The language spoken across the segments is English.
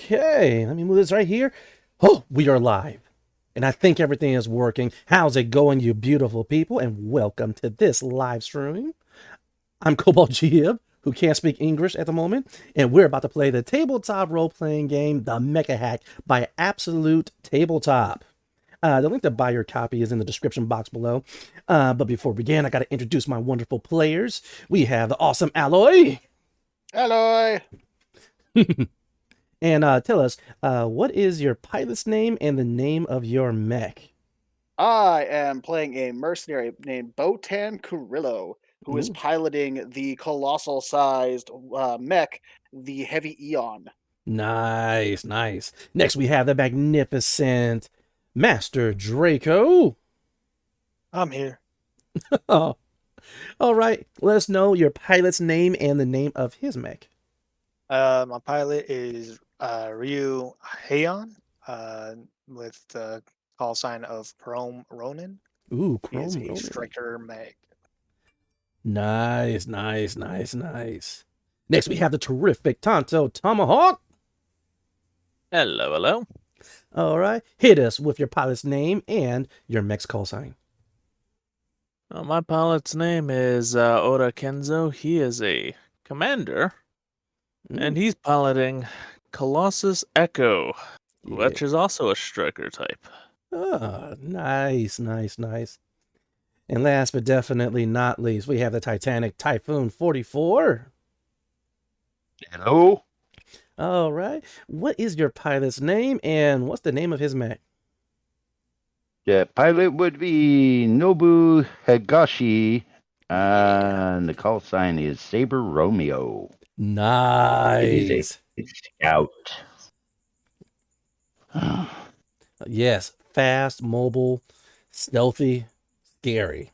Okay, let me move this right here. Oh, we are live. And I think everything is working. How's it going, you beautiful people? And welcome to this live stream. I'm Cobalt GM, who can't speak English at the moment. And we're about to play the tabletop role-playing game, the Mecha Hack by Absolute Tabletop. The link to buy your copy is in the description box below. But before we begin, I got to introduce my wonderful players. We have the awesome Alloy. Hello. And tell us, what is your pilot's name and the name of your mech? I am playing a mercenary named Botan Kurillo, who is Ooh, piloting the colossal-sized mech, the Heavy Eon. nice, nice. Next, we have the magnificent Master Draco. I'm here. Oh, all right. Let us know your pilot's name and the name of his mech. My pilot is Ryu Heian, with the call sign of Chrome Ronin. Ooh, He is Chrome a Ronin. striker mech. Nice, nice, nice, nice. Next, we have the terrific Tonto Tomahawk. Hello, hello. All right. Hit us with your pilot's name and your mech's call sign. My pilot's name is Oda Kenzo. He is a commander, and he's piloting Colossus Echo, Yeah. which is also a striker type. Ah, nice, nice, nice. And last but definitely not least, we have the Titanic Typhoon 44. Hello. All right. What is your pilot's name and what's the name of his mech? The pilot would be Nobu Higashi, and the call sign is Saber Romeo. Nice. It is a scout. Yes, fast, mobile, stealthy, scary.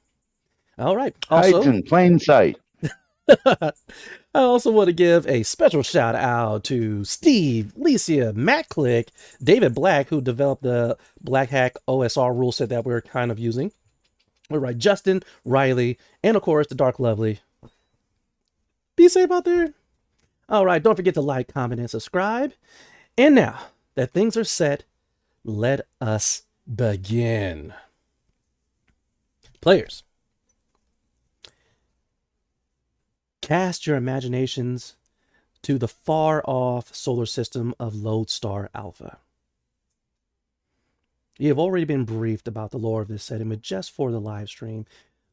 All right. Hides Also, in plain sight. I also want to give a special shout out to Steve, Licia, Matt Click, David Black, who developed the Black Hack OSR rule set that we're kind of using. All right, Justin, Riley, and of course, the Dark Lovely. Be safe out there. All right, don't forget to like, comment, and subscribe. And now that things are set, let us begin. Players, cast your imaginations to the far-off solar system of Lodestar Alpha. You have already been briefed about the lore of this setting, but just for the live stream,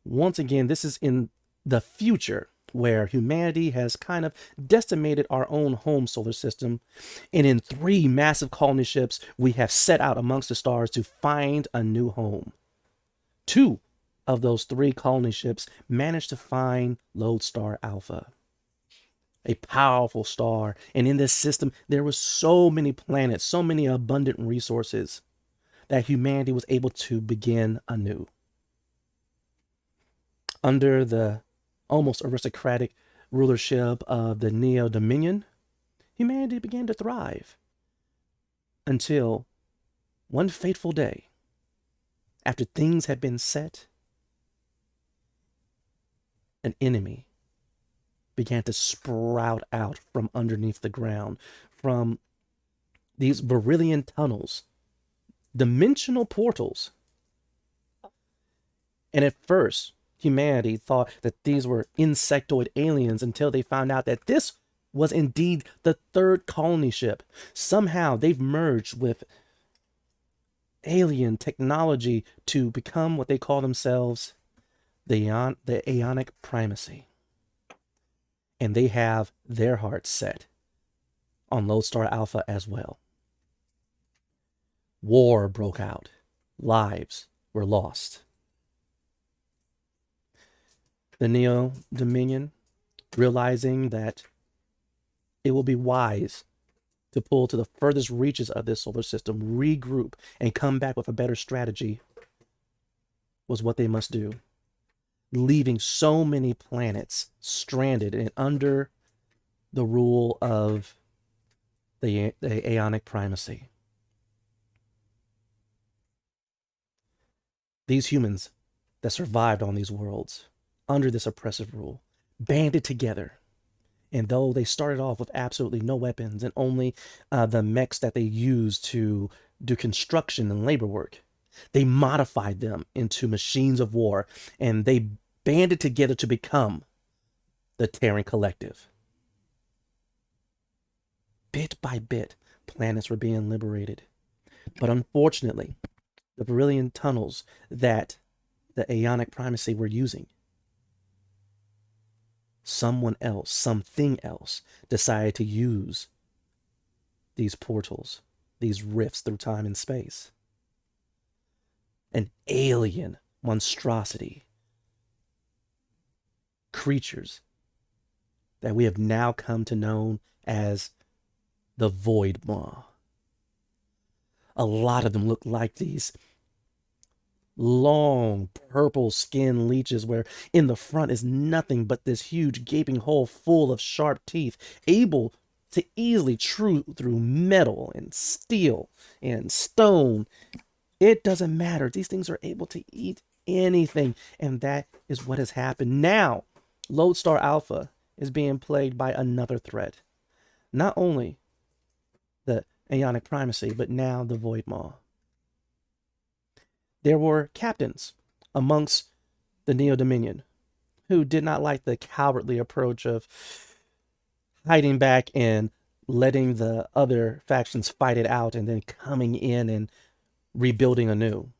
once again, this is in the future where humanity has kind of decimated our own home solar system, and in 3 massive colony ships, we have set out amongst the stars to find a new home. 2 of those 3 colony ships managed to find Lodestar Alpha, a powerful star. And in this system, there were so many planets, so many abundant resources that humanity was able to begin anew. Under the almost aristocratic rulership of the Neo Dominion, humanity began to thrive until one fateful day, after things had been set, an enemy began to sprout out from underneath the ground, from these Virillian tunnels, dimensional portals. And at first, humanity thought that these were insectoid aliens until they found out that this was indeed the 3rd colony ship. Somehow they've merged with alien technology to become what they call themselves the Aeonic Primacy. And they have their hearts set on Lodestar Alpha as well. War broke out. Lives were lost. The Neo Dominion, realizing that it will be wise to pull to the furthest reaches of this solar system, regroup, and come back with a better strategy, was what they must do, leaving so many planets stranded and under the rule of the Aeonic Primacy. These humans that survived on these worlds under this oppressive rule banded together, and though they started off with absolutely no weapons and only the mechs that they used to do construction and labor work, they modified them into machines of war, and they banded together to become the Terran Collective. Bit by bit, planets were being liberated. But unfortunately, the beryllium tunnels that the Aeonic primacy were using. Someone else, something else, decided to use these portals, these rifts through time and space. An alien monstrosity. Creatures that we have now come to know as the Void Maw. A lot of them look like these long purple skin leeches where in the front is nothing but this huge gaping hole full of sharp teeth, able to easily chew through metal and steel and stone. It doesn't matter. These things are able to eat anything, and that is what has happened. Now, Lodestar Alpha is being plagued by another threat. Not only the Aeonic primacy, but now the Void Maw. There were captains amongst the Neo-Dominion who did not like the cowardly approach of hiding back and letting the other factions fight it out and then coming in and rebuilding anew.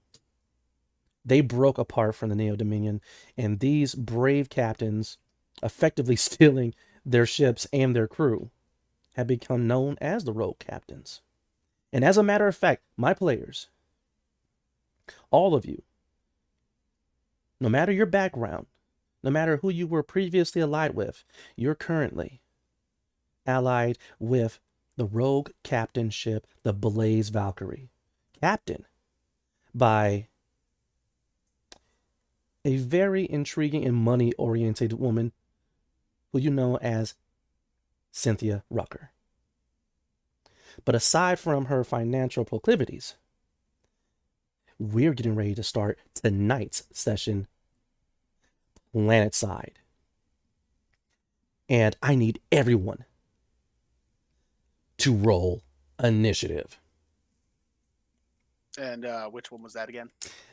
They broke apart from the Neo-Dominion, and these brave captains, effectively stealing their ships and their crew, have become known as the Rogue Captains. And as a matter of fact, my players, all of you, no matter your background, no matter who you were previously allied with, you're currently allied with the Rogue Captain ship, the Blaze Valkyrie, captained by a very intriguing and money-oriented woman who you know as Cynthia Rucker. But aside from her financial proclivities, we're getting ready to start tonight's session planetside. And I need everyone to roll initiative. And which one was that again?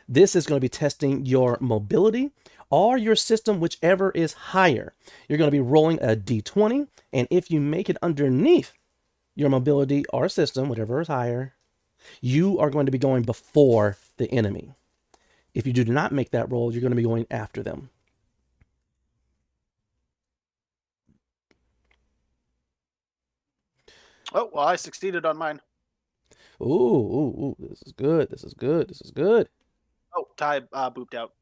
This is going to be testing your mobility or your system, whichever is higher. You're going to be rolling a d20, and if you make it underneath your mobility or system, whatever is higher, you are going to be going before the enemy. If you do not make that roll, you're going to be going after them. Oh, well, I succeeded on mine. Ooh, this is good. This is good. This is good. Oh, Ty booped out.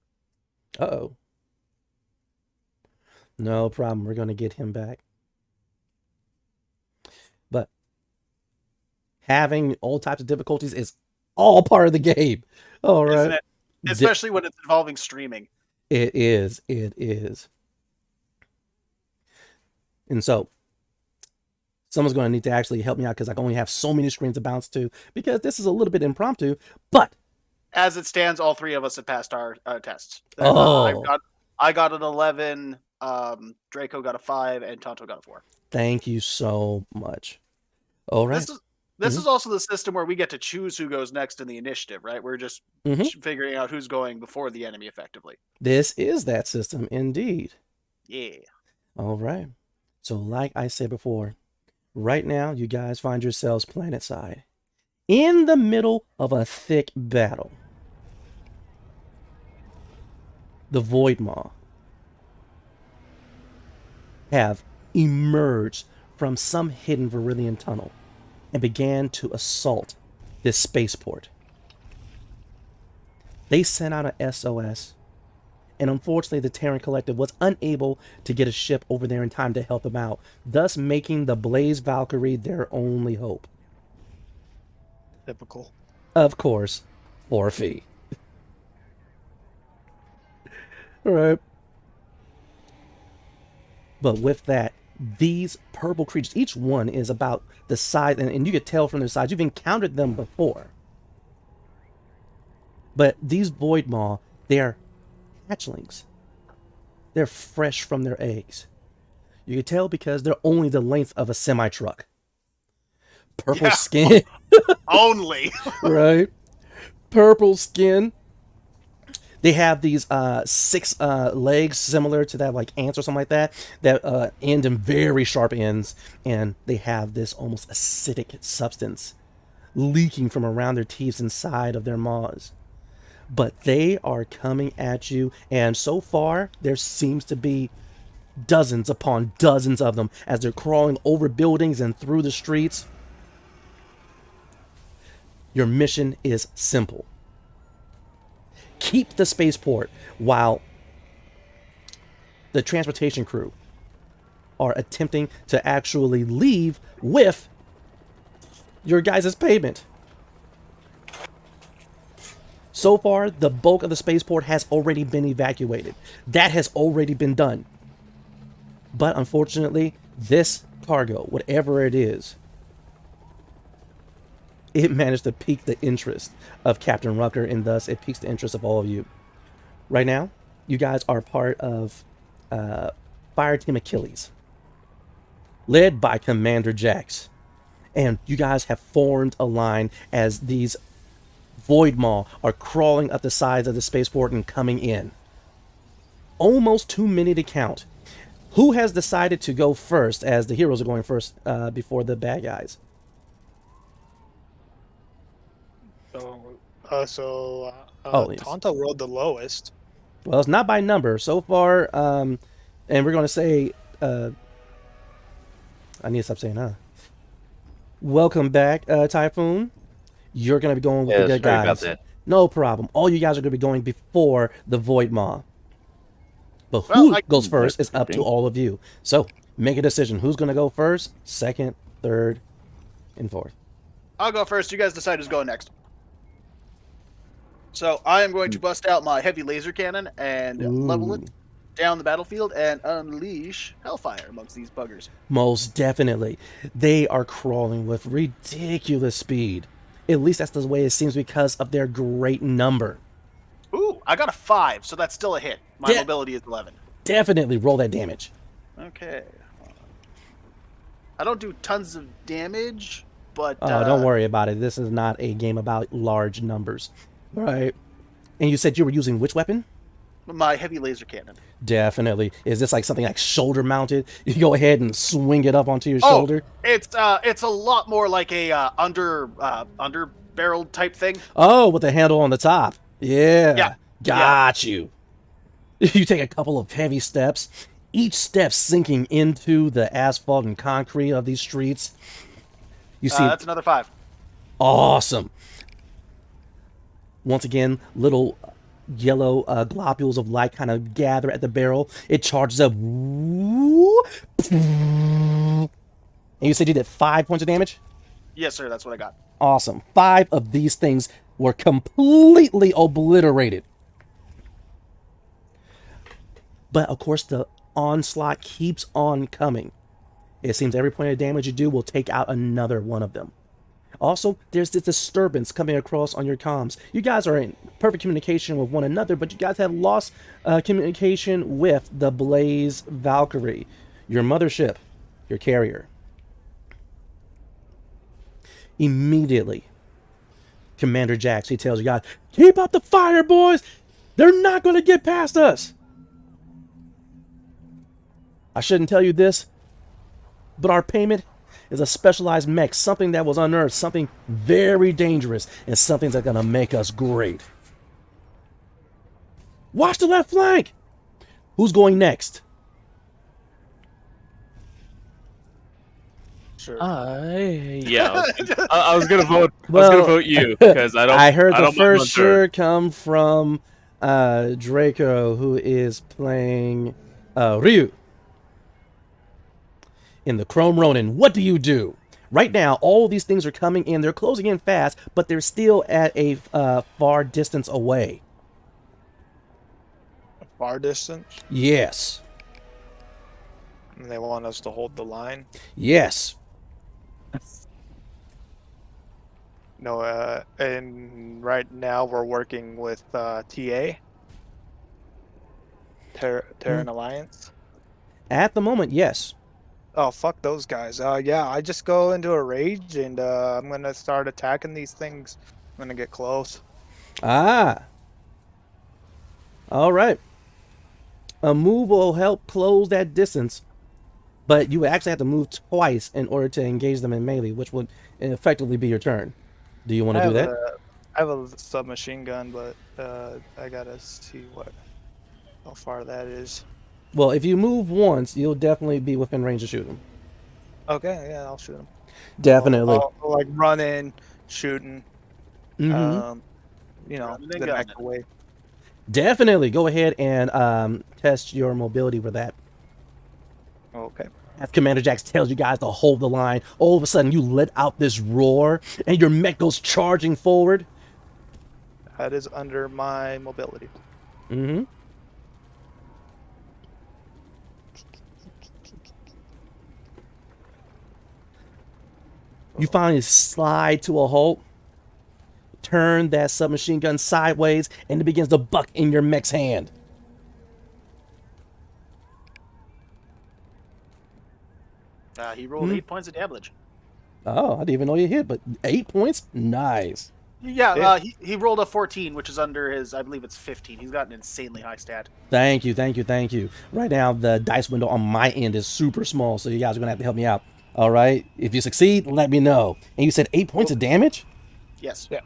Uh-oh. No problem. We're going to get him back. But having all types of difficulties is all part of the game. All right. Isn't it? Especially when it's involving streaming. It is. It is. And so, someone's going to need to actually help me out because I only have so many screens to bounce to because this is a little bit impromptu, but as it stands, all three of us have passed our tests. Oh. I got an 11, Draco got a 5, and Tonto got a 4. Thank you so much. All right. This is also the system where we get to choose who goes next in the initiative, right? We're just figuring out who's going before the enemy effectively. This is that system indeed. Yeah. All right. So like I said before, right now you guys find yourselves planetside in the middle of a thick battle. The Void Maw have emerged from some hidden Virillian tunnel and began to assault this spaceport. They sent out an SOS, and unfortunately the Terran Collective was unable to get a ship over there in time to help them out, thus making the Blaze Valkyrie their only hope. Typical. Of course, for a fee. All right. But with that, these purple creatures, each one is about the size, and you could tell from their size, you've encountered them before. But these Void Maw, they're hatchlings. They're fresh from their eggs. You can tell because they're only the length of a semi-truck. Purple skin. Only. Right? Purple skin. They have these 6 legs similar to that, like ants or something like that, that end in very sharp ends, and they have this almost acidic substance leaking from around their teeth inside of their maws. but they are coming at you, and so far there seems to be dozens upon dozens of them as they're crawling over buildings and through the streets. Your mission is simple. Keep the spaceport while the transportation crew are attempting to actually leave with your guys' payment. So far, the bulk of the spaceport has already been evacuated. That has already been done. But unfortunately, this cargo, whatever it is, it managed to pique the interest of Captain Rucker, and thus it piques the interest of all of you. Right now, you guys are part of Fire Team Achilles, led by Commander Jax. And you guys have formed a line as these Void Maw are crawling up the sides of the spaceport and coming in. Almost too many to count. Who has decided to go first, as the heroes are going first before the bad guys? Yes. Tonto rolled the lowest. Well, it's not by number so far, and we're going to say, I need to stop saying, Welcome back, Typhoon. You're going to be going with the good sorry guys. about that. No problem. All you guys are going to be going before the Void Maw. But who goes first is up to all of you. So, make a decision. Who's going to go first, second, third, and fourth? I'll go first. You guys decide who's going next. So I am going to bust out my heavy laser cannon and level it down the battlefield and unleash hellfire amongst these buggers. Most definitely. They are crawling with ridiculous speed. At least that's the way it seems because of their great number. Ooh, I got a 5, so that's still a hit. My mobility is 11. Definitely roll that damage. Okay. I don't do tons of damage, but... don't worry about it. This is not a game about large numbers. Right. And you said you were using which weapon? My heavy laser cannon. Definitely. Is this like something like shoulder mounted? You go ahead and swing it up onto your shoulder? It's a lot more like a under barreled type thing. Oh, with the handle on the top. Yeah. Got you. You take a couple of heavy steps, each step sinking into the asphalt and concrete of these streets. You see, that's another 5. Awesome. Once again, little yellow globules of light kind of gather at the barrel. It charges up. And you said you did 5 points of damage? Yes, sir. That's what I got. Awesome. 5 of these things were completely obliterated. But, of course, the onslaught keeps on coming. It seems every point of damage you do will take out another one of them. Also, there's this disturbance coming across on your comms. You guys are in perfect communication with one another, but you guys have lost communication with the Blaze Valkyrie, your mothership, your carrier. Immediately, Commander Jax, he tells you guys, keep up the fire, boys! They're not going to get past us! I shouldn't tell you this, but our payment is a specialized mech, something that was unearthed, something very dangerous, and something that's going to make us great. Watch the left flank! Who's going next? Sure. I was gonna vote. I was gonna vote you because I don't. I heard the don't first want sure come from Draco, who is playing Ryu in the Chrome Ronin. What do you do? Right now, all these things are coming in. They're closing in fast, but they're still at a far distance away. A far distance? Yes. And they want us to hold the line? Yes. No, and right now we're working with TA, Terran Alliance. At the moment, yes. Oh, fuck those guys. Yeah, I just go into a rage and I'm gonna start attacking these things. I'm gonna get close. Ah. All right. A move will help close that distance, but you would actually have to move twice in order to engage them in melee, which would effectively be your turn. Do you want to do that? I have a submachine gun, but I gotta see how far that is. Well, if you move once, you'll definitely be within range to shoot him. Okay, yeah, I'll shoot him. Definitely. I'll like run in, shooting. Mm-hmm. Running and the gunning. next way. Definitely. Go ahead and test your mobility for that. Okay. As Commander Jax tells you guys to hold the line, all of a sudden you let out this roar, and your mech goes charging forward. That is under my mobility. Mm-hmm. You finally slide to a halt, turn that submachine gun sideways, and it begins to buck in your mech's hand. He rolled 8 points of damage. Oh, I didn't even know you hit, but 8 points? Nice. Yeah, he rolled a 14, which is under his, I believe it's 15. He's got an insanely high stat. Thank you, thank you, thank you. Right now, the dice window on my end is super small, so you guys are going to have to help me out. All right? If you succeed, let me know. And you said 8 points of damage? Yes. Yeah.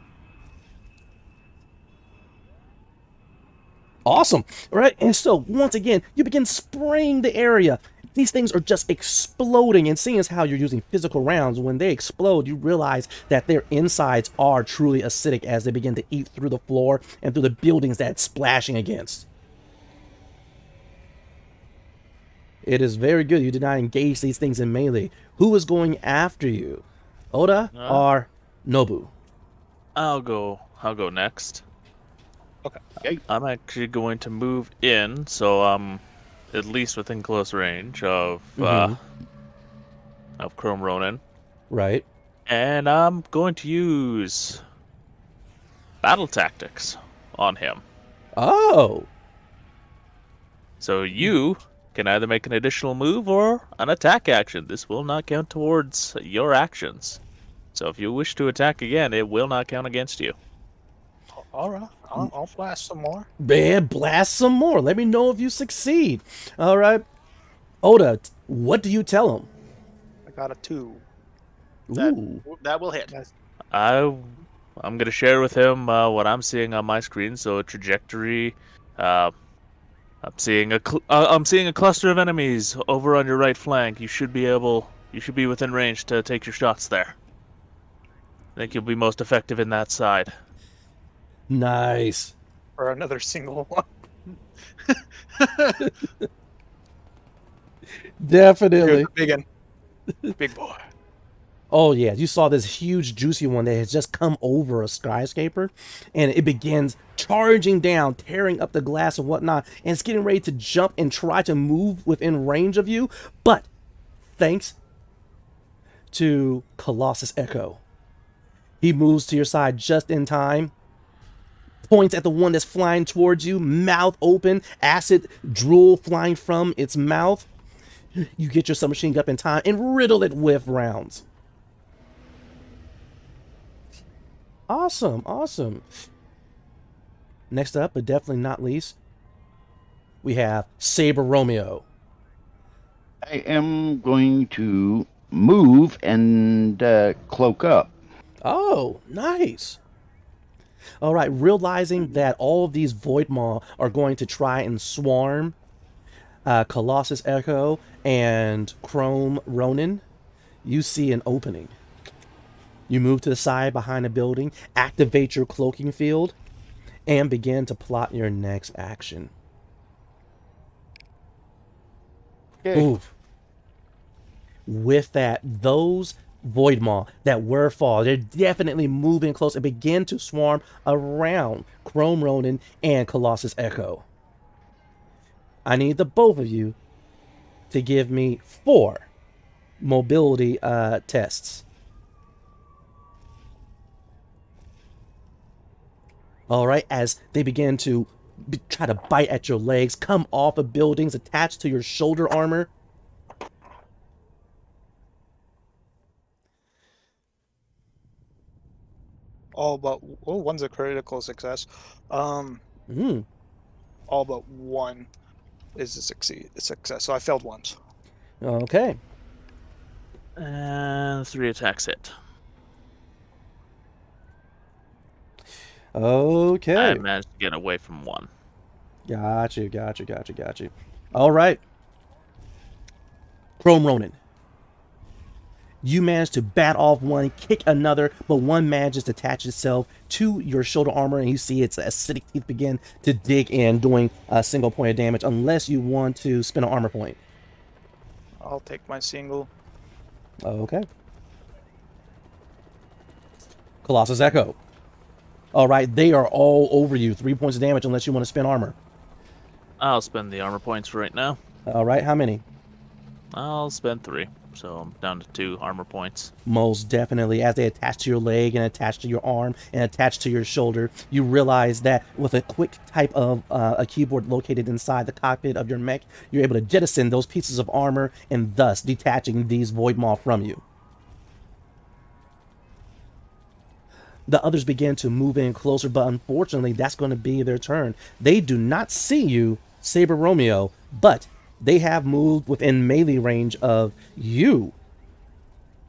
Awesome. All right? And so, once again, you begin spraying the area. These things are just exploding, and seeing as how you're using physical rounds, when they explode, you realize that their insides are truly acidic as they begin to eat through the floor and through the buildings that it's splashing against. It is very good you did not engage these things in melee. Who is going after you? Oda or Nobu? I'll go next. Okay. I'm actually going to move in, so I'm at least within close range of Chrome Ronin. Right. And I'm going to use battle tactics on him. Oh. So you can either make an additional move or an attack action. This will not count towards your actions. So if you wish to attack again, it will not count against you. All right. I'll blast some more. Man, blast some more. Let me know if you succeed. All right. Oda, what do you tell him? I got a 2. Ooh. That will hit. That's I'm going to share with him what I'm seeing on my screen. So a trajectory. I'm seeing a cluster of enemies over on your right flank. You should be within range to take your shots there. I think you'll be most effective in that side. Nice. or another single one. Definitely. Here's the big one. Big boy. Oh yeah, you saw this huge juicy one that has just come over a skyscraper, and it begins charging down, tearing up the glass and whatnot, and it's getting ready to jump and try to move within range of you, but thanks to Colossus Echo, he moves to your side just in time, points at the one that's flying towards you, mouth open, acid drool flying from its mouth. You get your submachine gun up in time and riddle it with rounds. Awesome, awesome. Next up, but definitely not least, we have Saber Romeo. I am going to move and cloak up. Oh, nice. All right, realizing that all of these Void Maw are going to try and swarm Colossus Echo and Chrome Ronin, you see an opening. You move to the side behind a building, activate your cloaking field, and begin to plot your next action. Okay. Oof. With that, those Void Maw that were fall, they're definitely moving close and begin to swarm around Chrome Ronin and Colossus Echo. I need the both of you to give me 4 mobility tests. All right, as they begin to try to bite at your legs, come off of buildings, attached to your shoulder armor. All but one's a critical success. All but one is a success. So I failed once. Okay. And 3 attacks hit. Okay. I managed to get away from one. Got you. All right. Chrome Ronin. You manage to bat off one, kick another, but one manages to attach itself to your shoulder armor, and you see its acidic teeth begin to dig in, doing a single point of damage, unless you want to spend an armor point. I'll take my single. Okay. Colossus Echo. All right, they are all over you. 3 points of damage unless you want to spend armor. I'll spend the armor points right now. All right, how many? I'll spend 3, so I'm down to 2 armor points. Most definitely. As they attach to your leg and attach to your arm and attach to your shoulder, you realize that with a quick type of a keyboard located inside the cockpit of your mech, you're able to jettison those pieces of armor and thus detaching these Void Maw from you. The others begin to move in closer, but unfortunately, that's going to be their turn. They do not see you, Saber Romeo, but they have moved within melee range of you.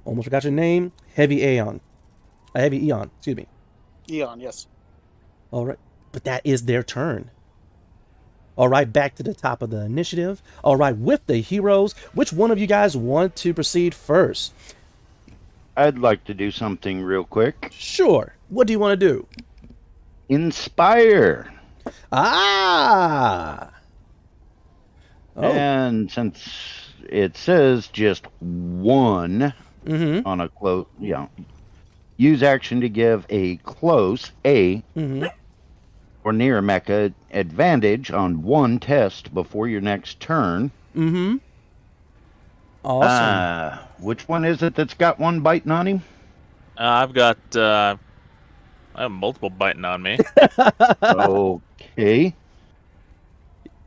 Almost forgot your name. Heavy Eon, excuse me. Eon, yes. All right, but that is their turn. All right, back to the top of the initiative. All right, with the heroes, which one of you guys want to proceed first? I'd like to do something real quick. Sure. What do you want to do? Inspire. Ah! Oh. And since it says just one Mm-hmm. on a close, use action to give a close Mm-hmm. or near mecha advantage on one test before your next turn. Mm-hmm. Awesome. Which one is it that's got one biting on him? I have multiple biting on me. Okay.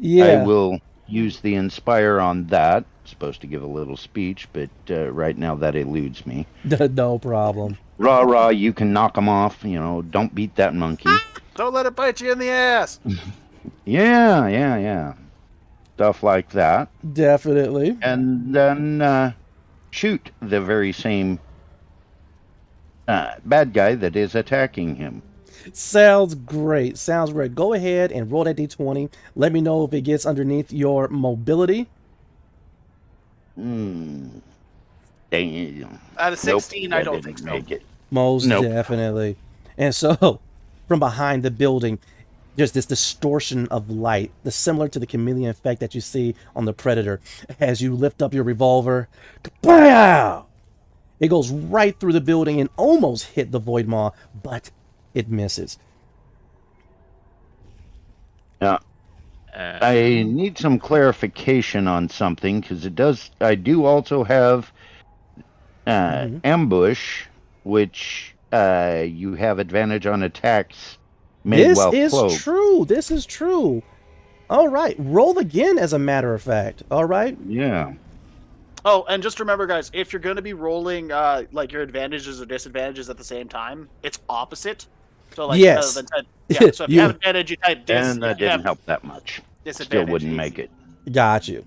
Yeah. I will use the inspire on that. Supposed to give a little speech, but right now that eludes me. No problem. Rah, you can knock him off. Don't beat that monkey. Don't let it bite you in the ass. Yeah. Stuff like that. Definitely. And then shoot the very same bad guy that is attacking him. Sounds great. Go ahead and roll that d20. Let me know if it gets underneath your mobility. Dang. Out of 16, I don't think so. Make it. Most Nope. definitely. And so, from behind the building, there's this distortion of light, similar to the chameleon effect that you see on the Predator. As you lift up your revolver, kapow! It goes right through the building and almost hit the Void Maw, but it misses. Yeah. I need some clarification on something because I do also have ambush, which you have advantage on attacks made while cloaked. This is true. All right, roll again. As a matter of fact, all right. Yeah. Oh, and just remember, guys, if you're going to be rolling like your advantages or disadvantages at the same time, it's opposite. So like yes. So if you have advantage, you type dis. And that didn't help that much. Still wouldn't make it. Got you.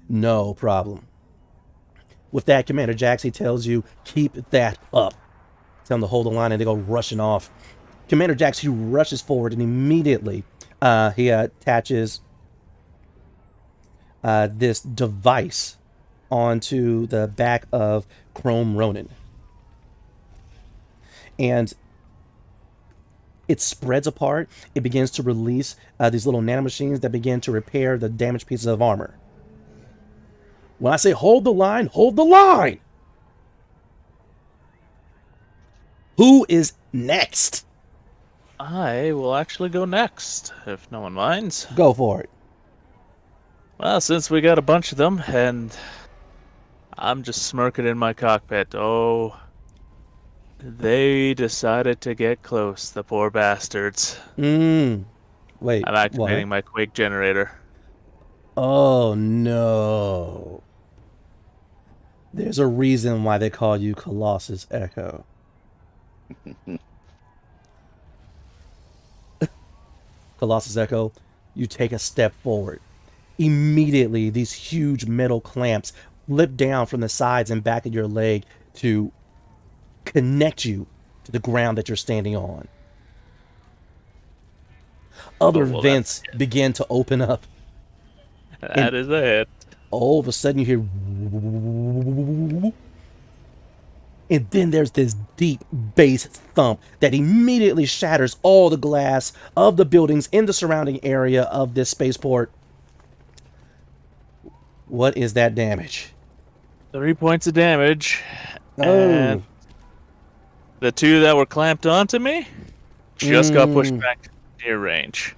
No problem. With that, Commander Jax, he tells you, keep that up. Tell him to hold the line, and they go rushing off. Commander Jax, he rushes forward, and immediately he attaches this device onto the back of Chrome Ronin. And it spreads apart. It begins to release these little nanomachines that begin to repair the damaged pieces of armor. When I say hold the line, hold the line! Who is next? I will actually go next, if no one minds. Go for it. Well, since we got a bunch of them, and I'm just smirking in my cockpit. Oh, they decided to get close, the poor bastards. Wait. I'm activating what? my quake generator. Oh, no. There's a reason why they call you Colossus Echo. Colossus Echo, you take a step forward. Immediately, these huge metal clamps flip down from the sides and back of your leg to connect you to the ground that you're standing on. other well, vents begin to open up. That is a hit. All of a sudden you hear, and then there's this deep bass thump that immediately shatters all the glass of the buildings in the surrounding area of this spaceport. What is that damage? 3 points of damage. Oh. And the 2 that were clamped onto me just got pushed back to near range.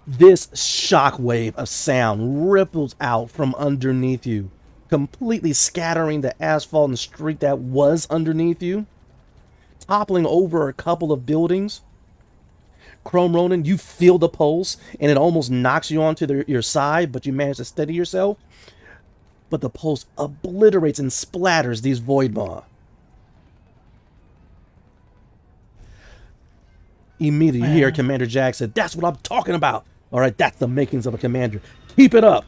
This shockwave of sound ripples out from underneath you, completely scattering the asphalt and street that was underneath you, toppling over a couple of buildings. Chrome Ronin, you feel the pulse, and it almost knocks you onto your side, but you manage to steady yourself. But the pulse obliterates and splatters these Void Maw. Immediately, you hear Commander Jack say, "That's what I'm talking about." All right, that's the makings of a commander. Keep it up.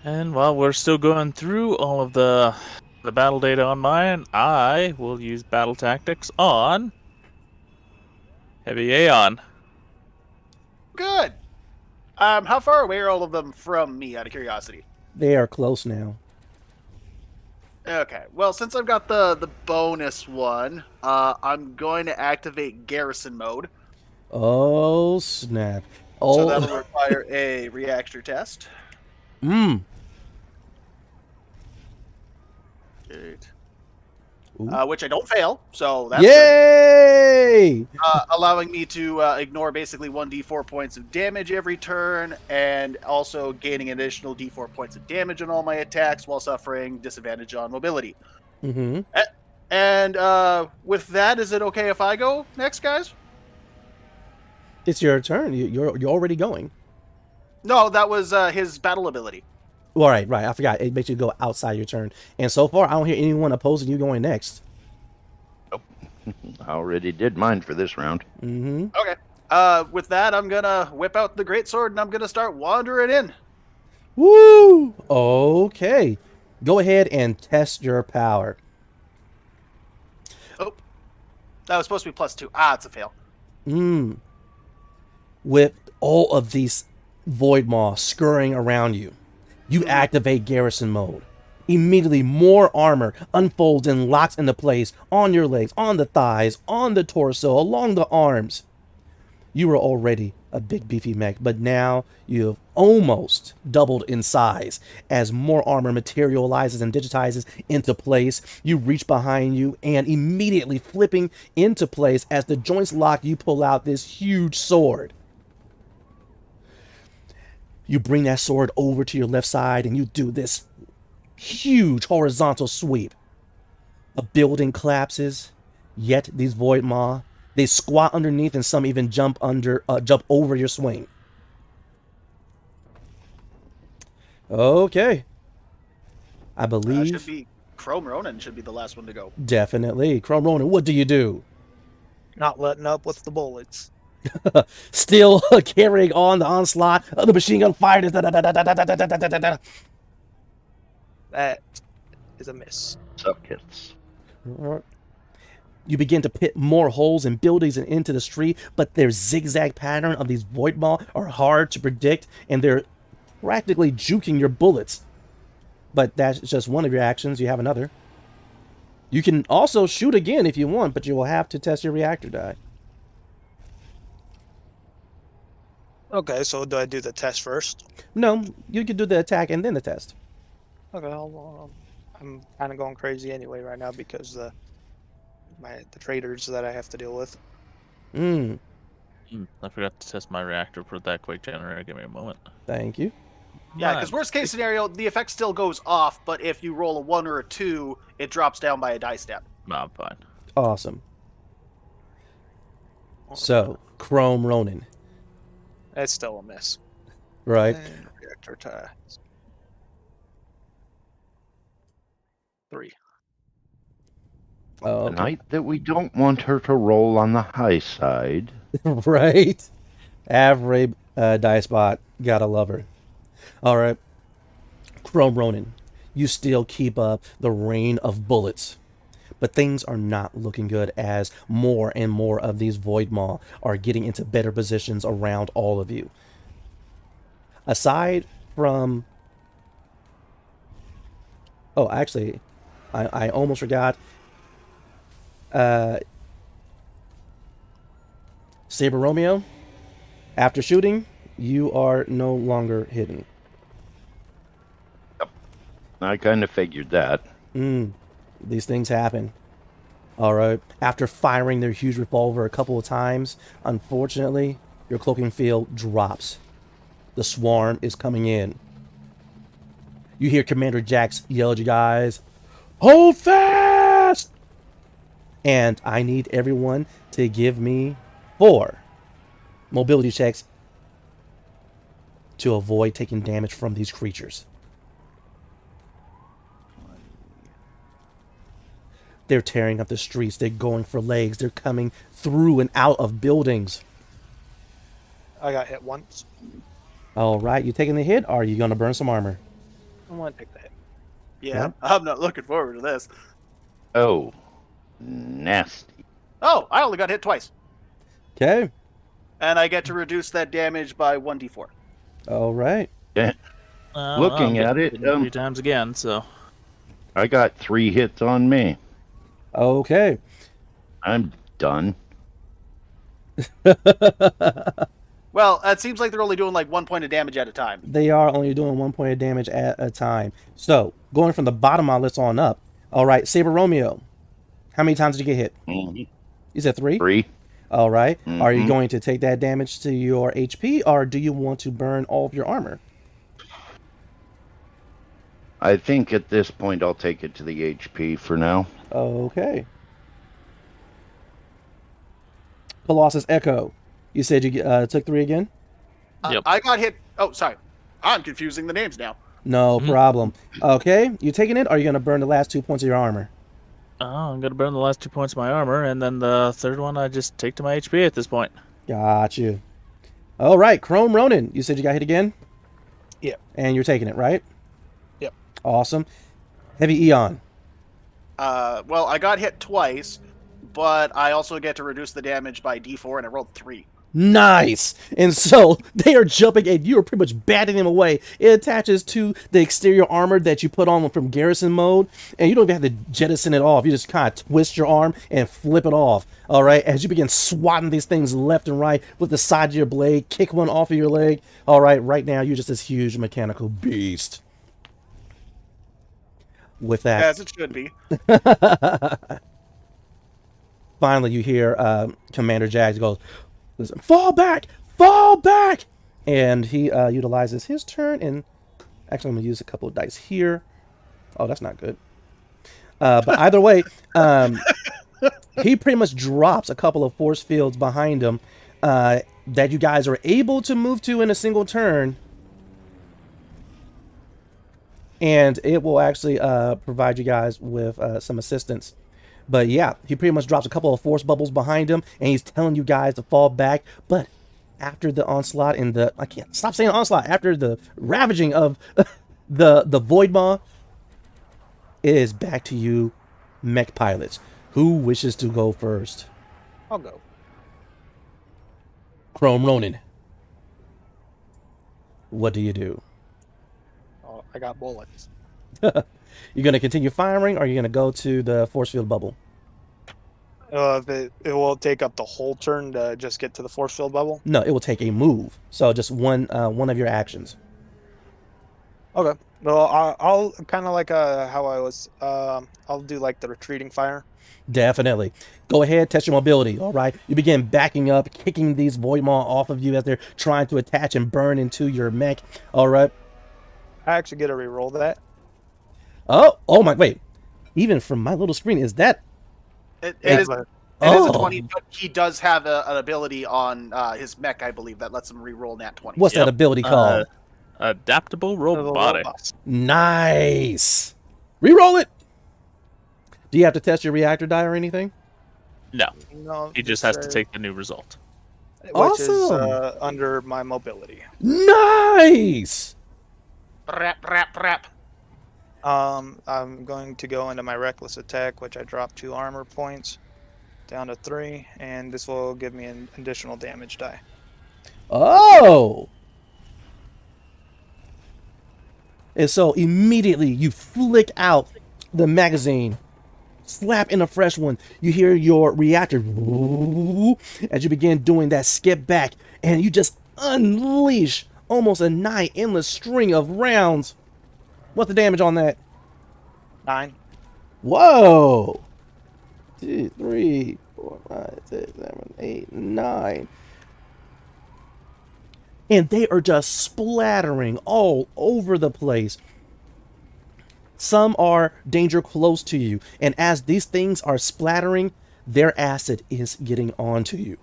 And while we're still going through all of the battle data on mine, I will use battle tactics on Heavy Aeon. Good. How far away are all of them from me, out of curiosity? They are close now. Okay. Well, since I've got the bonus one, I'm going to activate garrison mode. Oh, snap. So Oh, that'll require a reactor test. Ooh. Which I don't fail, so that's good. Yay! Allowing me to ignore basically 1d4 points of damage every turn, and also gaining an additional d4 points of damage on all my attacks while suffering disadvantage on mobility. Mm-hmm. And with that, is it okay if I go next, guys? It's your turn. You're already going. No, that was his battle ability. All right. I forgot. It makes you go outside your turn. And so far, I don't hear anyone opposing you going next. Nope. I already did mine for this round. Mm-hmm. Okay. With that, I'm gonna whip out the greatsword and I'm gonna start wandering in. Woo! Okay. Go ahead and test your power. Oh, that was supposed to be +2. Ah, it's a fail. With all of these Void Maw scurrying around you, you activate garrison mode. Immediately, more armor unfolds and locks into place on your legs, on the thighs, on the torso, along the arms. You were already a big beefy mech, but now you have almost doubled in size. As more armor materializes and digitizes into place, you reach behind you and immediately flipping into place as the joints lock, you pull out this huge sword. You bring that sword over to your left side and you do this huge horizontal sweep. A building collapses, yet these Void Maw, they squat underneath and some even jump over your swing. Okay. I believe... Should be Chrome Ronin should be the last one to go. Definitely. Chrome Ronin, what do you do? Not letting up with the bullets. Still carrying on the onslaught of the machine gun fire. That is a miss. Sup, kids? You begin to pit more holes in buildings and into the street, but their zigzag pattern of these Void Maw are hard to predict, and they're practically juking your bullets. But that's just one of your actions. You have another. You can also shoot again if you want, but you will have to test your reactor die. Okay, so do I do the test first? No, you can do the attack and then the test. Okay, I'm kind of going crazy anyway right now because the traders that I have to deal with. I forgot to test my reactor for that quick generator. Give me a moment. Thank you. Yeah, because worst case scenario, the effect still goes off, but if you roll a 1 or a 2, it drops down by a die step. No, I'm fine. Awesome. So, Chrome Ronin. That's still a miss. Right. And reactor tie. 3. Oh, The night that we don't want her to roll on the high side. right. Every dice bot. Gotta love her. All right. Chrome Ronin, you still keep up the rain of bullets. But things are not looking good as more and more of these Void Maw are getting into better positions around all of you. Aside from... Oh, actually, I almost forgot. Saber Romeo, after shooting, you are no longer hidden. I kind of figured that. These things happen. All right. After firing their huge revolver a couple of times, unfortunately, your cloaking field drops. The swarm is coming in. You hear Commander Jax yell at you guys, "Hold fast!" And I need everyone to give me 4 mobility checks to avoid taking damage from these creatures. They're tearing up the streets. They're going for legs. They're coming through and out of buildings. I got hit once. All right, you taking the hit, or are you going to burn some armor? I want to take the hit. Yeah, I'm not looking forward to this. Oh, nasty. Oh, I only got hit twice. Okay. And I get to reduce that damage by 1d4. All right. Looking at it, 3 times again, so... I got 3 hits on me. Okay. I'm done. Well, it seems like they're only doing like 1 point of damage at a time. They are only doing 1 point of damage at a time. So, going from the bottom of my list on up. All right, Saber Romeo. How many times did you get hit? Mhm. You said 3? 3. All right. Are you Mhm. going to take that damage to your HP, or do you want to burn all of your armor? I think at this point I'll take it to the HP for now. Okay. Colossus Echo. You said you took 3 again? Yep. I got hit. Oh, sorry. I'm confusing the names now. No problem. Okay. You taking it, or are you going to burn the last 2 points of your armor? I'm going to burn the last 2 points of my armor, and then the third one I just take to my HP at this point. Got you. All right. Chrome Ronin. You said you got hit again? Yep. And you're taking it, right? Yep. Awesome. Heavy Eon. Well, I got hit twice, but I also get to reduce the damage by d4, and I rolled 3. Nice. And so they are jumping, and you are pretty much batting them away. It attaches to the exterior armor that you put on from garrison mode, and you don't even have to jettison it off. You just kind of twist your arm and flip it off. All right, as you begin swatting these things left and right with the side of your blade, kick one off of your leg. All right now you're just this huge mechanical beast. With that, As it should be. finally you hear Commander Jags goes, "Listen, fall back! Fall back!" And he utilizes his turn, and actually I'm going to use a couple of dice here. Oh, that's not good. But either way, he pretty much drops a couple of force fields behind him that you guys are able to move to in a single turn. And it will actually provide you guys with some assistance. But yeah, he pretty much drops a couple of force bubbles behind him, and he's telling you guys to fall back. But after the onslaught and I can't stop saying onslaught, after the ravaging of the Void Maw, it is back to you, mech pilots. Who wishes to go first? I'll go. Chrome Ronin. What do you do? Oh, I got bullets. You're going to continue firing, or are you going to go to the force field bubble? It will take up the whole turn to just get to the force field bubble. No, it will take a move. So just one of your actions. Okay. Well, I'll kind of like how I was. I'll do like the retreating fire. Definitely. Go ahead, test your mobility, all right? You begin backing up, kicking these Void Maw off of you as they're trying to attach and burn into your mech, all right? I actually get to re-roll that. Oh my, wait. Even from my little screen, is that... It Yeah, is. but- It is a Oh. 20, but he does have an ability on his mech, I believe, that lets him re-roll nat 20. What's that Yep. ability called? Adaptable robotics. Nice. Reroll it. Do you have to test your reactor die or anything? No, No, he just has to take the new result. which is Awesome. under my mobility. Nice. Rap, rap, rap. I'm going to go into my reckless attack, which I dropped 2 armor points down to 3, and this will give me an additional damage die. Oh! And so immediately you flick out the magazine, slap in a fresh one. You hear your reactor as you begin doing that skip back, and you just unleash almost a nigh endless string of rounds. What's the damage on that? 9. Whoa! 2, 3, 4, 5, 6, 7, 8, 9. And they are just splattering all over the place. Some are danger close to you, and as these things are splattering, their acid is getting onto you.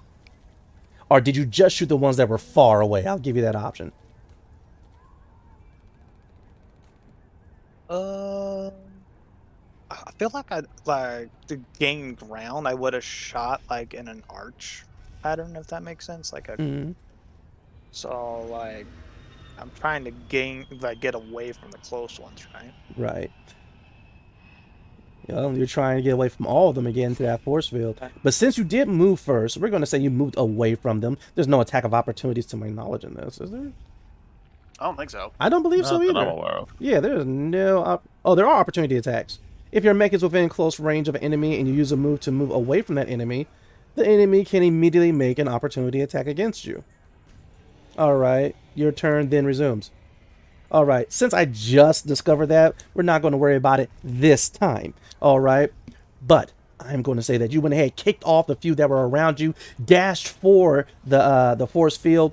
Or did you just shoot the ones that were far away? I'll give you that option. I feel like to gain ground, I would have shot like in an arch pattern, if that makes sense. Like a so like I'm trying to get away from the close ones, right? Right. You're trying to get away from all of them again to that force field. But since you did move first, we're going to say you moved away from them. There's no attack of opportunities to my knowledge in this, is there? I don't think so. I don't believe so Not that either. I'm aware of. Yeah, there's no... there are opportunity attacks. If your mech is within close range of an enemy and you use a move to move away from that enemy, the enemy can immediately make an opportunity attack against you. Alright, your turn then resumes. Alright, since I just discovered that, we're not going to worry about it this time. Alright, but I'm going to say that you went ahead, kicked off the few that were around you, dashed for the force field,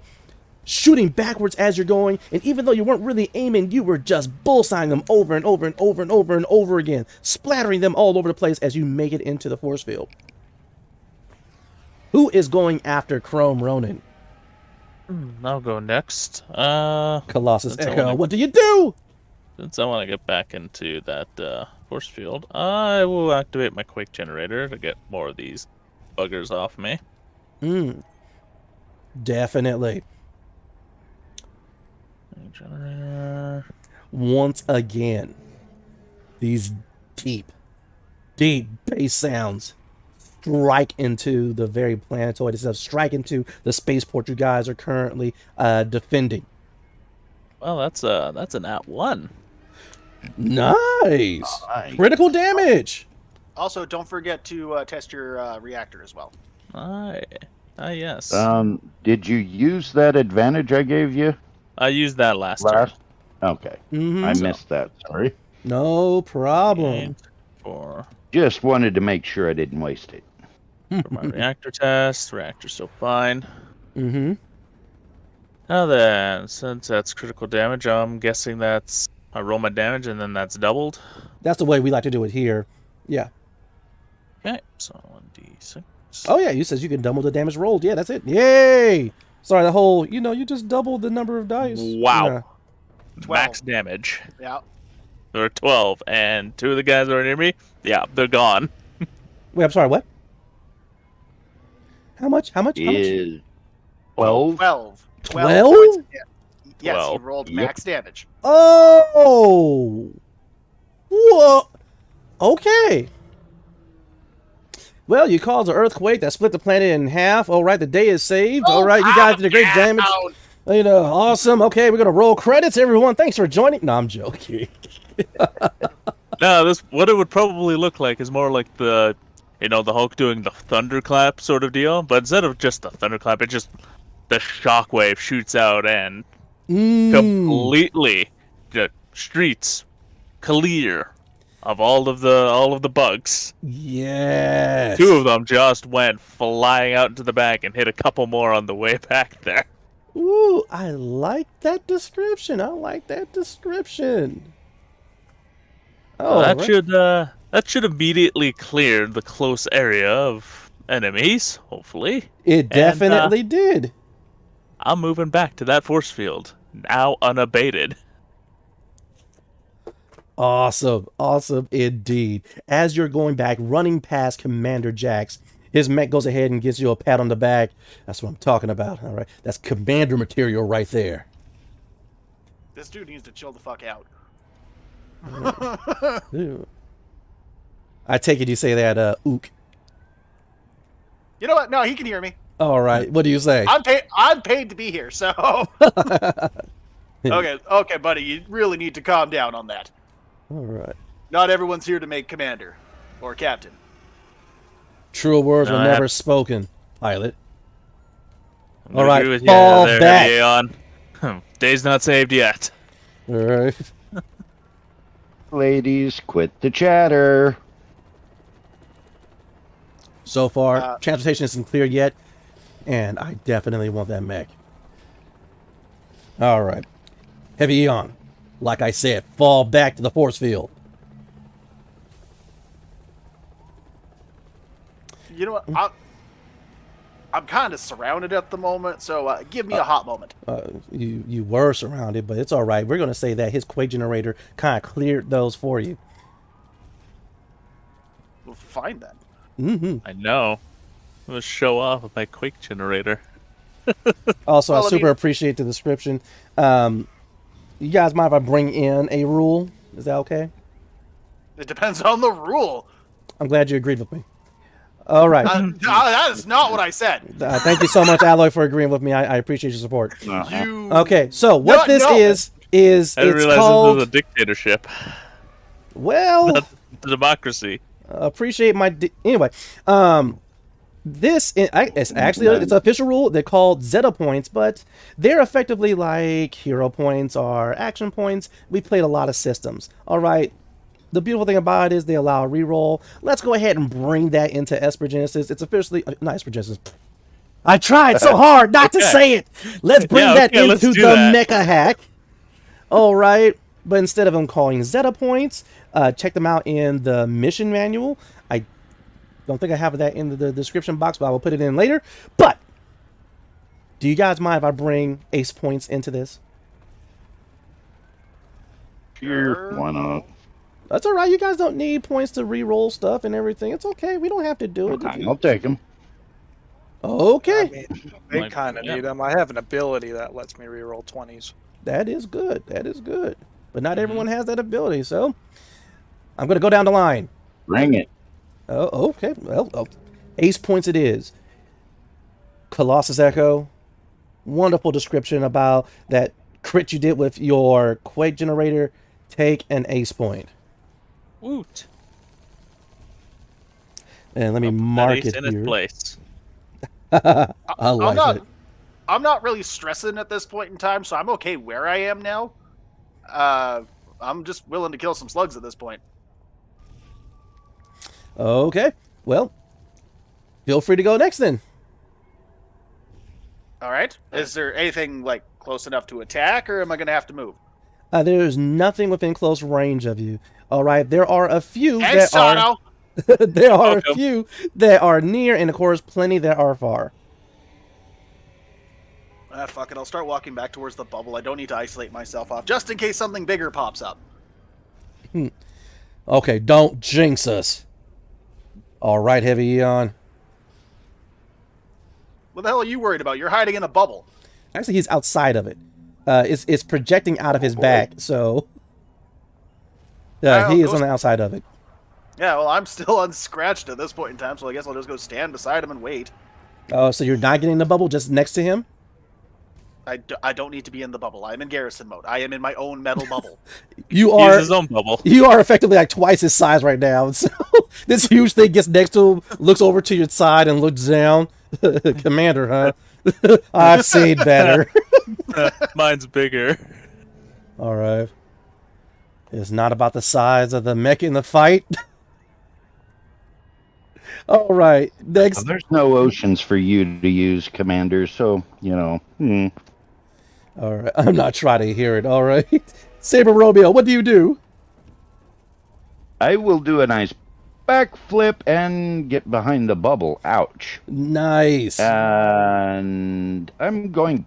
shooting backwards as you're going, and even though you weren't really aiming, you were just bullseyeing them over and over and over and over and over again, splattering them all over the place as you make it into the force field. Who is going after Chrome Ronin? I'll go next. Colossus That's Echo, all. what do you do? Since I want to get back into that force field, I will activate my Quake Generator to get more of these buggers off me. Definitely. Generator. Once again, these deep bass sounds strike into the very planetoid itself, strike into the spaceport you guys are currently defending. Well, that's an @1. Nice! Critical damage! Also, don't forget to test your reactor as well. Yes. Did you use that advantage I gave you? I used that last turn. Okay. Mm-hmm. I missed that. Sorry. No problem. And for Just wanted to make sure I didn't waste it. my reactor test, reactor's still fine. Mm-hmm. Now then, since that's critical damage, I'm guessing that's I roll my damage and then that's doubled. That's the way we like to do it here. Yeah. Okay, so 1d6. Oh yeah, you says you can double the damage rolled. Yeah, that's it. Yay! Sorry, the whole, you just doubled the number of dice. Wow. Yeah. 12. Max damage. Yeah. There are 12, and 2 of the guys that are near me, yeah, they're gone. Wait, I'm sorry, what? How much? Is 12? 12. 12? Points of yes, 12. he rolled Yep. max damage. Oh! Whoa! Okay. Well, you caused an earthquake that split the planet in half. All right, the day is saved. All right, you guys did a great damage. Awesome. Okay, we're gonna roll credits, everyone. Thanks for joining. No, I'm joking. No, this what it would probably look like is more like the Hulk doing the thunderclap sort of deal, but instead of just the thunderclap, it just the shockwave shoots out and completely the streets clear of all of the bugs. Yes. 2 of them just went flying out into the back and hit a couple more on the way back there. Ooh, I like that description. Oh, That should immediately clear the close area of enemies, hopefully. It definitely did. I'm moving back to that force field, now unabated. Awesome indeed. As you're going back, running past Commander Jax, his mech goes ahead and gives you a pat on the back. That's what I'm talking about. All right, that's commander material right there. This dude needs to chill the fuck out. I take it you say that, ook. You know what? No, he can hear me. All right. What do you say? I'm paid to be here, so. Okay, buddy. You really need to calm down on that. All right. Not everyone's here to make commander or captain. True words No, were I never have- spoken, pilot. I'm All gonna right, agree with you fall there, back. Aeon. Day's not saved yet. All right. Ladies, quit the chatter. So far, transportation isn't clear yet, and I definitely want that mech. All right. Heavy Eon. Like I said, fall back to the force field. You know what? I'm kind of surrounded at the moment, so give me a hot moment. You were surrounded, but it's all right. We're going to say that his quake generator kind of cleared those for you. Well, fine then. Mm-hmm. I know. I'm gonna show off with my quake generator. Also, Well, I I super mean- appreciate the description. You guys mind if I bring in a rule? Is that okay? It depends on the rule. I'm glad you agreed with me. All right. That is not what I said. Thank you so much, Alloy, for agreeing with me. I appreciate your support. You. Okay, so what this No. is I didn't it's realize called, this was a dictatorship. well, Not the democracy. appreciate my anyway. This it's actually it's an official rule. They're called Zeta points, but they're effectively like hero points or action points. We played a lot of systems. All right. The beautiful thing about it is they allow a reroll. Let's go ahead and bring that into Esper Genesis. It's officially not Esper Genesis. I tried so hard not to say it. Let's bring that let's into do the that. Mecha Hack. All right, but instead of them calling Zeta points, check them out in the mission manual. I don't think I have that in the description box, but I will put it in later. But do you guys mind if I bring ace points into this? Sure, why not? That's all right. You guys don't need points to re-roll stuff and everything. It's okay. We don't have to do it. I'll take them. Okay. I mean, they Like, kind of yeah. need them. I have an ability that lets me reroll 20s. That is good. That is good. But not everyone has that ability, so I'm going to go down the line. Bring it. Oh, okay. Well, ace points it is. Colossus Echo. Wonderful description about that crit you did with your Quake generator. Take an ace point. Woot. And let me That mark ace it in its here. place. I like it. I'm not really stressing at this point in time, so I'm okay where I am now. I'm just willing to kill some slugs at this point. Okay. Well, feel free to go next then. All right. Is there anything like close enough to attack, or am I going to have to move? There's nothing within close range of you. All right. There are a few Thanks, that are. Tonto. There are Welcome. a few that are near, and of course, plenty that are far. Fuck it. I'll start walking back towards the bubble. I don't need to isolate myself off, just in case something bigger pops up. Okay, don't jinx us. All right, Heavy Eon. What the hell are you worried about? You're hiding in a bubble. Actually, he's outside of it. It's projecting out of his back, so he is on the outside of it. Yeah, well, I'm still unscratched at this point in time, so I guess I'll just go stand beside him and wait. Oh, so you're not getting in the bubble, just next to him? I don't need to be in the bubble. I'm in garrison mode. I am in my own metal bubble. You He are uses his own bubble. you are effectively like twice his size right now. So this huge thing gets next to him, looks over to your side, and looks down. Commander, huh? I've seen better. Mine's bigger. All right. It's not about the size of the mech in the fight. All right. Next. There's no oceans for you to use, Commander, so, you know. All right. I'm not trying to hear it. All right. Saber Romeo, what do you do? I will do a nice backflip and get behind the bubble. Ouch. Nice. And I'm going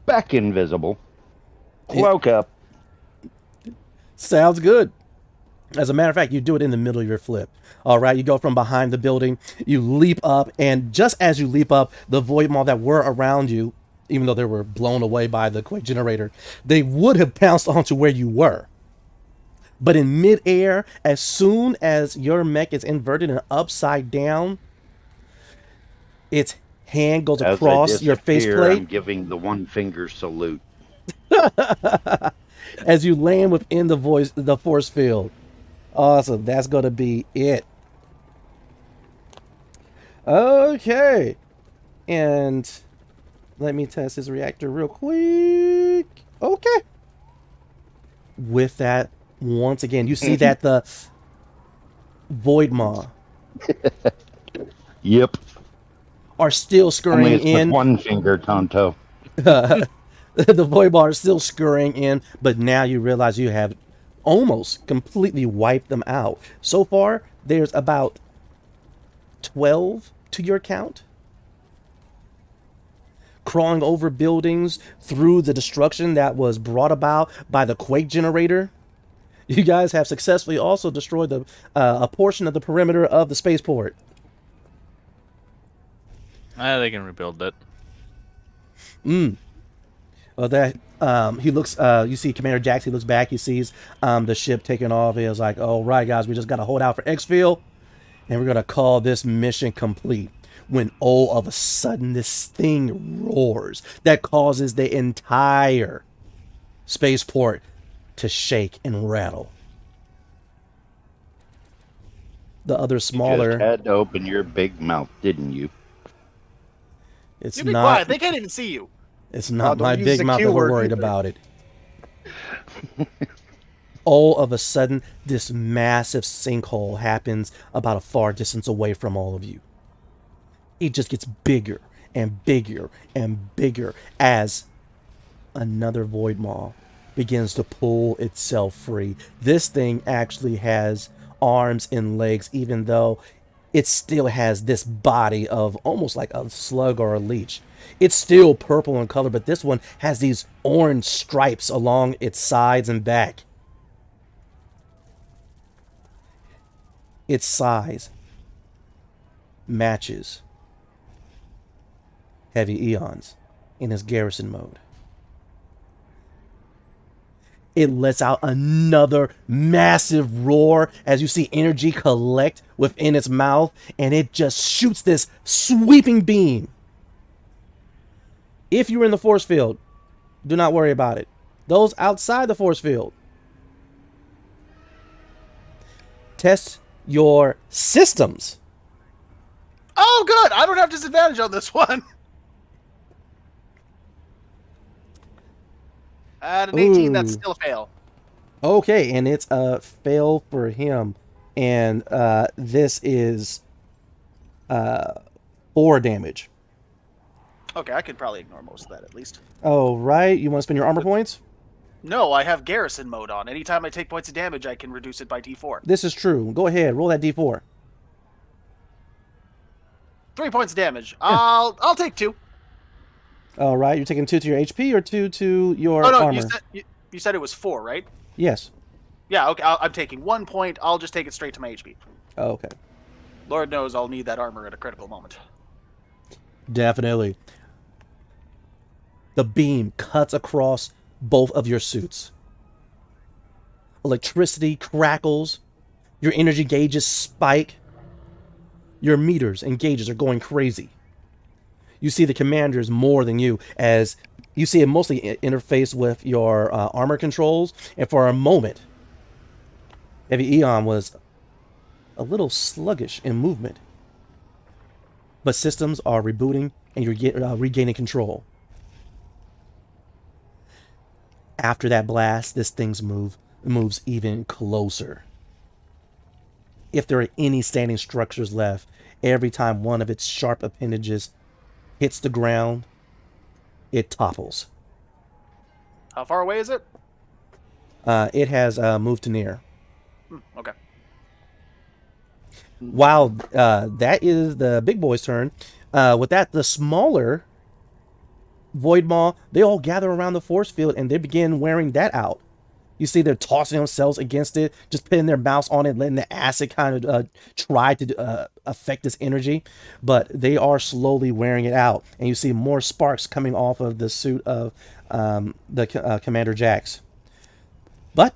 back invisible. Cloak up. Sounds good. As a matter of fact, you do it in the middle of your flip. All right, you go from behind the building, you leap up, and just as you leap up, the void maw that were around you, even though they were blown away by the quake generator, they would have pounced onto where you were. But in midair, as soon as your mech is inverted and upside down, its hand goes As I across your disappear, faceplate I'm giving the one finger salute. as you land within the force field. Awesome. That's going to be it. Okay. And let me test this reactor real quick. Okay. With that, once again, you see that the Void Maw Yep. are still Only scurrying it's in. with one finger, Tonto. The Void Maw are still scurrying in, but now you realize you have almost completely wiped them out. So far, there's about 12 to your count. Crawling over buildings through the destruction that was brought about by the quake generator. You guys have successfully also destroyed a portion of the perimeter of the spaceport. They can rebuild it. Well, that he looks. You see Commander Jax. He looks back. He sees the ship taking off. He was like, "All right, guys, we just got to hold out for exfil, and we're gonna call this mission complete." When all of a sudden this thing roars that causes the entire spaceport to shake and rattle. The other You smaller. just had to open your big mouth, didn't you? It's You be not. quiet. They can't even see you. It's not don't my use big the mouth Q that we're word worried either. about it. All of a sudden, this massive sinkhole happens about a far distance away from all of you. It just gets bigger and bigger and bigger as another Void Maw begins to pull itself free. This thing actually has arms and legs, even though it still has this body of almost like a slug or a leech. It's still purple in color, but this one has these orange stripes along its sides and back. Its size matches Heavy Eon's in his garrison mode. It lets out another massive roar as you see energy collect within its mouth, and it just shoots this sweeping beam. If you're in the force field, do not worry about it. Those outside the force field, test your systems. Oh, good. I don't have disadvantage on this one. At an 18, that's Ooh. still a fail. Okay, and it's a fail for him. And this is 4 damage. Okay, I could probably ignore most of that at least. Oh, right. You want to spend your armor points? No, I have garrison mode on. Anytime I take points of damage, I can reduce it by d4. This is true. Go ahead. Roll that d4. 3 points of damage. I'll take 2. All right. You're taking 2 to your HP or 2 to your Oh no, armor? you said it was 4, right? Yes. Yeah. Okay. I'm taking 1 point. I'll just take it straight to my HP. Okay. Lord knows I'll need that armor at a critical moment. Definitely. The beam cuts across both of your suits. Electricity crackles. Your energy gauges spike. Your meters and gauges are going crazy. You see the commanders more than you, as you see it mostly interface with your armor controls. And for a moment, Heavy Eon was a little sluggish in movement. But systems are rebooting and you're regaining control. After that blast, this thing's moves even closer. If there are any standing structures left, every time one of its sharp appendages hits the ground, it topples. How far away is it? It has moved to near. Okay. While that is the big boy's turn, with that, the smaller Void Maw, they all gather around the force field and they begin wearing that out. You see they're tossing themselves against it, just putting their mouse on it, letting the acid kind of try to affect this energy. But they are slowly wearing it out. And you see more sparks coming off of the suit of Commander Jax. But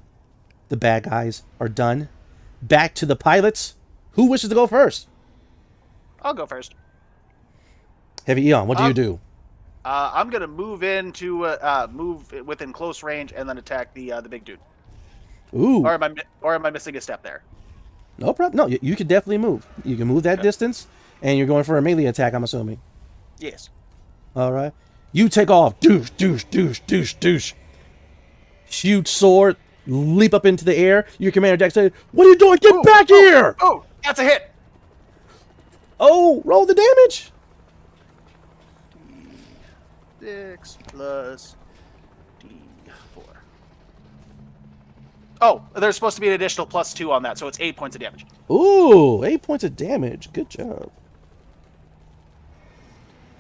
The bad guys are done. Back to the pilots. Who wishes to go first? I'll go first. Heavy Eon, what do you do? I'm gonna move move within close range and then attack the big dude. Ooh. Or am I missing a step there? No problem. No, you can definitely move. You can move that distance, and you're going for a melee attack, I'm assuming. Yes. All right. You take off. Douche, douche, douche, douche, douche. Huge sword. Leap up into the air. Your commander Jack said, "What are you doing? Get back here!" Oh, that's a hit. Oh, roll the damage. 6 plus D4. Oh, there's supposed to be an additional +2 on that, so it's 8 points of damage. Ooh, 8 points of damage. Good job.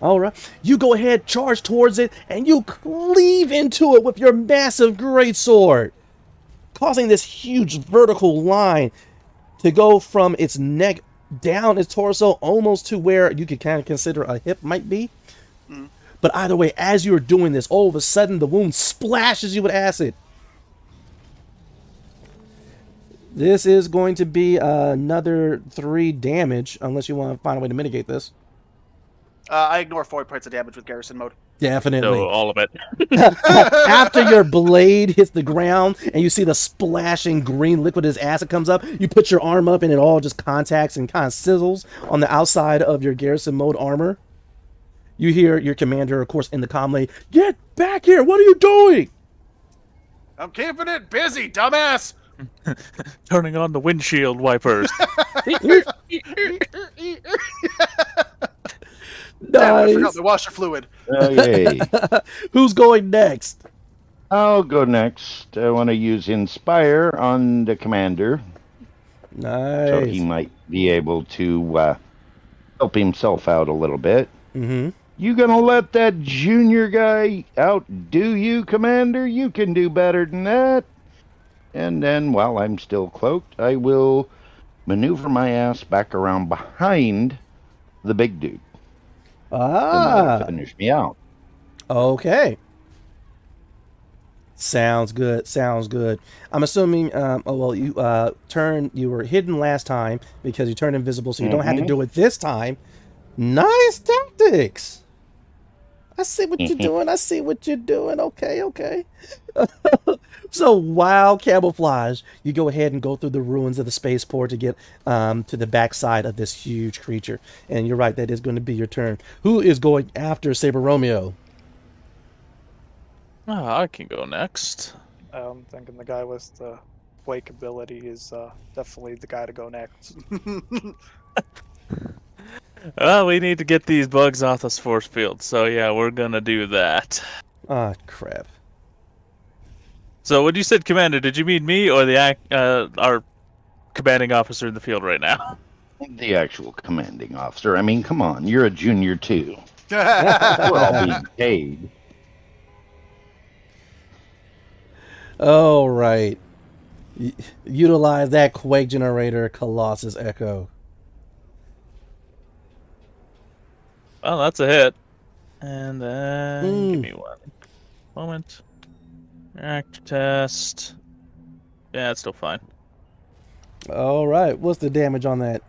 All right. You go ahead, charge towards it, and you cleave into it with your massive greatsword, causing this huge vertical line to go from its neck down its torso almost to where you could kind of consider a hip might be. But either way, as you're doing this, all of a sudden the wound splashes you with acid. This is going to be another 3 damage, unless you want to find a way to mitigate this. I ignore 4 points of damage with garrison mode. Definitely. No, all of it. After your blade hits the ground and you see the splashing green liquid as acid comes up, you put your arm up and it all just contacts and kind of sizzles on the outside of your garrison mode armor. You hear your commander, of course, in the comm, "Get back here! What are you doing?" I'm keeping it busy, dumbass. Turning on the windshield wipers. Damn, I forgot Nice. the washer fluid. Okay. Who's going next? I'll go next. I want to use Inspire on the commander, so he Nice. might be able to help himself out a little bit. Mm-hmm. You gonna let that junior guy outdo you, Commander? You can do better than that. And then, while I'm still cloaked, I will maneuver my ass back around behind the big dude. Ah. Finish me out. Okay. Sounds good. Sounds good. I'm assuming. You you were hidden last time because you turned invisible, so you don't have to do it this time. Nice tactics. I see what you're doing. I see what you're doing. Okay, okay. So while camouflage, you go ahead and go through the ruins of the spaceport to get to the backside of this huge creature. And you're right, that is going to be your turn. Who is going after Saber Romeo? I can go next. I'm thinking the guy with the wake ability is definitely the guy to go next. Well, we need to get these bugs off this force field, so yeah, we're gonna do that. Ah, crap. So when you said commander, did you mean me or our commanding officer in the field right now? The actual commanding officer. I mean, come on, you're a junior too. We're all being paid. All right. Utilize that quake generator, Colossus Echo. Well, that's a hit. And then give me one moment. Reactor test. Yeah, it's still fine. All right. What's the damage on that?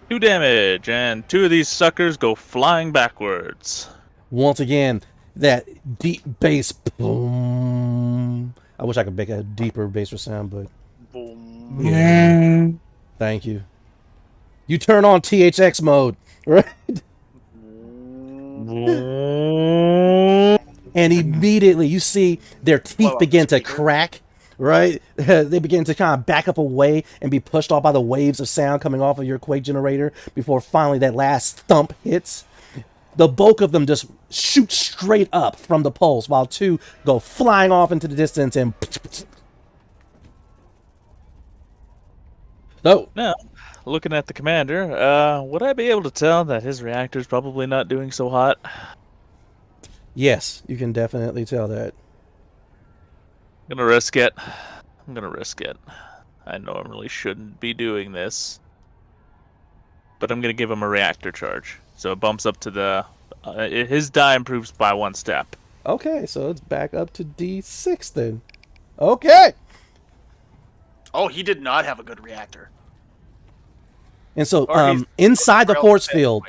2 damage, and 2 of these suckers go flying backwards. Once again, that deep bass boom. I wish I could make a deeper bass sound, but Boom. yeah. Thank you. You turn on THX mode, right? And immediately you see their teeth begin to crack, right? They begin to kind of back up away and be pushed off by the waves of sound coming off of your quake generator before finally that last thump hits. The bulk of them just shoot straight up from the pulse while 2 go flying off into the distance and... Oh. Now, looking at the commander, would I be able to tell that his reactor's probably not doing so hot? Yes, you can definitely tell that. I'm gonna risk it. I'm gonna risk it. I normally shouldn't be doing this, but I'm gonna give him a reactor charge, so it bumps up to the. His die improves by 1 step. Okay, so it's back up to D6 then. Okay. Oh, he did not have a good reactor. And so, Or he's- inside the force field,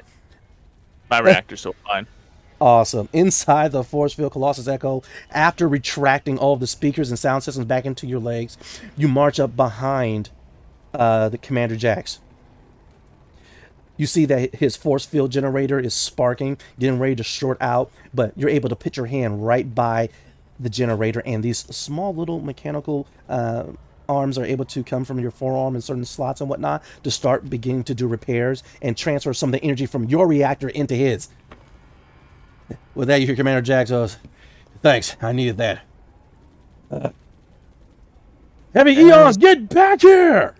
My reactor's so fine. awesome. Inside the force field, Colossus Echo, after retracting all of the speakers and sound systems back into your legs, you march up behind the Commander Jax. You see that his force field generator is sparking, getting ready to short out, but you're able to put your hand right by the generator, and these small little mechanical arms are able to come from your forearm in certain slots and whatnot to start beginning to do repairs and transfer some of the energy from your reactor into his. With that, you hear Commander Jax goes, "Thanks, I needed that." Heavy Eon, get back here!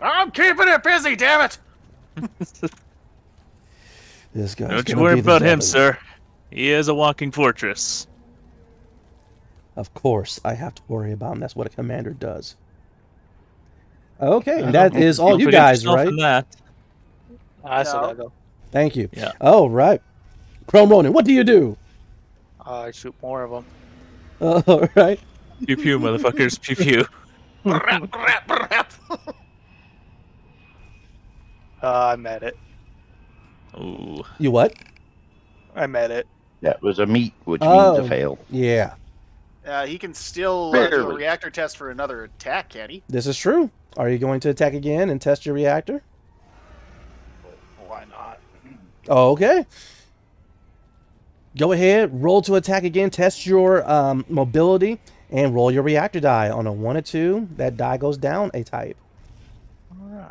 I'm keeping it busy, damn it! This guy's Don't you gonna worry be the about him, devil. sir. He is a walking fortress. Of course, I have to worry about him. That's what a commander does. Okay, and that is all Don't you forget guys, yourself right? in that. I saw No. that go. Thank you. Yeah. All right. Chrome Ronin, what do you do? I shoot more of them. All right. Pew pew, motherfuckers. Pew pew. Brap, brap, brap. I met it. Ooh. You what? I met it. That was a meet, which Oh. means a fail. Yeah, He can still do a Barely. reactor test for another attack, can he? this is true. Are you going to attack again and test your reactor? Why not? Okay. Go ahead, roll to attack again, test your mobility, and roll your reactor die. On a 1 or 2, that die goes down a type.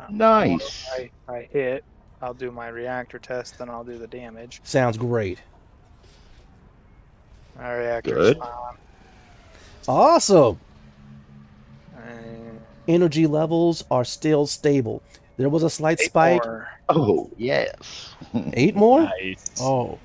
Nice. I hit. I'll do my reactor test, then I'll do the damage. Sounds great. My reactor's Good. fine. Awesome. And Energy levels are still stable. There was a slight spike. more. Oh, yes. 8 more? Nice. Oh.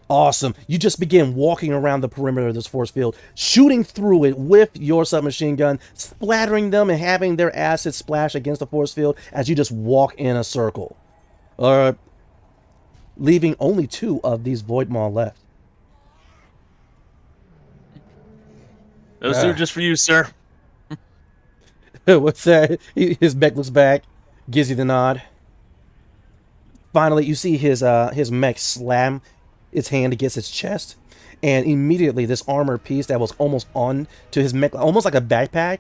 Awesome. You just begin walking around the perimeter of this force field, shooting through it with your submachine gun, splattering them and having their acid splash against the force field as you just walk in a circle. Leaving only 2 of these Void Maw left. Those are just for you, sir. What's that? His mech looks back, gives you the nod. Finally, you see his mech slam its hand against its chest, and immediately this armor piece that was almost on to his mech, almost like a backpack,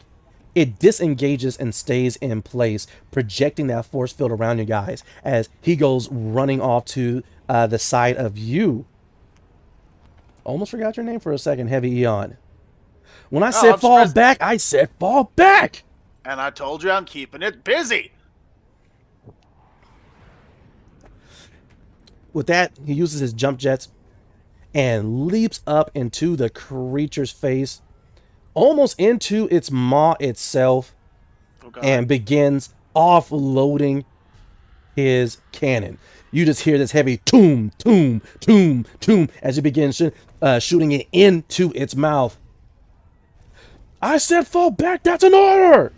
it disengages and stays in place, projecting that force field around you guys as he goes running off to the side of you. Almost forgot your name for a second, Heavy Eon. When I said I'm fall stressed. back, I said fall back! And I told you I'm keeping it busy. With that, he uses his jump jets and leaps up into the creature's face, almost into its maw itself, Oh, God. and begins offloading his cannon. You just hear this heavy toom, toom, toom, toom as he begins shooting it into its mouth. I said fall back, that's an order!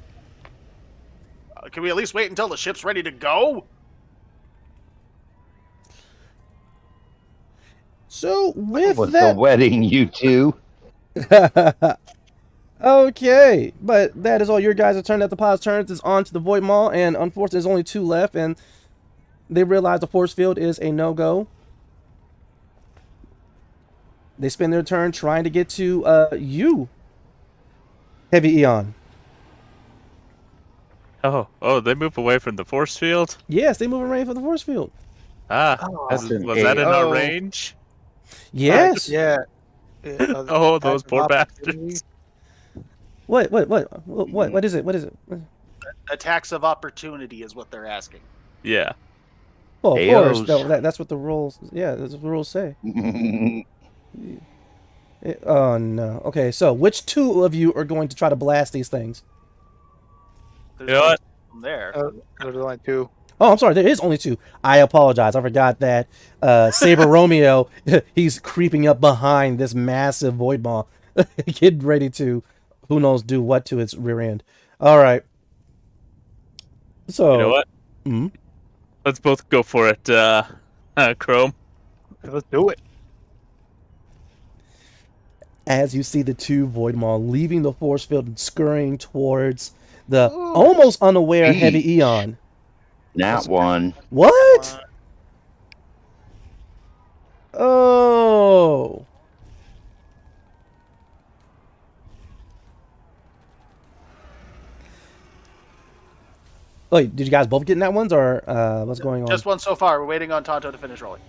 Can we at least wait until the ship's ready to go? So with What's that... the wedding, you two? Okay, but that is all your guys' turn. That the pod's turns is on to the Void Maw, and unfortunately there's only 2 left, and they realize the force field is a no-go. They spend their turn trying to get to you, Heavy Eon. Oh, they move away from the force field? Yes, they move away from the force field. Ah, Oh, That's an was that in our AO. range? Yes. Yeah. Oh, those poor bastards. What is it? What is it? Attacks of opportunity is what they're asking. Yeah. Well, of course. AOs. That's what the rules. Yeah, that's what the rules say. Oh no. Okay, so which 2 of you are going to try to blast these things? There's You know what? from there. There's only 2. Oh, I'm sorry. There is only 2. I apologize. I forgot that Saber Romeo, he's creeping up behind this massive Void Maw, getting ready to, who knows, do what to its rear end. All right. So, You know what? Mhm. Let's both go for it, Chrome. Let's do it. as you see the two Void Maw leaving the force field and scurrying towards the almost unaware Heavy Jeez. Eon. Not one. What? Oh. Wait, did you guys both get in that ones, or what's going on? Just one so far. We're waiting on Tonto to finish rolling.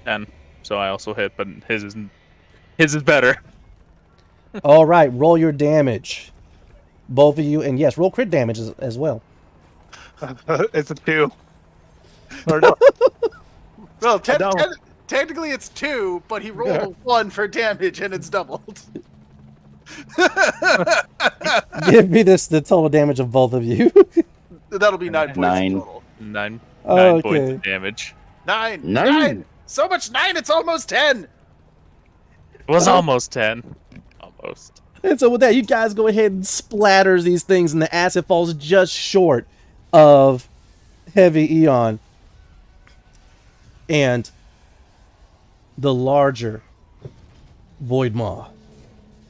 10. So I also hit, but his is better. All right, roll your damage, both of you, and yes, roll crit damage as well. It's a 2. Or no. Well, No. technically it's 2, but he rolled a 1 for damage, and it's doubled. Give me the total damage of both of you. That'll be 9 points Nine. in total. 9 Okay. points of damage. 9. Nine. So much 9, it's almost 10. It was almost 10. Almost. And so with that, you guys go ahead and splatters these things, and the acid falls just short of Heavy Eon. And the larger Void Maw,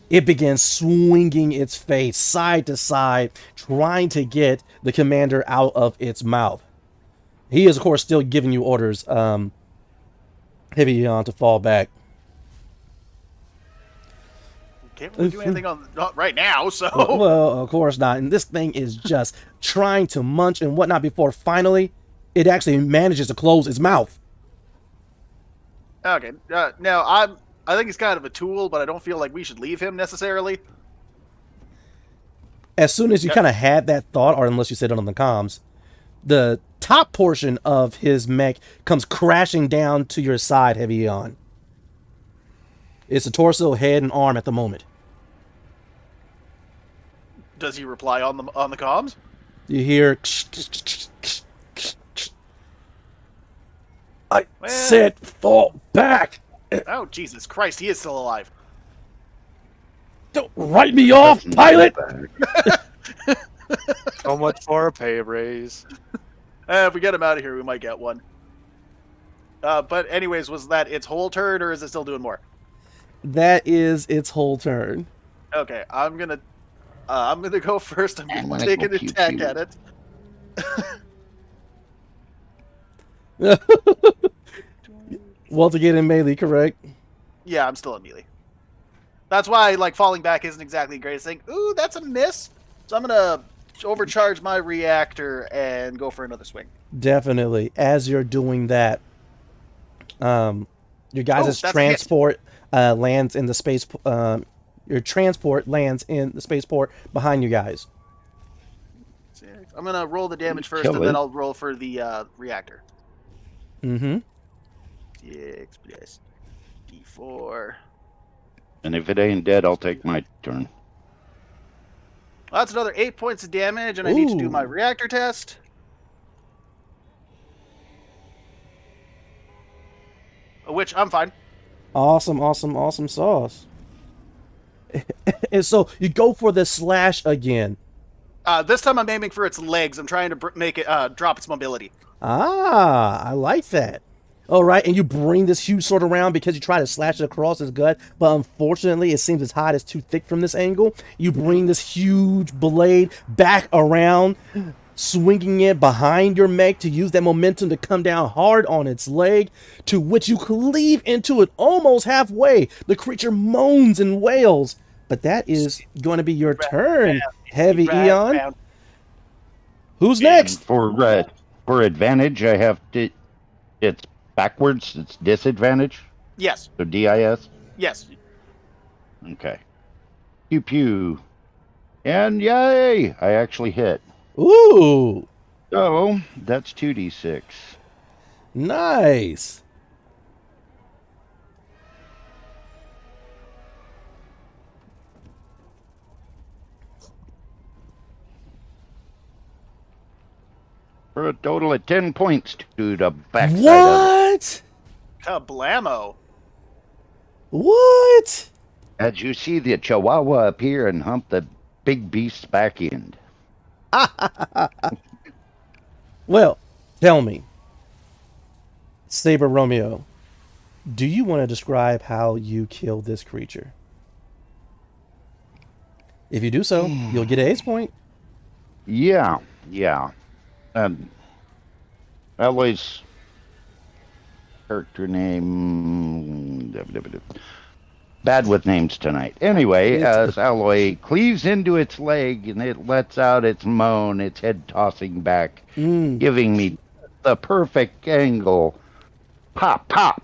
it begins swinging its face side to side, trying to get the commander out of its mouth. He is, of course, still giving you orders, Heavy Eon, to fall back. Can't really do anything not right now, so... Well, of course not. And this thing is just trying to munch and whatnot before finally it actually manages to close its mouth. Okay, now I think he's kind of a tool, but I don't feel like we should leave him necessarily. As soon as you kind of had that thought, or unless you said it on the comms, the top portion of his mech comes crashing down to your side, Heavy Eon. It's a torso, head, and arm at the moment. Does he reply on the comms? You hear... I said fall back! Oh, Jesus Christ, he is still alive. Don't write me off, pilot! So much for a pay raise. If we get him out of here, we might get one. But anyways, was that its whole turn, or is it still doing more? That is its whole turn. Okay, I'm gonna go first. I'm I'm gonna gonna take go an attack pew-pew. at it. Well, to get in melee, correct? Yeah, I'm still in melee. That's why, like, falling back isn't exactly the greatest thing. Ooh, that's a miss. So I'm gonna overcharge my reactor and go for another swing. Definitely. As you're doing that, your guys' that's a hit. transport lands in the space. Your transport lands in the spaceport behind you guys. I'm gonna roll the damage first, Kill and then it. I'll roll for the reactor. Mm-hmm. 6 plus D4. And if it ain't dead, I'll take my turn. Well, that's another 8 points of damage, and I need to do my Ooh. reactor test. Which I'm fine. Awesome, awesome, awesome sauce. And so you go for the slash again. This time I'm aiming for its legs. I'm trying to make it drop its mobility. Ah, I like that. All right, and you bring this huge sword around because you try to slash it across his gut, but unfortunately it seems its hide is too thick from this angle. You bring this huge blade back around, swinging it behind your mech to use that momentum to come down hard on its leg, to which you cleave into it almost halfway. The creature moans and wails, but that is going to be your turn, Heavy Eon. Who's next? For advantage, I have to. It's backwards. It's disadvantage. Yes. So DIS. Yes. Okay. Pew pew. And yay! I actually hit. Ooh, So that's 2d6. nice. For a total of 10 points to the backside of it. What? Kablamo. What? As you see the Chihuahua appear and hump the big beast's back end. Well, tell me, Saber Romeo, do you want to describe how you killed this creature? If you do so, you'll get an ace point. Yeah. And Alloy's character name. Bad with names tonight. Anyway, as Alloy cleaves into its leg and it lets out its moan, its head tossing back, giving me the perfect angle. Pop, pop.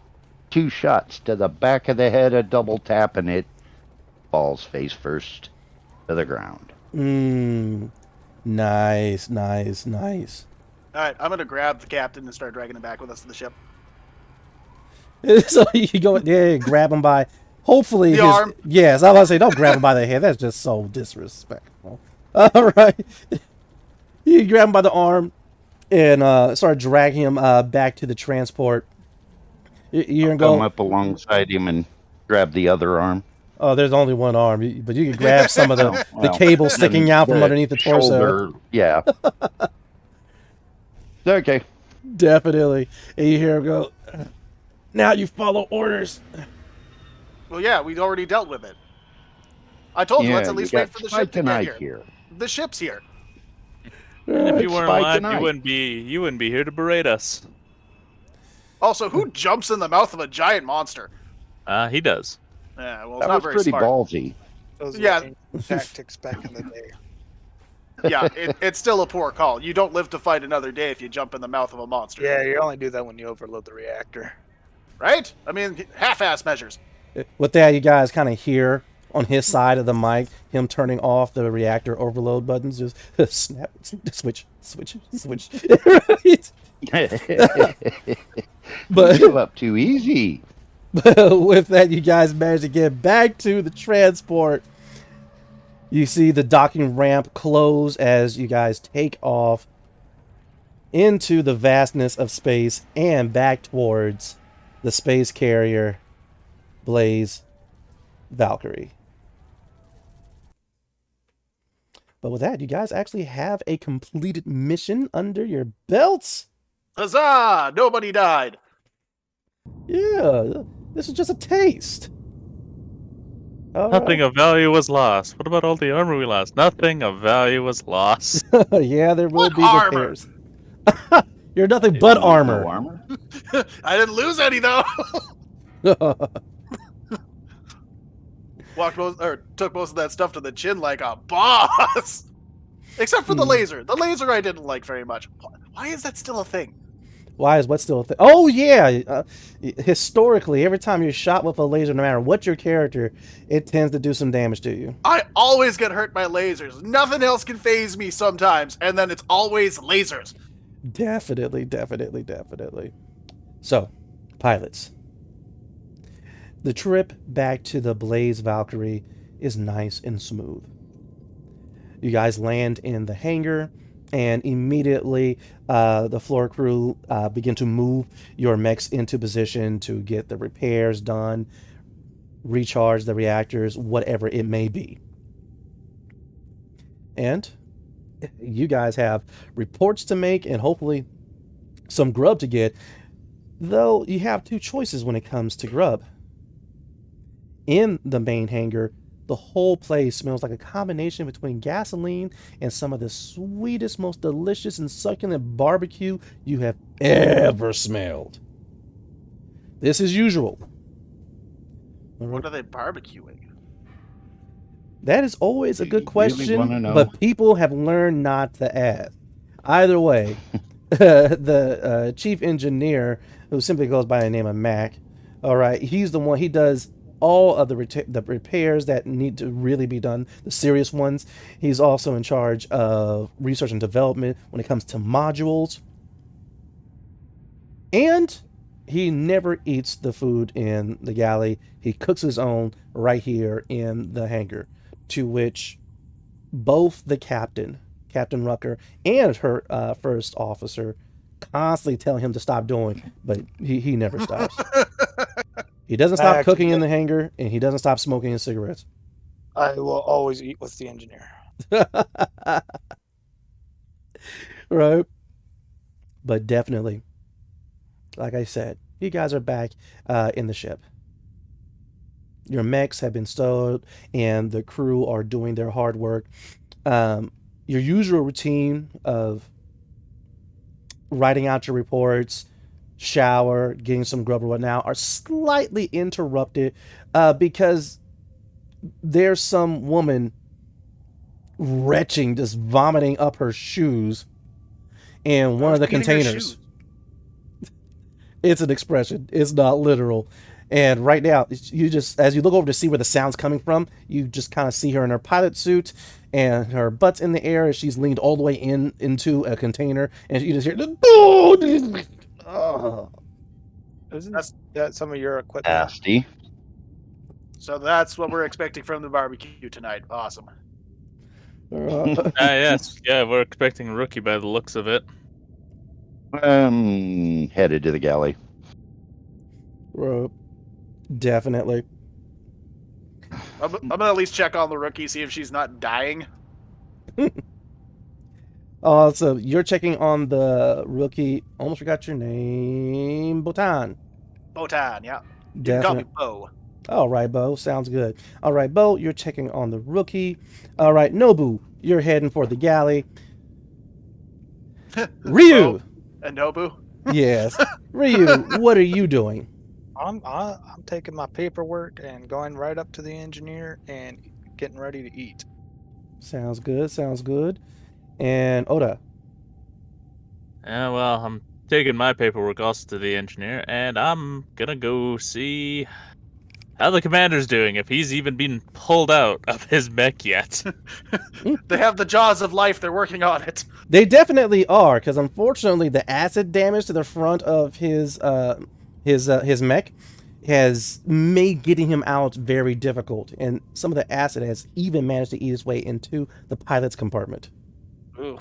2 shots to the back of the head, a double tap, and it falls face first to the ground. Nice. All right, I'm gonna grab the captain and start dragging him back with us to the ship. So you go, grab him by, hopefully The arm. Yes, I was about to say, don't grab him by the head. That's just so disrespectful. All right, you grab him by the arm and start dragging him back to the transport. You're gonna Come go. up alongside him and grab the other arm. Oh, there's only one arm, but you can grab some of the Well, cable sticking out from underneath the torso. shoulder, yeah. Okay. Definitely. And you hear him go, now you follow orders. Well, yeah, we'd already dealt with it. I told you, let's at least wait for the ship to get here. The ship's here. And if you weren't Spike alive, tonight. you wouldn't be here to berate us. Also, who jumps in the mouth of a giant monster? He does. Yeah, well, it's That not was very pretty smart. ballsy. Those Yeah. were tactics back in the day. Yeah, it's still a poor call. You don't live to fight another day if you jump in the mouth of a monster. Yeah, you only do that when you overload the reactor. Right? I mean, half-ass measures. With that, you guys kind of hear on his side of the mic him turning off the reactor overload buttons. Just snap, switch. But Give up too easy. with that, you guys manage to get back to the transport. You see the docking ramp close as you guys take off into the vastness of space and back towards the space carrier Blaze Valkyrie. But with that, you guys actually have a completed mission under your belts. Huzzah! Nobody died. Yeah, this is just a taste. All Nothing of value was lost. What about all the armor we lost? Nothing of value was lost. right. Yeah, there will What be armor? repairs. You're nothing but armor. No armor? I didn't lose any, though. Took most of that stuff to the chin like a boss. Except for the laser. The laser I didn't like very much. Why is that still a thing? Why is what still a thing? Oh, yeah. Historically, every time you're shot with a laser, no matter what your character, it tends to do some damage to you. I always get hurt by lasers. Nothing else can phase me sometimes, and then it's always lasers. Definitely. So, pilots. The trip back to the Blaze Valkyrie is nice and smooth. You guys land in the hangar, and immediately the floor crew begin to move your mechs into position to get the repairs done, recharge the reactors, whatever it may be. And you guys have reports to make and hopefully some grub to get, though you have 2 choices when it comes to grub. In the main hangar, the whole place smells like a combination between gasoline and some of the sweetest, most delicious and succulent barbecue you have ever smelled. This is usual. What are they barbecuing? That is always a good You really question, wanna know? but people have learned not to ask. Either way, the chief engineer, who simply goes by the name of Mac, all right, he's the one, he does all of the repairs that need to really be done, the serious ones. He's also in charge of research and development when it comes to modules. And he never eats the food in the galley. He cooks his own right here in the hangar, to which both the Captain Rucker, and her first officer constantly tell him to stop doing, but he never stops. He doesn't stop cooking in the hangar, and he doesn't stop smoking his cigarettes. I will always eat with the engineer. Right. But definitely, like I said, you guys are back in the ship. Your mechs have been stowed, and the crew are doing their hard work. Your usual routine of writing out your reports, shower, getting some grub or whatnot are slightly interrupted because there's some woman retching, just vomiting up her shoes in one of the Eating her containers. shoes. It's an expression. It's not literal. And right now, you just, as you look over to see where the sound's coming from, you just kind of see her in her pilot suit and her butt's in the air as she's leaned all the way into a container, and you just hear oh. Isn't that some of your equipment? Nasty. So that's what we're expecting from the barbecue tonight. Awesome. Yes. Yeah, we're expecting a rookie by the looks of it. Headed to the galley. Definitely. I'm gonna at least check on the rookie, see if she's not dying. So you're checking on the rookie. Almost forgot your name. Botan. Botan, yeah. You can call me Definitely. Bo. All right, Bo. Sounds good. All right, Bo, you're checking on the rookie. All right, Nobu, you're heading for the galley. Ryu. Bo and Nobu. Yes. Ryu, what are you doing? I'm taking my paperwork and going right up to the engineer and getting ready to eat. Sounds good. Sounds good. And Oda. Yeah, well, I'm taking my paperwork also to the engineer, and I'm gonna go see how the commander's doing, if he's even been pulled out of his mech yet. They have the jaws of life. They're working on it. They definitely are, because unfortunately the acid damage to the front of his mech has made getting him out very difficult, and some of the acid has even managed to eat its way into the pilot's compartment. Ooh.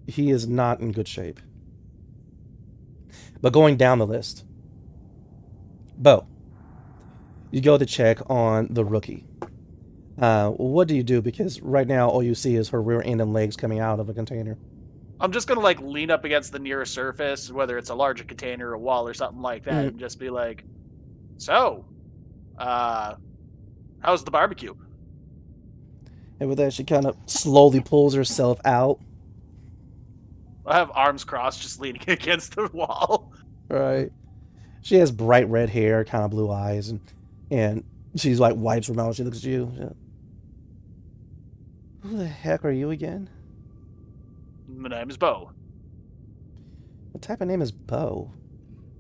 He is not in good shape. But going down the list, Bo, you go to check on the rookie. What do you do? Because right now all you see is her rear end and legs coming out of a container. I'm just gonna like lean up against the nearest surface, whether it's a larger container, a wall, or something like that, and just be like, "So, how's the barbecue?" And with that, she kind of slowly pulls herself out. I have arms crossed, just leaning against the wall. Right. She has bright red hair, kind of blue eyes, and she's like wipes her mouth. She looks at you. Who the heck are you again? My name is Bo. What type of name is Bo?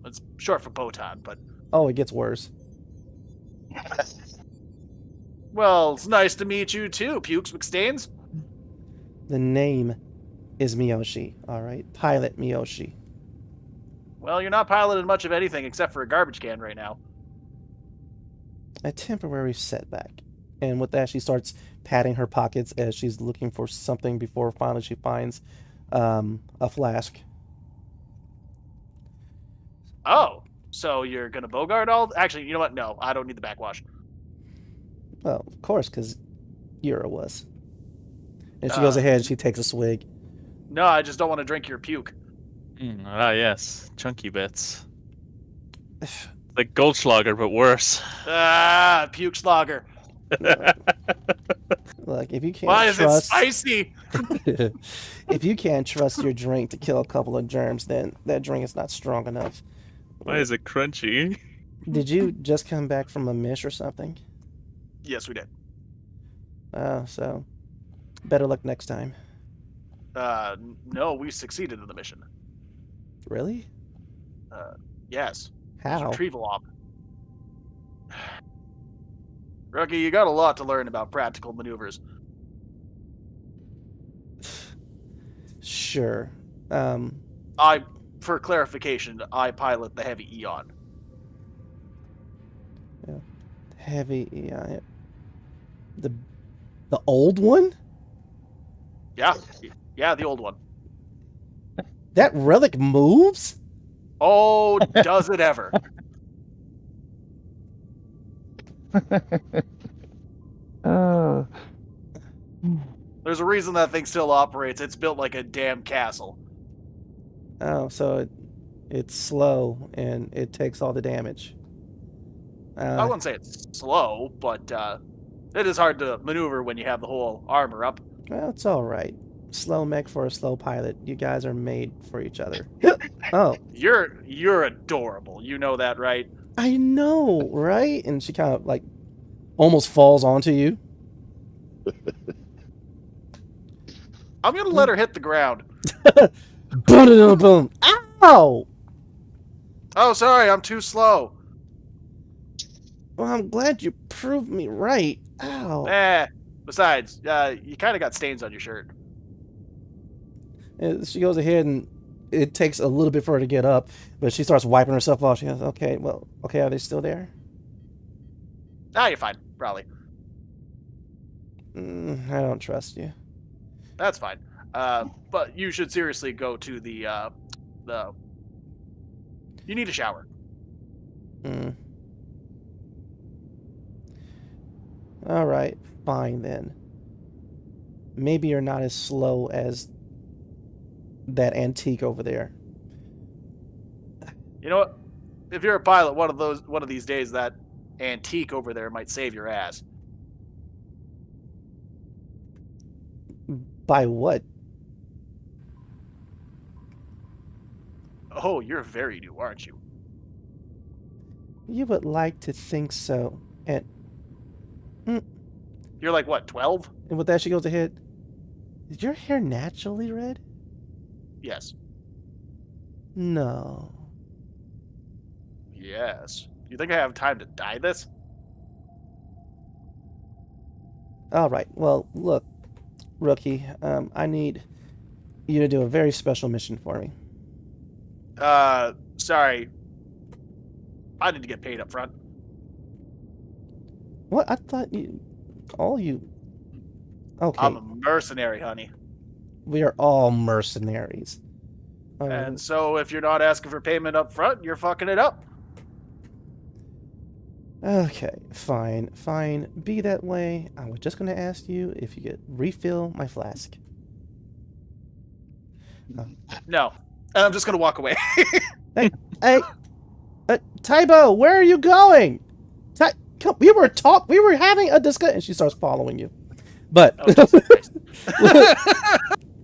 It's short for Botan, but Oh, it gets worse. well, it's nice to meet you too, Pukes McStains. The name is Miyoshi. All right, Pilot Miyoshi. Well, you're not piloting much of anything except for a garbage can right now. A temporary setback. And with that, she starts patting her pockets as she's looking for something before finally she finds a flask. Oh, so you're gonna Bogart all? Actually, you know what? No, I don't need the backwash. Well, of course, because you're a wuss. And she goes ahead and she takes a swig. No, I just don't want to drink your puke. Yes, chunky bits. Like Goldschlager, but worse. Ah, puke slogger. Look, if you can't Why is trust, it spicy? if you can't trust your drink to kill a couple of germs, then that drink is not strong enough. Why is it crunchy? Did you just come back from a mish or something? Yes, we did. So better luck next time. No, we succeeded in the mission. Really? Yes. How? Retrieval op. Rookie, you got a lot to learn about practical maneuvers. Sure. For clarification, I pilot the heavy Eon. Heavy. Yeah. The old one? Yeah, the old one. That relic moves? Oh, does it ever? Oh. There's a reason that thing still operates. It's built like a damn castle. Oh, so it's slow and it takes all the damage. I wouldn't say it's slow, but it is hard to maneuver when you have the whole armor up. Well, it's all right. Slow mech for a slow pilot. You guys are made for each other. Oh, You're adorable. You know that, right? I know, right? And she kind of like almost falls onto you. I'm gonna let her hit the ground. Boom, boom. Ow! Oh, sorry, I'm too slow. Well, I'm glad you proved me right. Ow. Besides, you kind of got stains on your shirt. And she goes ahead and it takes a little bit for her to get up, but she starts wiping herself off. She goes, okay, well, okay, are they still there? Ah, you're fine, probably. I don't trust you. That's fine. But you should seriously go to the. You need a shower. All right, fine then. Maybe you're not as slow as that antique over there. You know what? If you're a pilot, one of these days, that antique over there might save your ass. By what? Oh, you're very new, aren't you? You would like to think so. And You're like, what, 12? with that, she goes ahead. Is your hair naturally red? Yes. No. Yes. You think I have time to dye this? All right. Well, look, rookie. I need you to do a very special mission for me. Sorry. I need to get paid up front. What? I thought you... All you... Okay. I'm a mercenary, honey. We are all mercenaries. And so if you're not asking for payment up front, you're fucking it up. Okay, fine, fine. Be that way. I was just going to ask you if you could refill my flask. No. And I'm just going to walk away. Hey, Tybo, where are you going? Come, we were having a discussion. And she starts following you. But Oh, Jesus Christ.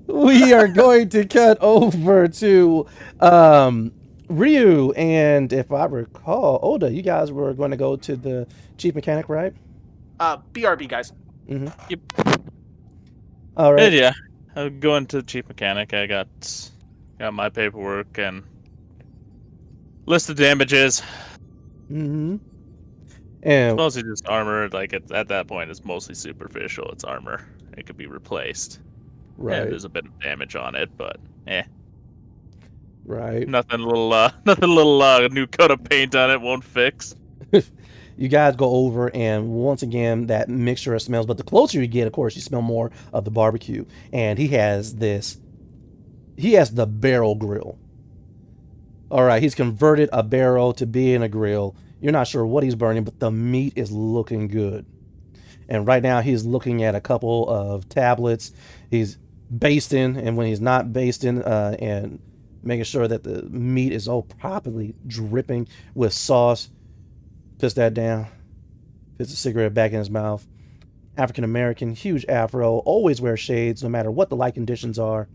we are going to cut over to Ryu, and if I recall, Oda, you guys were going to go to the chief mechanic, right? BRB, guys. Yep. All right. Yeah, I'm going to the chief mechanic. I got my paperwork and list of damages. Mm-hmm. It's And mostly just armor. Like at that point, it's mostly superficial. It's armor. It could be replaced. right, Yeah, there's a bit of damage on it, but right. nothing little new coat of paint on it won't fix. You guys go over, and once again, that mixture of smells. But the closer you get, of course, you smell more of the barbecue. And he has the barrel grill. All right, he's converted a barrel to being a grill. You're not sure what he's burning, but the meat is looking good. And right now, he's looking at a couple of tablets. He's basting, and when he's not basting, and making sure that the meat is all properly dripping with sauce. Puts that down. Puts a cigarette back in his mouth. African American, huge afro, always wears shades, no matter what the light conditions are.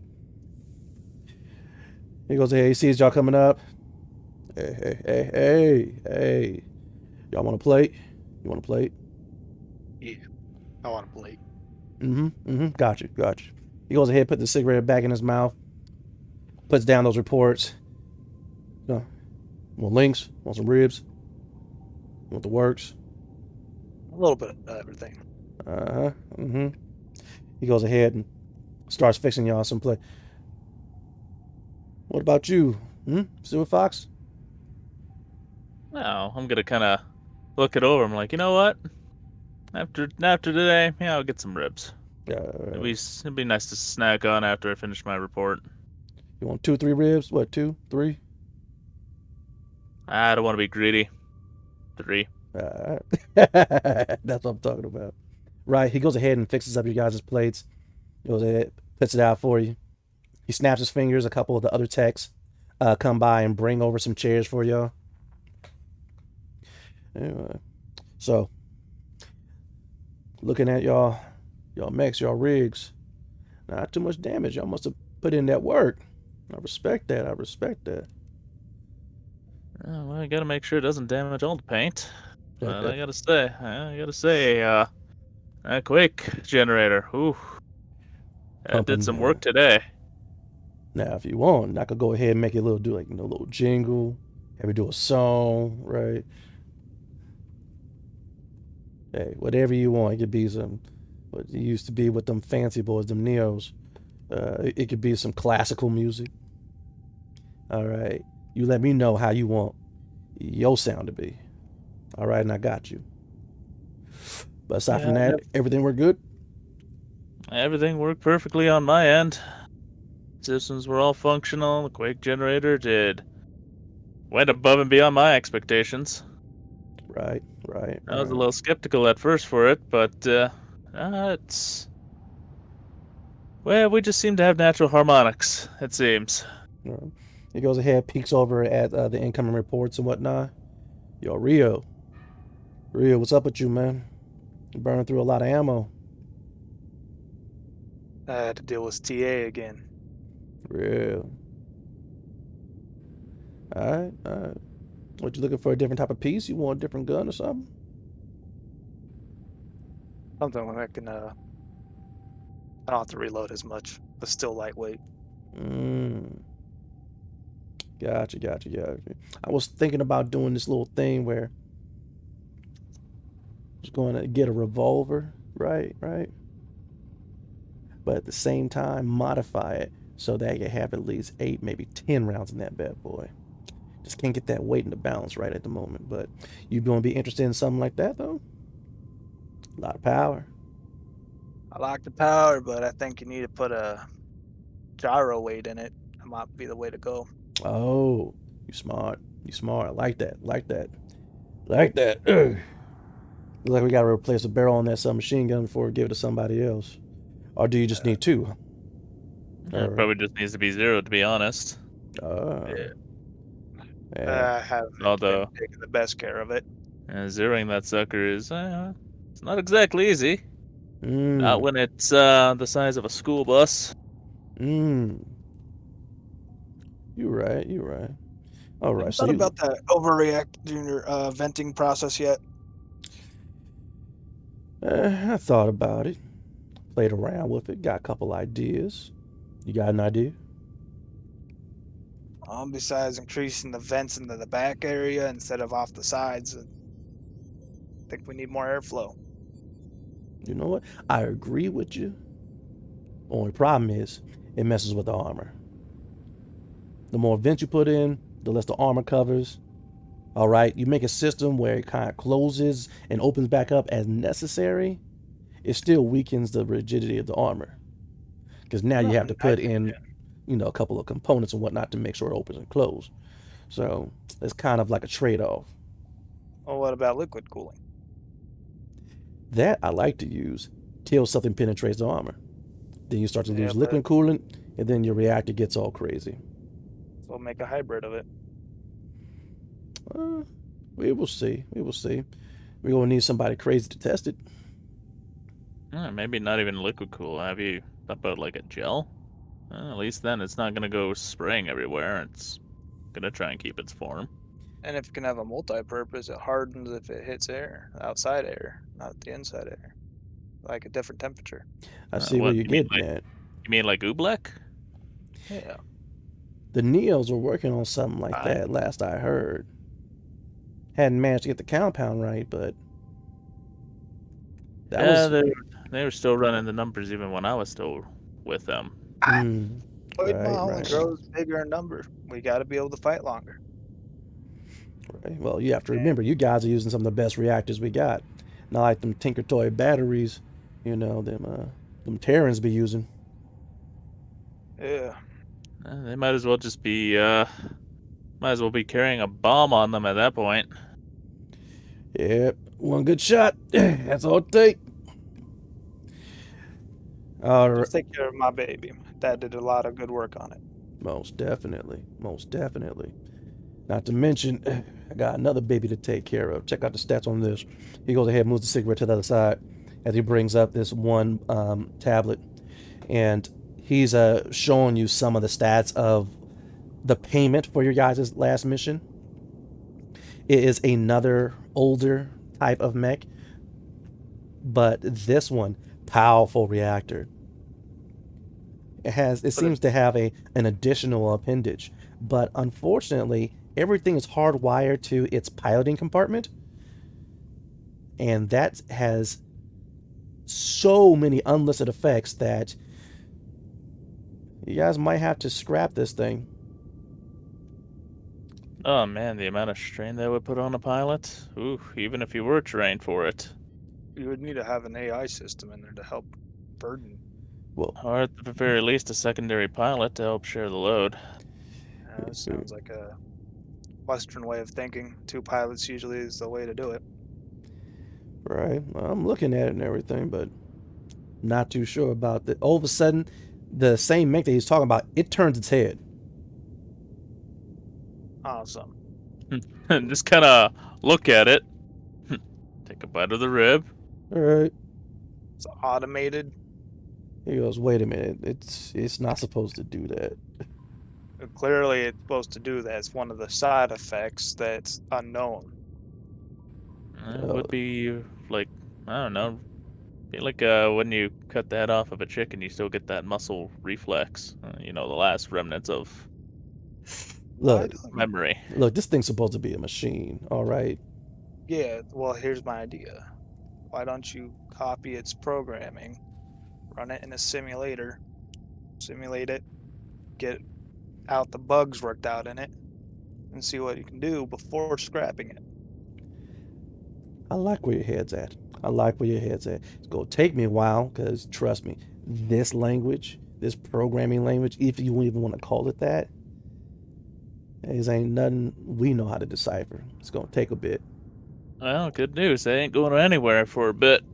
He goes, hey, he sees y'all coming up. Hey. Y'all want a plate? You want a plate? Yeah, I want a plate. Got you. He goes ahead, put the cigarette back in his mouth. Puts down those reports. No. Want links? Want some ribs? Want the works? A little bit of everything. He goes ahead and starts fixing y'all some plate. What about you? Still with Fox? No, I'm gonna kind of look it over. I'm like, you know what? After today, yeah, I'll get some ribs. It'd be nice to snack on after I finish my report. You want 2, 3 ribs? What, 2, 3? I don't want to be greedy. 3. That's what I'm talking about. Right, he goes ahead and fixes up your guys' plates. He goes ahead, puts it out for you. He snaps his fingers. A couple of the other techs come by and bring over some chairs for y'all. Anyway, so looking at y'all mechs, y'all rigs, not too much damage. Y'all must have put in that work. I respect that. I respect that. Well, I gotta make sure it doesn't damage all the paint. But I gotta say, that quake generator, ooh, that Pumping did some down. work today. Now, if you want, I could go ahead and make it a little, do like, a little jingle, have it do a song, right? Hey, whatever you want. It could be some, what it used to be with them fancy boys, them Neos. It could be some classical music. All right. You let me know how you want your sound to be. All right, and I got you. But aside from that, everything worked good? Everything worked perfectly on my end. Systems were all functional. The quake generator went above and beyond my expectations. Right. I was a little skeptical at first for it, but it's... Well, we just seem to have natural harmonics, it seems. Right. He goes ahead, peeks over at the incoming reports and whatnot. Yo, Rio, what's up with you, man? You're burning through a lot of ammo. I had to deal with TA again. Real. All right. What, you looking for a different type of piece? You want a different gun or something? Something where I can, I don't have to reload as much, but still lightweight. Gotcha. I was thinking about doing this little thing where I was going to get a revolver, right? But at the same time, modify it so that I can have at least 8, maybe 10 rounds in that bad boy. Just can't get that weight and the balance right at the moment. But you going to be interested in something like that, though? A lot of power. I like the power, but I think you need to put a gyro weight in it. That might be the way to go. Oh, you smart. I like that. Ugh. Looks like we got to replace a barrel on that submachine gun before we give it to somebody else. Or do you just need 2? It probably just needs to be 0, to be honest. Yeah. I have been taking the best care of it. Zeroing that sucker is it's not exactly easy. Not when it's the size of a school bus. You're right. All right. So about that overreact junior venting process yet? I thought about it. Played around with it. Got a couple ideas. You got an idea? Besides increasing the vents into the back area instead of off the sides, I think we need more airflow. You know what? I agree with you. Only problem is it messes with the armor. The more vents you put in, the less the armor covers. All right, you make a system where it kind of closes and opens back up as necessary. It still weakens the rigidity of the armor, because now you have to put in, a couple of components and whatnot to make sure it opens and closes. So it's kind of like a trade-off. Well, what about liquid cooling? That I like to use till something penetrates the armor. Then you start to lose liquid coolant, and then your reactor gets all crazy. So we'll make a hybrid of it. We will see. We're gonna need somebody crazy to test it. Maybe not even liquid cool. Have you thought about like a gel? At least then it's not gonna go spraying everywhere. It's gonna try and keep its form. And if you can have a multi-purpose, it hardens if it hits air, outside air, not the inside air, like a different temperature. I see where you're getting at. You mean like Oobleck? Yeah. The Neos were working on something like that last I heard. Hadn't managed to get the compound right, but they were still running the numbers even when I was still with them. Only grows bigger in number. We got to be able to fight longer. Right. Well, you have to remember, you guys are using some of the best reactors we got. Not like them Tinkertoy batteries, them Terrans be using. Yeah. They might as well just be carrying a bomb on them at that point. Yep, one good shot. That's all it takes. Just take care of my baby. Dad did a lot of good work on it. Most definitely. Not to mention, I got another baby to take care of. Check out the stats on this. He goes ahead and moves the cigarette to the other side as he brings up this one tablet. And he's showing you some of the stats of the payment for your guys' last mission. It is another older type of mech, but this one, powerful reactor. It seems to have an additional appendage, but unfortunately, everything is hardwired to its piloting compartment, and that has so many unlisted effects that you guys might have to scrap this thing. Oh man, the amount of strain that would put on a pilot. Ooh, even if you were trained for it. You would need to have an AI system in there to help burden. Well, Or at the very least, a secondary pilot to help share the load. That sounds like a Western way of thinking. 2 pilots usually is the way to do it. right. I'm looking at it and everything, but not too sure about that. All of a sudden, the same mech that he's talking about, it turns its head. Awesome. And just kind of look at it. Take a bite of the rib. All right. It's automated. He goes, wait a minute. It's not supposed to do that. Clearly, it's supposed to do that. It's one of the side effects that's unknown. It would be like, I don't know. Be like when you cut the head off of a chicken, you still get that muscle reflex. The last remnants of Look, memory. look, this thing's supposed to be a machine, all right? Yeah, well, here's my idea. Why don't you copy its programming, run it in a simulator, simulate it, get out the bugs worked out in it, and see what you can do before scrapping it. I like where your head's at. It's going to take me a while because, trust me, this language, this programming language, if you even want to call it that, it ain't nothing we know how to decipher. It's going to take a bit. Well, good news. They ain't going anywhere for a bit.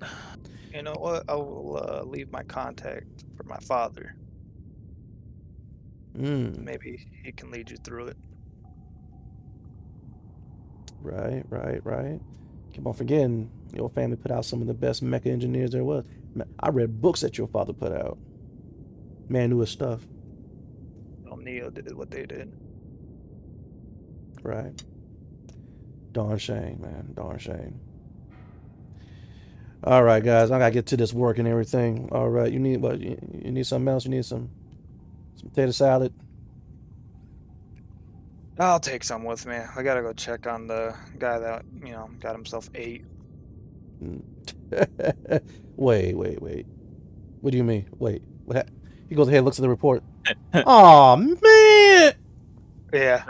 You know what? I will leave my contact for my father. Maybe he can lead you through it. Right. Keep on forgetting, your family put out some of the best mecha engineers there was. I read books that your father put out. Man knew his stuff. Neo did what they did. Right. Darn shame, man. Darn shame. All right, guys. I gotta get to this work and everything. All right. You need what? You need something else? You need some potato salad? I'll take some with me. I gotta go check on the guy that, got himself 8. Wait. What do you mean? Wait. What? He goes ahead and looks at the report. Oh man! Yeah.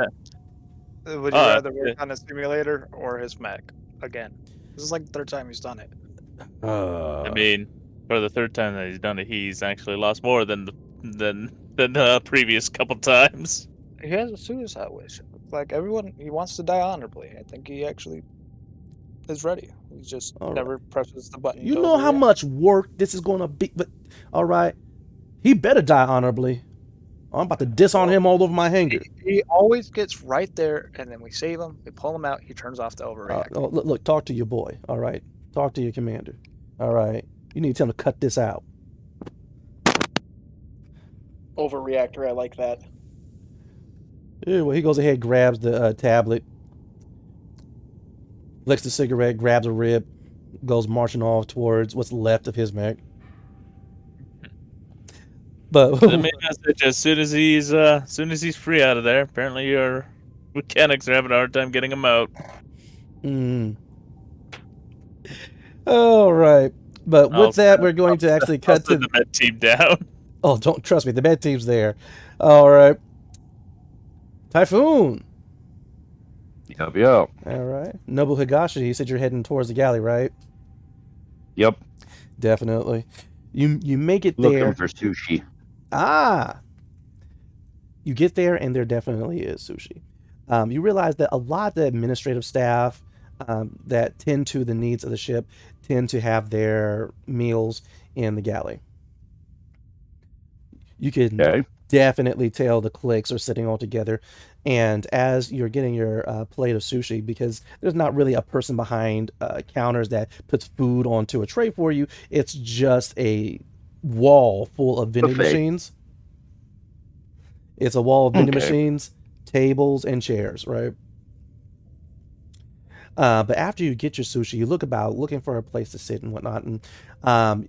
Would you rather work on a simulator or his mech again? This is like the 3rd time he's done it. I mean, for the 3rd time that he's done it, he's actually lost more than the previous couple times. He has a suicide wish. Like everyone, he wants to die honorably. I think he actually is ready. He just never presses the button. You know how much work this is going to be. But all right, he better die honorably. I'm about to diss on him all over my hanger. He always gets right there, and then we save him. We pull him out. He turns off the overreact. Look, talk to your boy. All right, talk to your commander. All right, you need to tell him to cut this out. Overreactor, I like that. Yeah, well, he goes ahead, grabs the tablet, licks the cigarette, grabs a rib, goes marching off towards what's left of his mech. But the main message: as soon as he's free out of there, apparently your mechanics are having a hard time getting him out. All right, but with that, we're going to actually cut to the med team down. Oh, don't trust me. The med team's there. All right. Typhoon. Yep. All right. Nobu Higashi, you said you're heading towards the galley, right? Yep. Definitely. You make it Looking there. for sushi. You get there, and there definitely is sushi. You realize that a lot of the administrative staff that tend to the needs of the ship tend to have their meals in the galley. You can definitely tell the cliques are sitting all together. And as you're getting your plate of sushi, because there's not really a person behind counters that puts food onto a tray for you, it's just a wall full of vending Buffet. machines. It's a wall of vending Okay. machines, tables, and chairs, right? But after you get your sushi, you look about looking for a place to sit and whatnot, and um,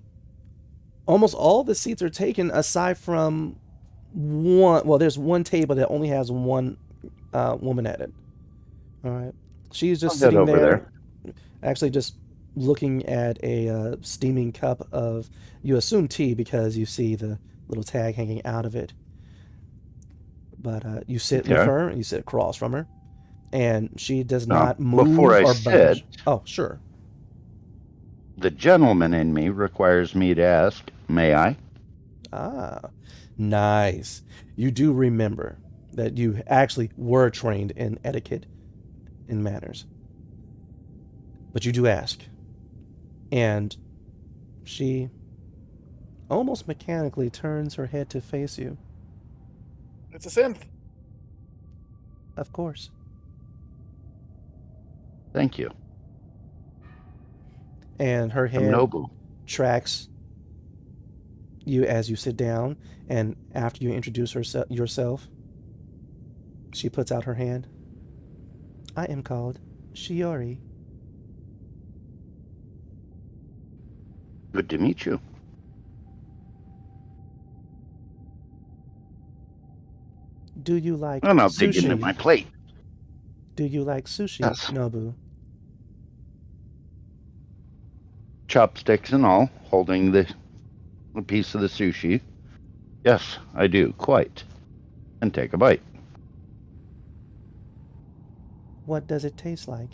almost all the seats are taken aside from one. Well, there's one table that only has one woman at it. All right, she's just I'll get sitting over there, actually just looking at a steaming cup of, you assume tea because you see the little tag hanging out of it. But you sit with Okay. her, and you sit across from her, and she does Now, not move before I or sit, budge. Oh, sure. the gentleman in me requires me to ask, may I? Ah, nice. You do remember that you actually were trained in etiquette and manners. But you do ask. And she almost mechanically turns her head to face you. It's a synth. Of course. Thank you. And her I'm head Nobu. tracks you as you sit down, and after you introduce yourself, she puts out her hand. I am called Shiori. Good to meet you. Do you like And I'll dig into sushi? my plate. Do you like sushi, Yes. Nobu? Chopsticks and all, holding a piece of the sushi. Yes, I do, quite. And take a bite. What does it taste like?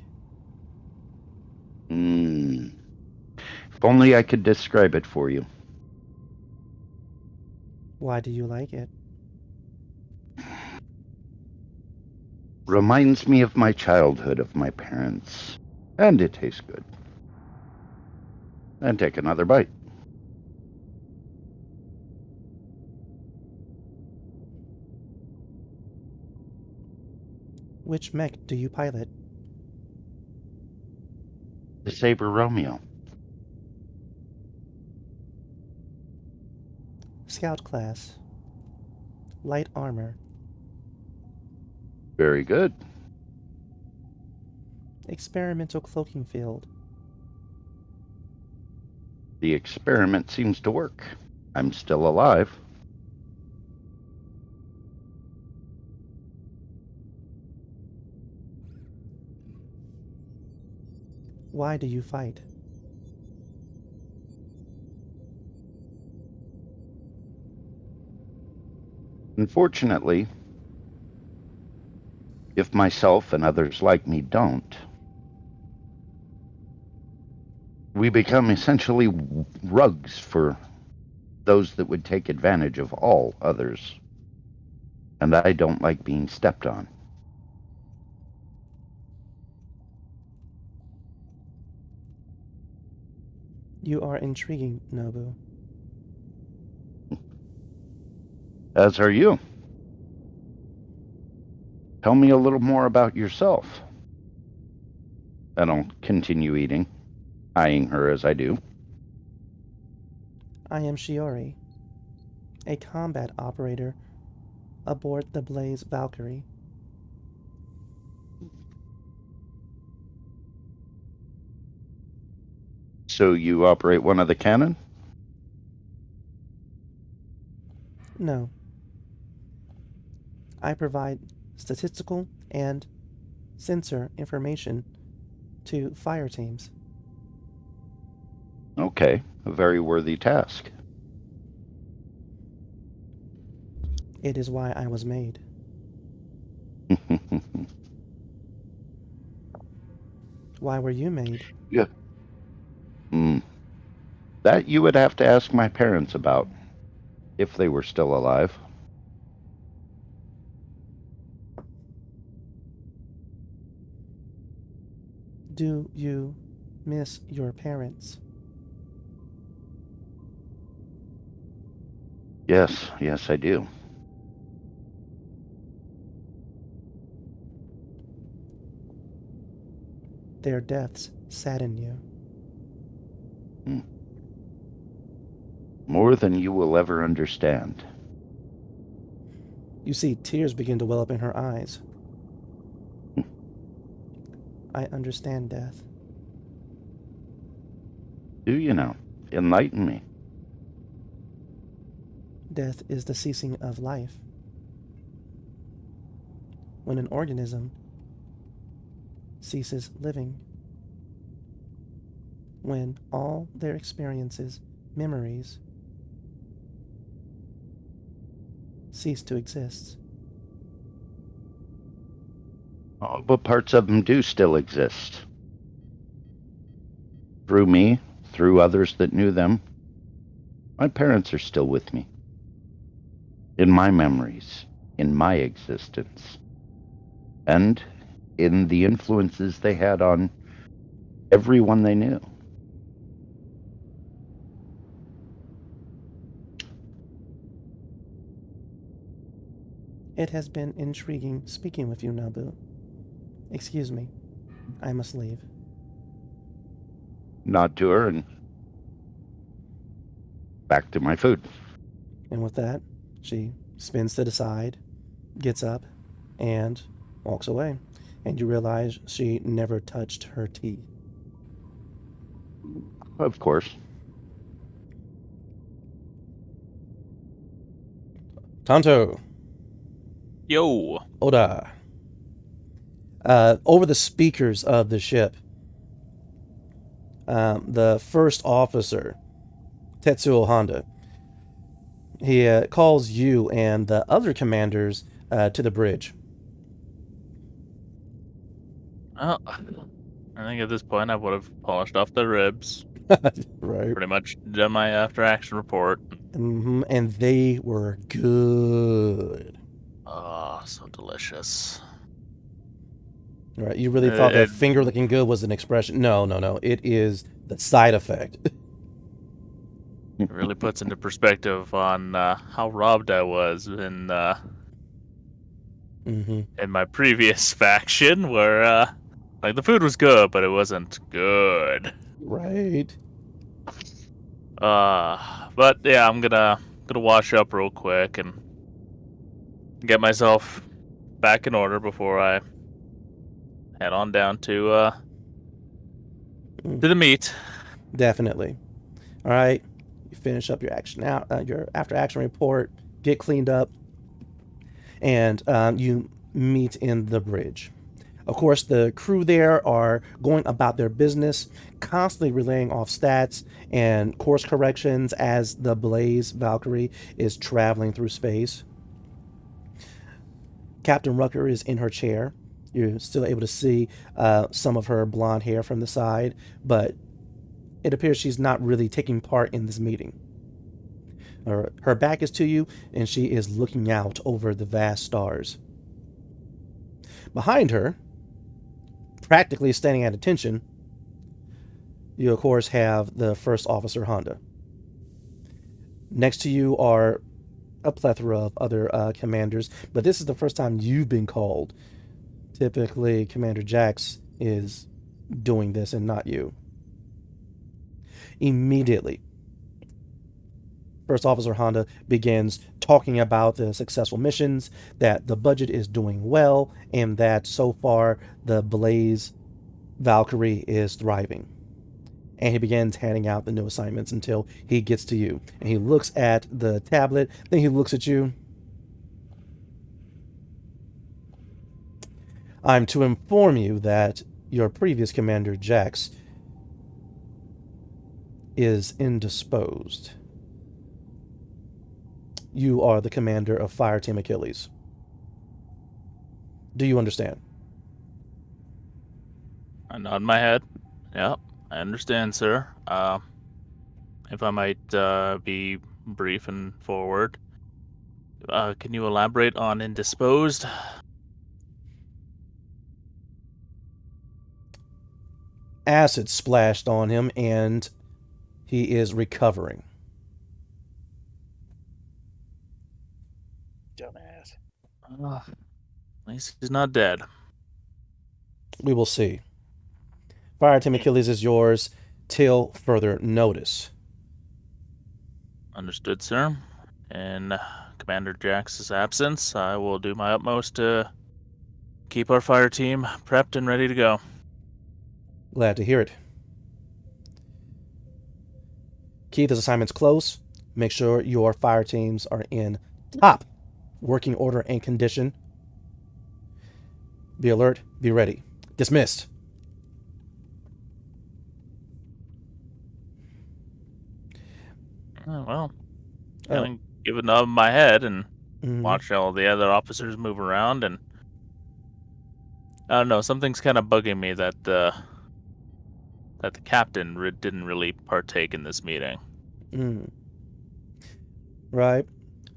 If only I could describe it for you. Why do you like it? Reminds me of my childhood, of my parents. And it tastes good. And take another bite. Which mech do you pilot? The Saber Romeo. Scout class. Light armor. Very good. Experimental cloaking field. The experiment seems to work. I'm still alive. Why do you fight? Unfortunately, if myself and others like me don't, we become essentially rugs for those that would take advantage of all others. And I don't like being stepped on. You are intriguing, Nobu. As are you. Tell me a little more about yourself. And I'll continue eating, eyeing her as I do. I am Shiori, a combat operator aboard the Blaze Valkyrie. So you operate one of the cannon? No. I provide statistical and sensor information to fire teams. Okay, a very worthy task. It is why I was made. Why were you made? Yeah. That you would have to ask my parents about, if they were still alive. Do you miss your parents? Yes, I do. their deaths sadden you. More than you will ever understand. You see tears begin to well up in her eyes. I understand death. Do you now? Enlighten me. Death is the ceasing of life. When an organism ceases living. When all their experiences, memories, cease to exist. Oh, but parts of them do still exist. Through me, through others that knew them, my parents are still with me. In my memories, in my existence, and in the influences they had on everyone they knew. It has been intriguing speaking with you, Nabu. Excuse me, I must leave. Nod to her and back to my food. And with that, she spins to the side, gets up, and walks away. And you realize she never touched her tea. Of course. Tonto, Yo. Oda. Over the speakers of the ship, the first officer, Tetsuo Honda, he calls you and the other commanders to the bridge. Well, I think at this point I would have polished off the ribs. Right. Pretty much done my after-action report. And they were good. Oh, so delicious. Right. You really thought that It- finger looking good was an expression? No. It is the side effect. It really puts into perspective on how robbed I was in my previous faction, where like the food was good, but it wasn't good. Right. But yeah, I'm gonna wash up real quick and get myself back in order before I head on down to the meet. Definitely. All right. You finish up your your after action report, get cleaned up, and you meet in the bridge. Of course, the crew there are going about their business, constantly relaying off stats and course corrections as the Blaze Valkyrie is traveling through space. Captain Rucker is in her chair. You're still able to see some of her blonde hair from the side, but it appears she's not really taking part in this meeting. Her back is to you, and she is looking out over the vast stars. Behind her, practically standing at attention, you of course have the first officer, Honda. Next to you are a plethora of other commanders, but this is the first time you've been called. Typically, Commander Jax is doing this and not you. Immediately, First Officer Honda begins talking about the successful missions, that the budget is doing well, and that so far the Blaze Valkyrie is thriving. And he begins handing out the new assignments until he gets to you. And he looks at the tablet, then he looks at you. I'm to inform you that your previous commander, Jax, is indisposed. You are the commander of Fireteam Achilles. Do you understand? I nod my head. Yeah, I understand, sir. If I might be brief and forward, can you elaborate on indisposed? Acid splashed on him, and he is recovering. Dumbass. At least he's not dead. We will see. Fire Team Achilles is yours till further notice. Understood, sir. In Commander Jax's absence, I will do my utmost to keep our fire team prepped and ready to go. Glad to hear it. Keith, as assignment's close, make sure your fire teams are in top working order and condition. Be alert, be ready. Dismissed. Well, I'm giving up my head and Mhm. watch all the other officers move around, and I don't know, something's kind of bugging me that the captain didn't really partake in this meeting. Mm. Right.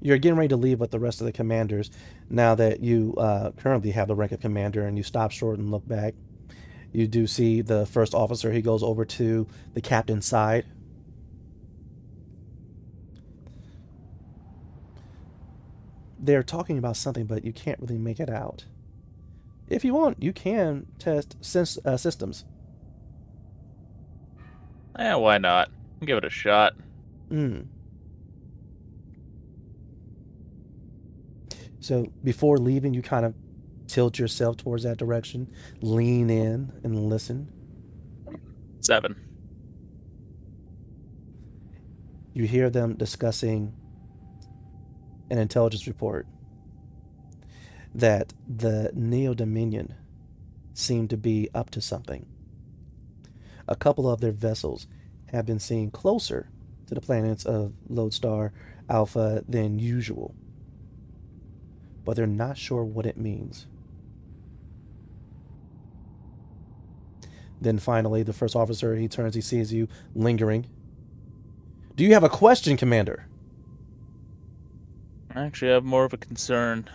You're getting ready to leave with the rest of the commanders now that you currently have the rank of commander, and you stop short and look back. You do see the first officer. He goes over to the captain's side. They're talking about something, but you can't really make it out. If you want, you can test systems. Yeah, why not? Give it a shot. So before leaving, you kind of tilt yourself towards that direction, lean in and listen. 7. You hear them discussing an intelligence report that the Neo-Dominion seem to be up to something. A couple of their vessels have been seen closer to the planets of Lodestar Alpha than usual, but they're not sure what it means. Then finally, the first officer, he turns, he sees you lingering. Do you have a question, Commander? Actually, I have more of a concern,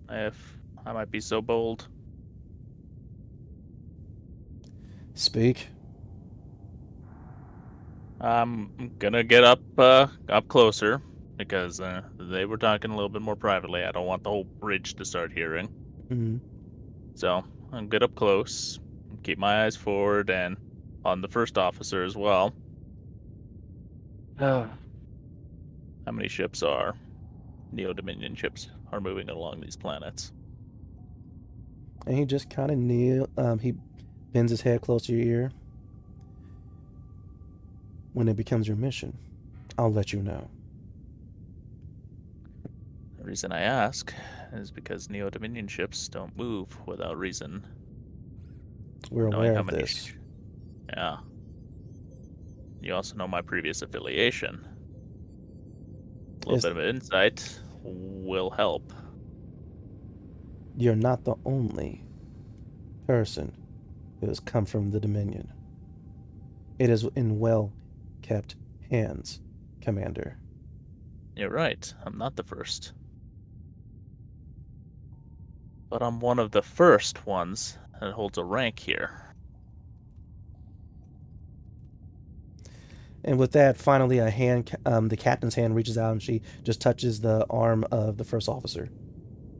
if I might be so bold. Speak. I'm gonna get up closer, because they were talking a little bit more privately. I don't want the whole bridge to start hearing. Mm-hmm. So I'll get up close, keep my eyes forward, and on the first officer as well. How many ships are Neo-Dominion ships are moving along these planets? And he just kind of he bends his head close to your ear. When it becomes your mission, I'll let you know. The reason I ask is because Neo-Dominion ships don't move without reason. We're Knowing aware how of many this. Yeah. You also know my previous affiliation. A little bit of insight will help. You're not the only person who has come from the Dominion. It is in well-kept hands, Commander. You're right, I'm not the first. But I'm one of the first ones that holds a rank here. And with that, finally, the captain's hand reaches out and she just touches the arm of the first officer.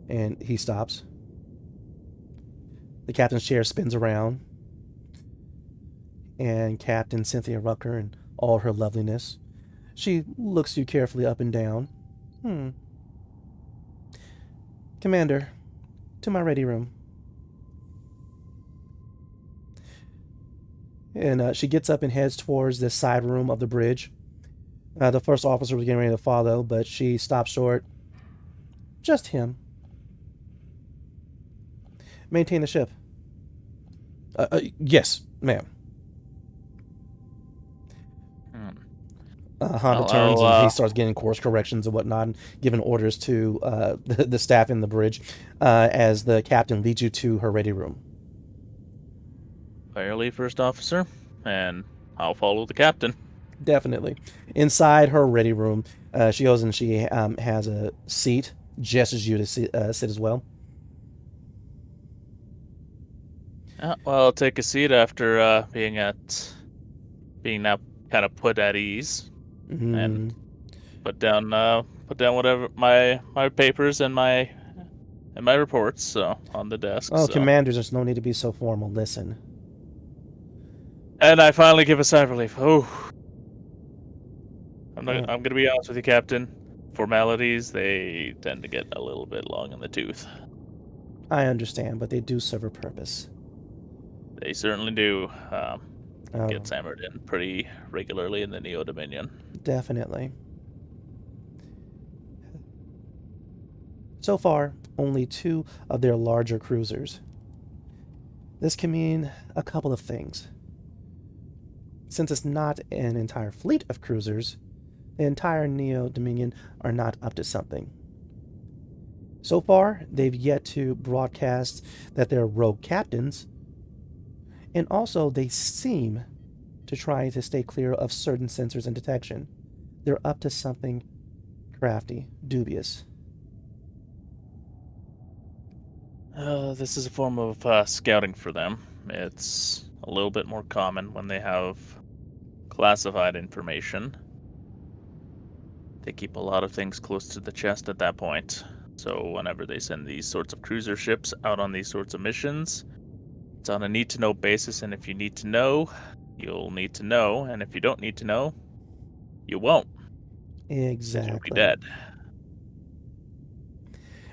And he stops. The captain's chair spins around. And Captain Cynthia Rucker, in all her loveliness, she looks you carefully up and down. Commander, to my ready room. And she gets up and heads towards the side room of the bridge. The first officer was getting ready to follow, but she stopped short. Just him. Maintain the ship. Yes, ma'am. Honda turns and he starts getting course corrections and whatnot and giving orders to the staff in the bridge as the captain leads you to her ready room. Fairly, first officer, and I'll follow the captain. Definitely. Inside her ready room, she goes and she has a seat, gestures you to sit as well. Well, I'll take a seat after being now kind of put at ease, and put down whatever my papers and my reports on the desk. Oh, so. Commanders, there's no need to be so formal. Listen. And I finally give a sigh of relief. Oh, I'm Uh. gonna be honest with you, Captain. Formalities, they tend to get a little bit long in the tooth. I understand, but they do serve a purpose. They certainly do. Oh, Gets hammered in pretty regularly in the Neo Dominion. definitely. So far, only 2 of their larger cruisers. This can mean a couple of things. Since it's not an entire fleet of cruisers, the entire Neo Dominion are not up to something. So far, they've yet to broadcast that they're rogue captains, and also they seem to try to stay clear of certain sensors and detection. They're up to something crafty, dubious. This is a form of scouting for them. It's a little bit more common when they have classified information. They keep a lot of things close to the chest at that point. So whenever they send these sorts of cruiser ships out on these sorts of missions, it's on a need-to-know basis, and if you need to know, you'll need to know, and if you don't need to know, you won't. Exactly. You'll be dead.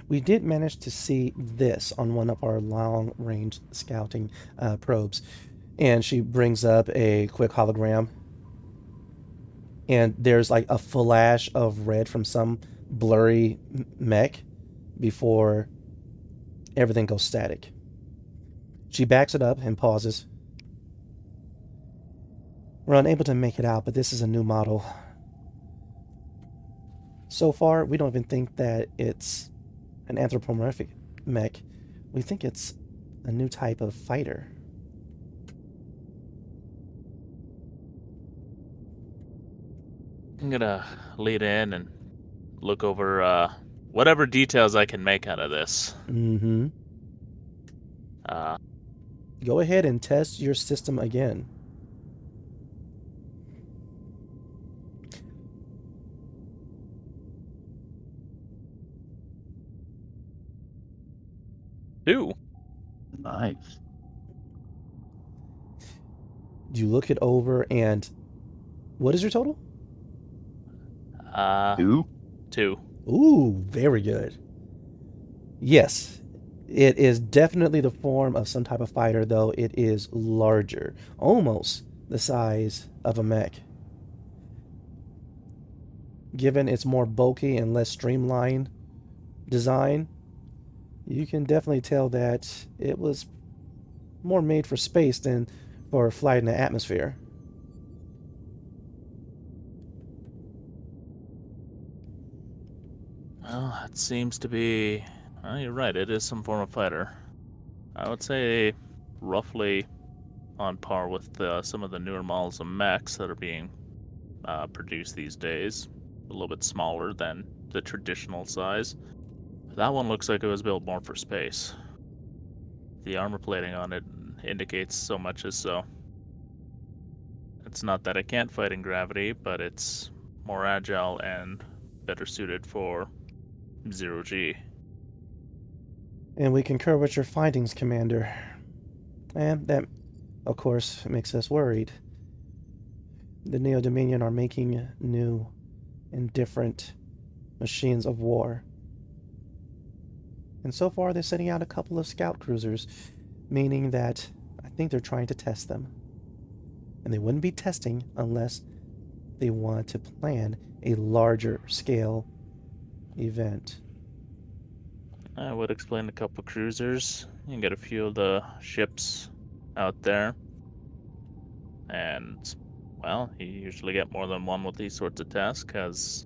We did manage to see this on one of our long-range scouting probes. And she brings up a quick hologram. And there's like a flash of red from some blurry mech before everything goes static. She backs it up and pauses. We're unable to make it out, but this is a new model. So far, we don't even think that it's an anthropomorphic mech. We think it's a new type of fighter. I'm gonna lead in and look over whatever details I can make out of this. Mm-hmm. Go ahead and test your system again. Two. Nice. You look it over and what is your total? 2? 2. Ooh, very good. Yes, it is definitely the form of some type of fighter, though it is larger, almost the size of a mech. Given its more bulky and less streamlined design, you can definitely tell that it was more made for space than for flight in the atmosphere. Well, it seems to be... Well, you're right, it is some form of fighter. I would say roughly on par with some of the newer models of mechs that are being produced these days. A little bit smaller than the traditional size. That one looks like it was built more for space. The armor plating on it indicates so much as so. It's not that it can't fight in gravity, but it's more agile and better suited for zero-G. And we concur with your findings, Commander. And that, of course, makes us worried. The Neo Dominion are making new and different machines of war. And so far, they're sending out a couple of scout cruisers, meaning that I think they're trying to test them. And they wouldn't be testing unless they want to plan a larger scale event. I would explain a couple cruisers. You can get a few of the ships out there. And, well, you usually get more than one with these sorts of tasks, because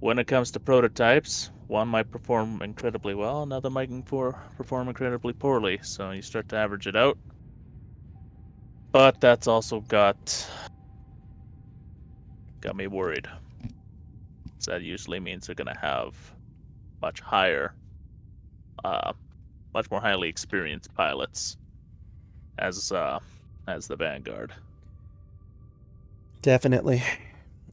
when it comes to prototypes, one might perform incredibly well, another might perform incredibly poorly, so you start to average it out. But that's also got me worried. So that usually means they're going to have much more highly experienced pilots as the Vanguard. Definitely.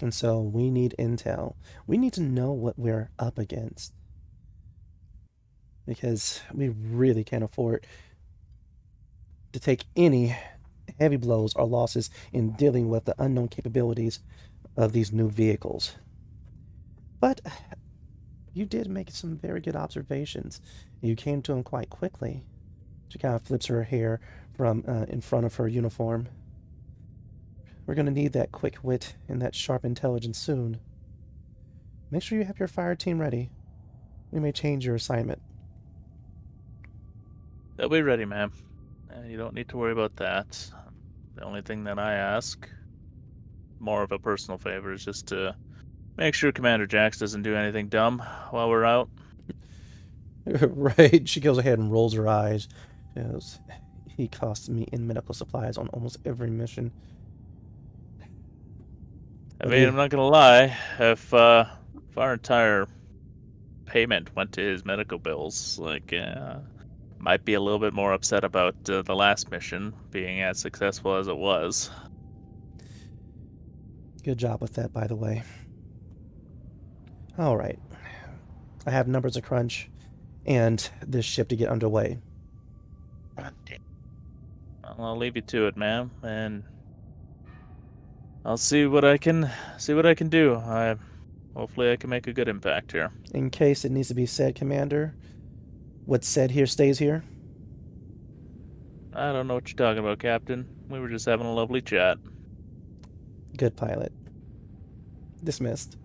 And so we need intel. We need to know what we're up against. Because we really can't afford to take any heavy blows or losses in dealing with the unknown capabilities of these new vehicles. But you did make some very good observations. You came to them quite quickly. She kind of flips her hair from in front of her uniform. We're going to need that quick wit and that sharp intelligence soon. Make sure you have your fire team ready. We may change your assignment. They'll be ready, ma'am. You don't need to worry about that. The only thing that I ask, more of a personal favor, is just to make sure Commander Jax doesn't do anything dumb while we're out. Right. She goes ahead and rolls her eyes. She goes, he costs me in medical supplies on almost every mission. I mean, I'm not gonna lie. If our entire payment went to his medical bills, might be a little bit more upset about the last mission being as successful as it was. Good job with that, by the way. All right. I have numbers to crunch and this ship to get underway. God damn. Well, I'll leave you to it, ma'am, and I'll see what I can do. Hopefully I can make a good impact here. In case it needs to be said, Commander, what's said here stays here. I don't know what you're talking about, Captain. We were just having a lovely chat. Good pilot. Dismissed.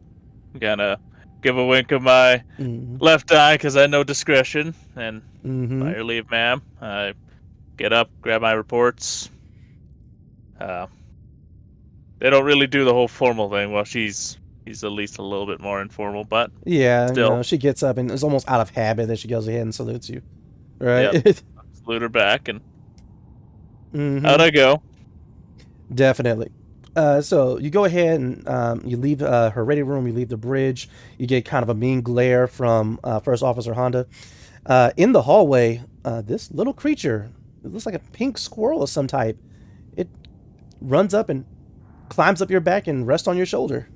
Gotta give a wink of my left eye because I know discretion. And by your leave, ma'am, I get up, grab my reports. They don't really do the whole formal thing. Well, he's at least a little bit more informal, but yeah, still. You know, she gets up and it's almost out of habit that she goes ahead and salutes you. Right? Yep. Salute her back and out I go. Definitely. So you go ahead and you leave her ready room, you leave the bridge, you get kind of a mean glare from First Officer Honda. In the hallway, this little creature, it looks like a pink squirrel of some type. It runs up and climbs up your back and rests on your shoulder.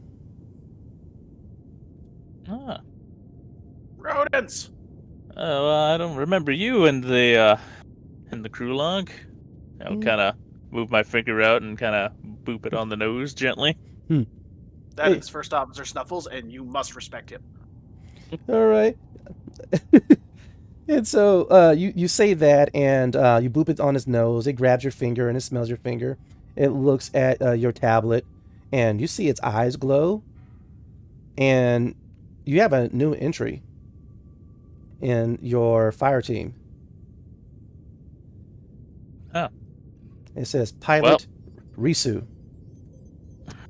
Ah. Rodents! Well, I don't remember you in the crew log. I'll kind of move my finger out and kind of boop it on the nose gently. That is First Officer Snuffles, and you must respect him. All right. And so you say that, and you boop it on his nose. It grabs your finger, and it smells your finger. It looks at your tablet, and you see its eyes glow. And you have a new entry in your fire team. Oh. It says Pilot Risu.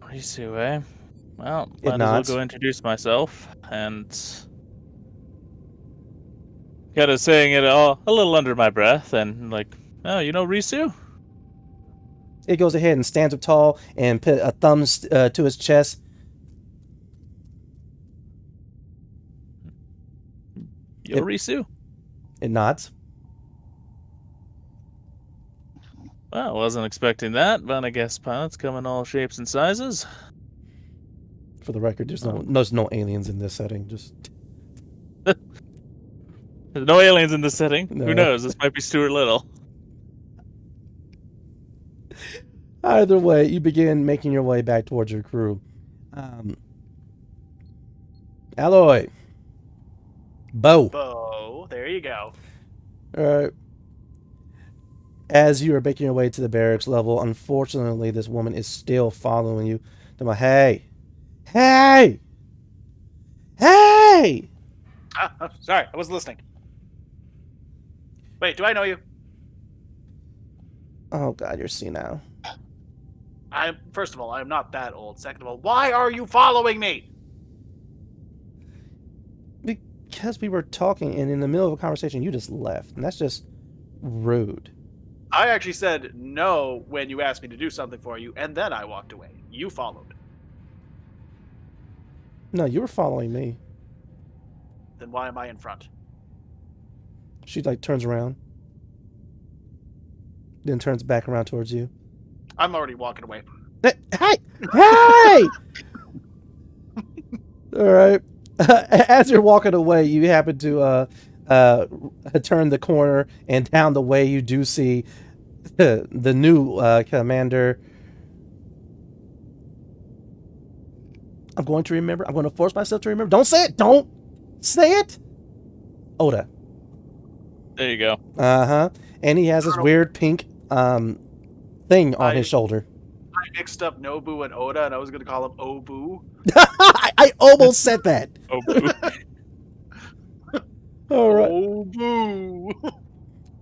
Risu, eh? Well, It might as nods. well go introduce myself and kind of saying it all a little under my breath and like, oh, you know Risu? It goes ahead and stands up tall and put a thumb to his chest. Yo, Risu? It nods. Well, wasn't expecting that, but I guess pilots come in all shapes and sizes. For the record, there's no aliens in this setting. Just There's no aliens in this setting. No. Who knows? This might be Stuart Little. either way, you begin making your way back towards your crew. Alloy. Bo, there you go. As you are making your way to the barracks level, unfortunately, this woman is still following you. Hey! Sorry, I wasn't listening. Wait, do I know you? Oh God, you're senile. First of all, I'm not that old. Second of all, why are you following me? Because we were talking, and in the middle of a conversation, you just left, and that's just rude. I actually said no when you asked me to do something for you, and then I walked away. You followed. No, you were following me. Then why am I in front? She turns around, then turns back around towards you. I'm already walking away. Hey! All right. As you're walking away, you happen to turn the corner, and down the way you do see the new commander. I'm going to remember. I'm going to force myself to remember. Don't say it. Don't say it. Oda. There you go. Uh-huh. And he has this weird pink thing on his shoulder. I mixed up Nobu and Oda, and I was going to call him Obu. I almost said that. Oh, boo. All right. Obu.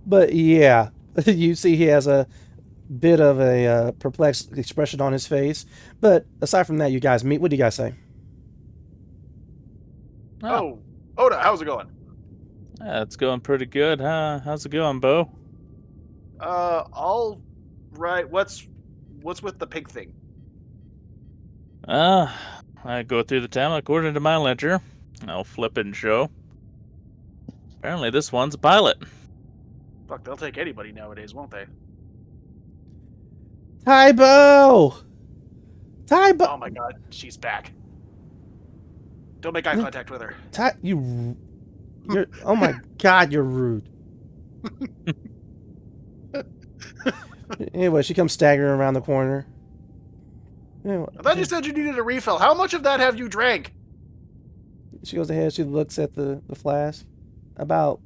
But yeah, you see he has a bit of a perplexed expression on his face. But aside from that, you guys meet. What do you guys say? Oh, Oda, how's it going? Yeah, it's going pretty good, huh? How's it going, Bo? All right. What's with the pig thing? I go through the town according to my ledger. I'll flip it and show. Apparently this one's a pilot. Fuck, they'll take anybody nowadays, won't they? Tybo! Tybo! Oh my god, she's back. Don't make eye contact with her. You're, oh my god, you're rude. Anyway, she comes staggering around the corner. Anyway, I thought you said you needed a refill. How much of that have you drank? she goes ahead, she looks at the flask. About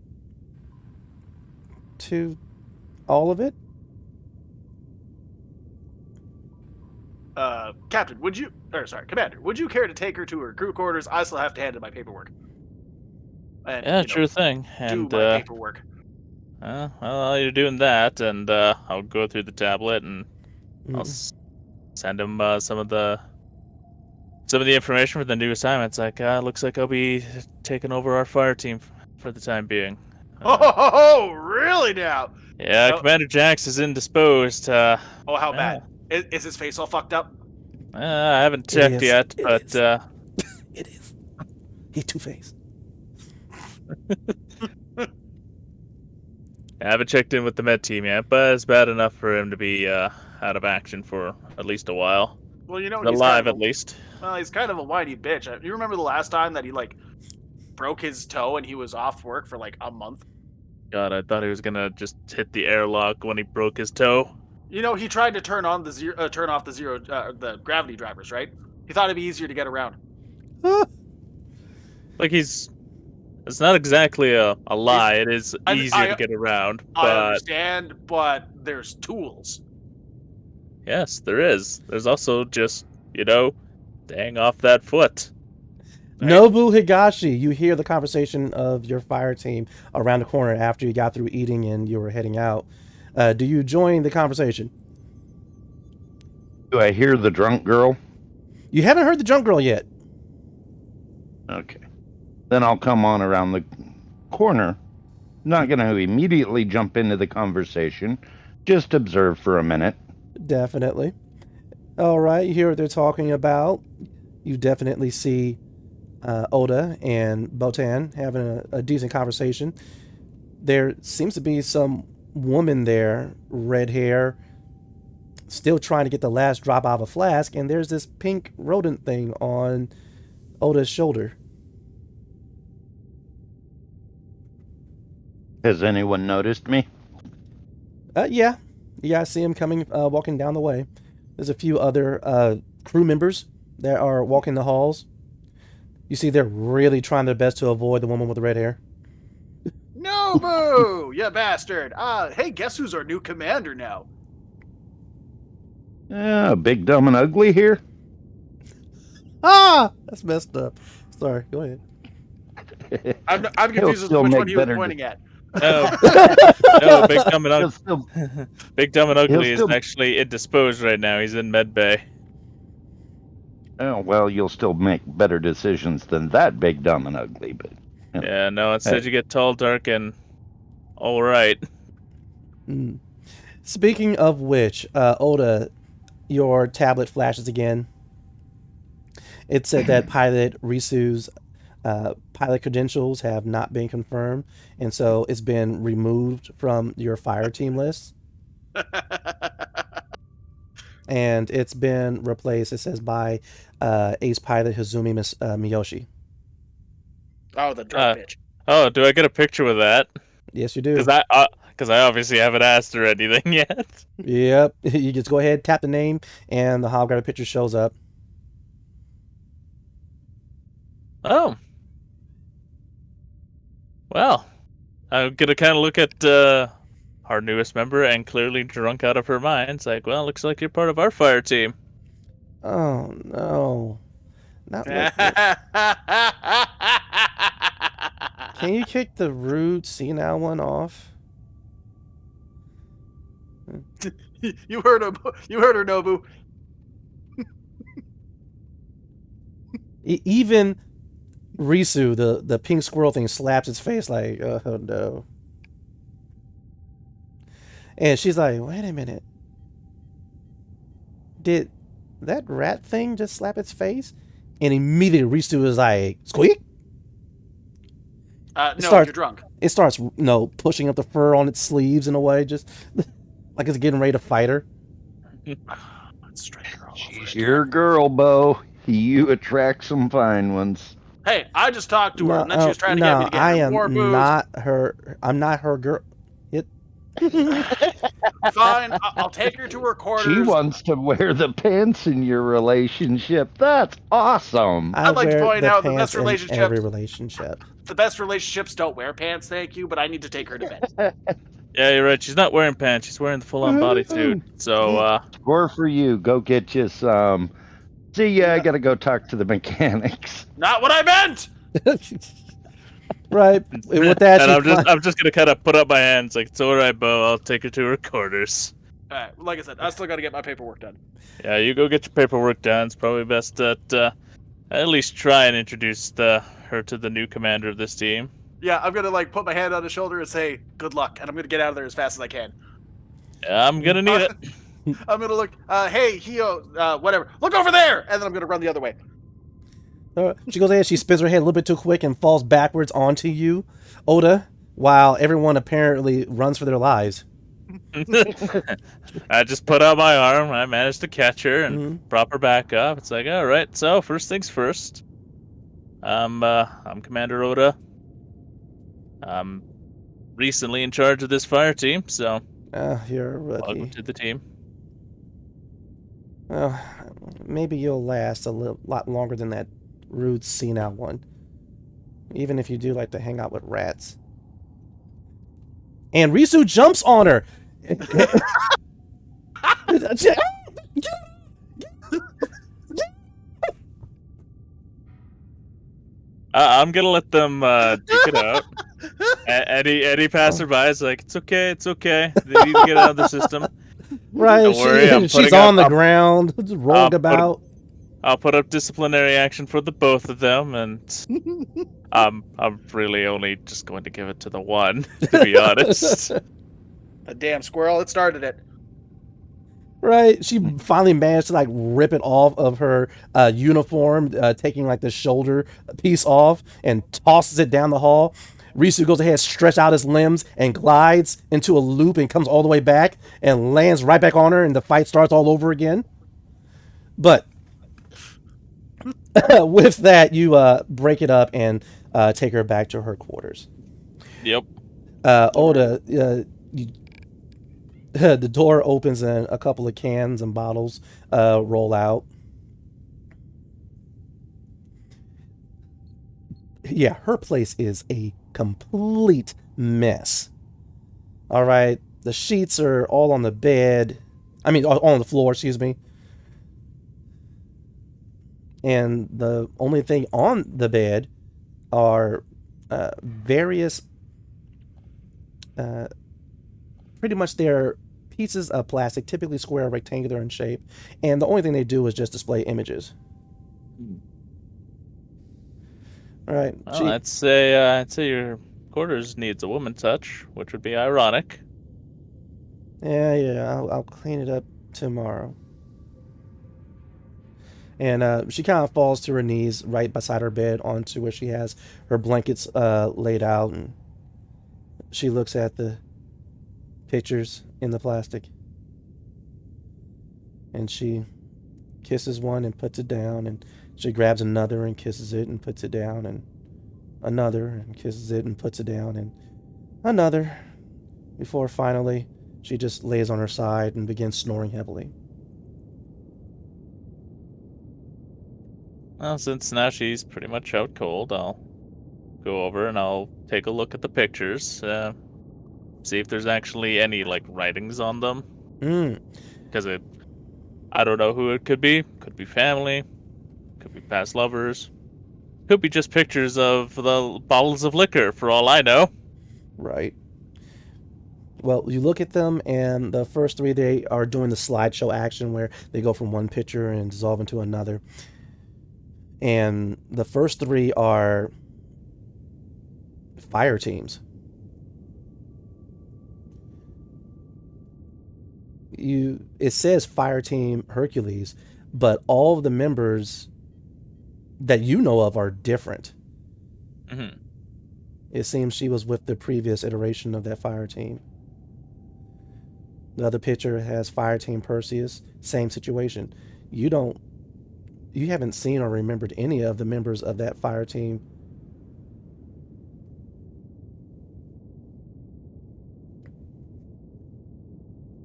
2, all of it? Captain, Commander, would you care to take her to her crew quarters? I still have to hand in my paperwork. And, Yeah, sure thing. And do my paperwork. well, while you're doing that, and I'll go through the tablet and I'll send him some of the information for the new assignments. Like, looks like I'll be taking over our fire team for the time being. Oh, really now? Yeah, Oh. Commander Jax is indisposed. Oh, how bad? Is his face all fucked up? I haven't checked yet, but it is. He's two-faced. I haven't checked in with the med team yet, but it's bad enough for him to be out of action for at least a while. Well, you know, Alive at least. Well, he's kind of a whiny bitch. You remember the last time that he broke his toe and he was off work for a month? God, I thought he was gonna just hit the airlock when he broke his toe. You know, he tried to turn off the gravity drivers, right? He thought it'd be easier to get around. It's not exactly a lie. It is easier to get around, but I understand, but there's tools. yes, there is. There's also just, dang off that foot. Nobu Higashi, you hear the conversation of your fire team around the corner after you got through eating and you were heading out. Do you join the conversation? Do I hear the drunk girl? You haven't heard the drunk girl yet. Okay. Then I'll come on around the corner. Not going to immediately jump into the conversation. Just observe for a minute. Definitely. All right, you hear what they're talking about. You definitely see Oda and Botan having a decent conversation. There seems to be some woman there, red hair, still trying to get the last drop out of a flask, and there's this pink rodent thing on Oda's shoulder. Has anyone noticed me? Yeah. You guys see him coming, walking down the way. There's a few other crew members that are walking the halls. You see they're really trying their best to avoid the woman with the red hair. Nobu, you bastard! Hey, guess who's our new commander now? Big, dumb, and ugly here? Ah! That's messed up. Sorry, go ahead. I'm confused as to which one he was pointing at. No, Big Dumb and Ugly. Big Dumb and Ugly is actually indisposed right now. He's in med bay. Oh, well, you'll still make better decisions than that, Big, Dumb, and Ugly, but... Yeah, no, instead you get tall, dark, and all right. Speaking of which, Oda, your tablet flashes again. It said that pilot Risu's pilot credentials have not been confirmed, and so it's been removed from your fire team list. And it's been replaced, it says, by ace pilot Hazumi Miyoshi. Oh, the drunk bitch. Oh, do I get a picture with that? Yes, you do. Because Because I obviously haven't asked her anything yet. Yep. You just go ahead, tap the name, and the holographic picture shows up. Oh. Well, I'm gonna kind of look at our newest member and clearly drunk out of her mind. It's like, well, looks like you're part of our fire team. Oh no. Not like this. Can you kick the rude senile one off? You heard her. You heard her, Nobu. Even Risu, the pink squirrel thing, slaps its face like, oh no. And she's like, wait a minute. Did that rat thing just slap its face? And immediately Risu is like, squeak? No, starts- you're drunk. It starts, pushing up the fur on its sleeves in a way, just like it's getting ready to fight her. Let's strike her all over She's again. your girl, Bo. You attract some fine ones. Hey, I just talked to her, and then she was trying to get me to get I her am more booze. not her. I'm not her girl. Fine, I'll take her to her quarters. She wants to wear the pants in your relationship. That's awesome. I I'd like to wear point the out the pants best in relationship- every relationship. The best relationships don't wear pants, thank you, but I need to take her to bed. Yeah, you're right. She's not wearing pants. She's wearing the full-on bodysuit. So, Score for you. Go get you some. See ya. I gotta go talk to the mechanics. Not what I meant. Right. With that, and she I'm just gonna kind of put up my hands like, it's all right, Bo. I'll take her to her quarters. All right, like I said, I still got to get my paperwork done. Yeah, you go get your paperwork done. It's probably best that at least try and introduce her to the new commander of this team. Yeah, I'm gonna put my hand on his shoulder and say good luck, and I'm gonna get out of there as fast as I can. Yeah, I'm gonna need it. I'm gonna look. Hey, Hio, whatever. Look over there, and then I'm gonna run the other way. she goes ahead, she spins her head a little bit too quick and falls backwards onto you, Oda, while everyone apparently runs for their lives. I just put out my arm. I managed to catch her and prop her back up. It's like, all right. So first things first. I'm Commander Oda. I'm recently in charge of this fire team, so You're a welcome rookie. to the team. Well, maybe you'll last a lot longer than that rude senile one. Even if you do like to hang out with rats. And Risu jumps on her. I'm gonna let them duke it out. Any passerby is like, it's okay, it's okay. They need to get out of the system. Right, Don't worry, I'm she's putting on up- the ground, rolling about. I'll put up disciplinary action for the both of them, and I'm really only just going to give it to the one, to be honest. A damn squirrel! It started it. Right, she finally managed to rip it off of her uniform, taking the shoulder piece off and tosses it down the hall. Risu goes ahead, stretch out his limbs and glides into a loop and comes all the way back and lands right back on her, and the fight starts all over again. But with that, you break it up and take her back to her quarters. Yep. Oda, the door opens and a couple of cans and bottles roll out. Yeah, her place is a complete mess. All right, the sheets are all on the bed. I mean, all on the floor, excuse me. And the only thing on the bed are various, pretty much they're pieces of plastic, typically square or rectangular in shape. And the only thing they do is just display images. All right. Well, I'd say your quarters needs a woman touch, which would be ironic. Yeah, I'll clean it up tomorrow. And she kind of falls to her knees right beside her bed onto where she has her blankets laid out, and she looks at the pictures in the plastic. And she kisses one and puts it down, and she grabs another and kisses it and puts it down, and another and kisses it and puts it down, and another. before finally she just lays on her side and begins snoring heavily. Well, since now she's pretty much out cold, I'll go over and I'll take a look at the pictures, see if there's actually any like writings on them. Because I don't know who it could be. Could be family, could be past lovers, could be just pictures of the bottles of liquor for all I know. Right. Well, you look at them, and the first three, they are doing the slideshow action where they go from one picture and dissolve into another. And the first three are fire teams. It says Fire Team Hercules, but all of the members that you know of are different. Mm-hmm. It seems she was with the previous iteration of that fire team. The other picture has Fire Team Perseus, same situation. You haven't seen or remembered any of the members of that fire team.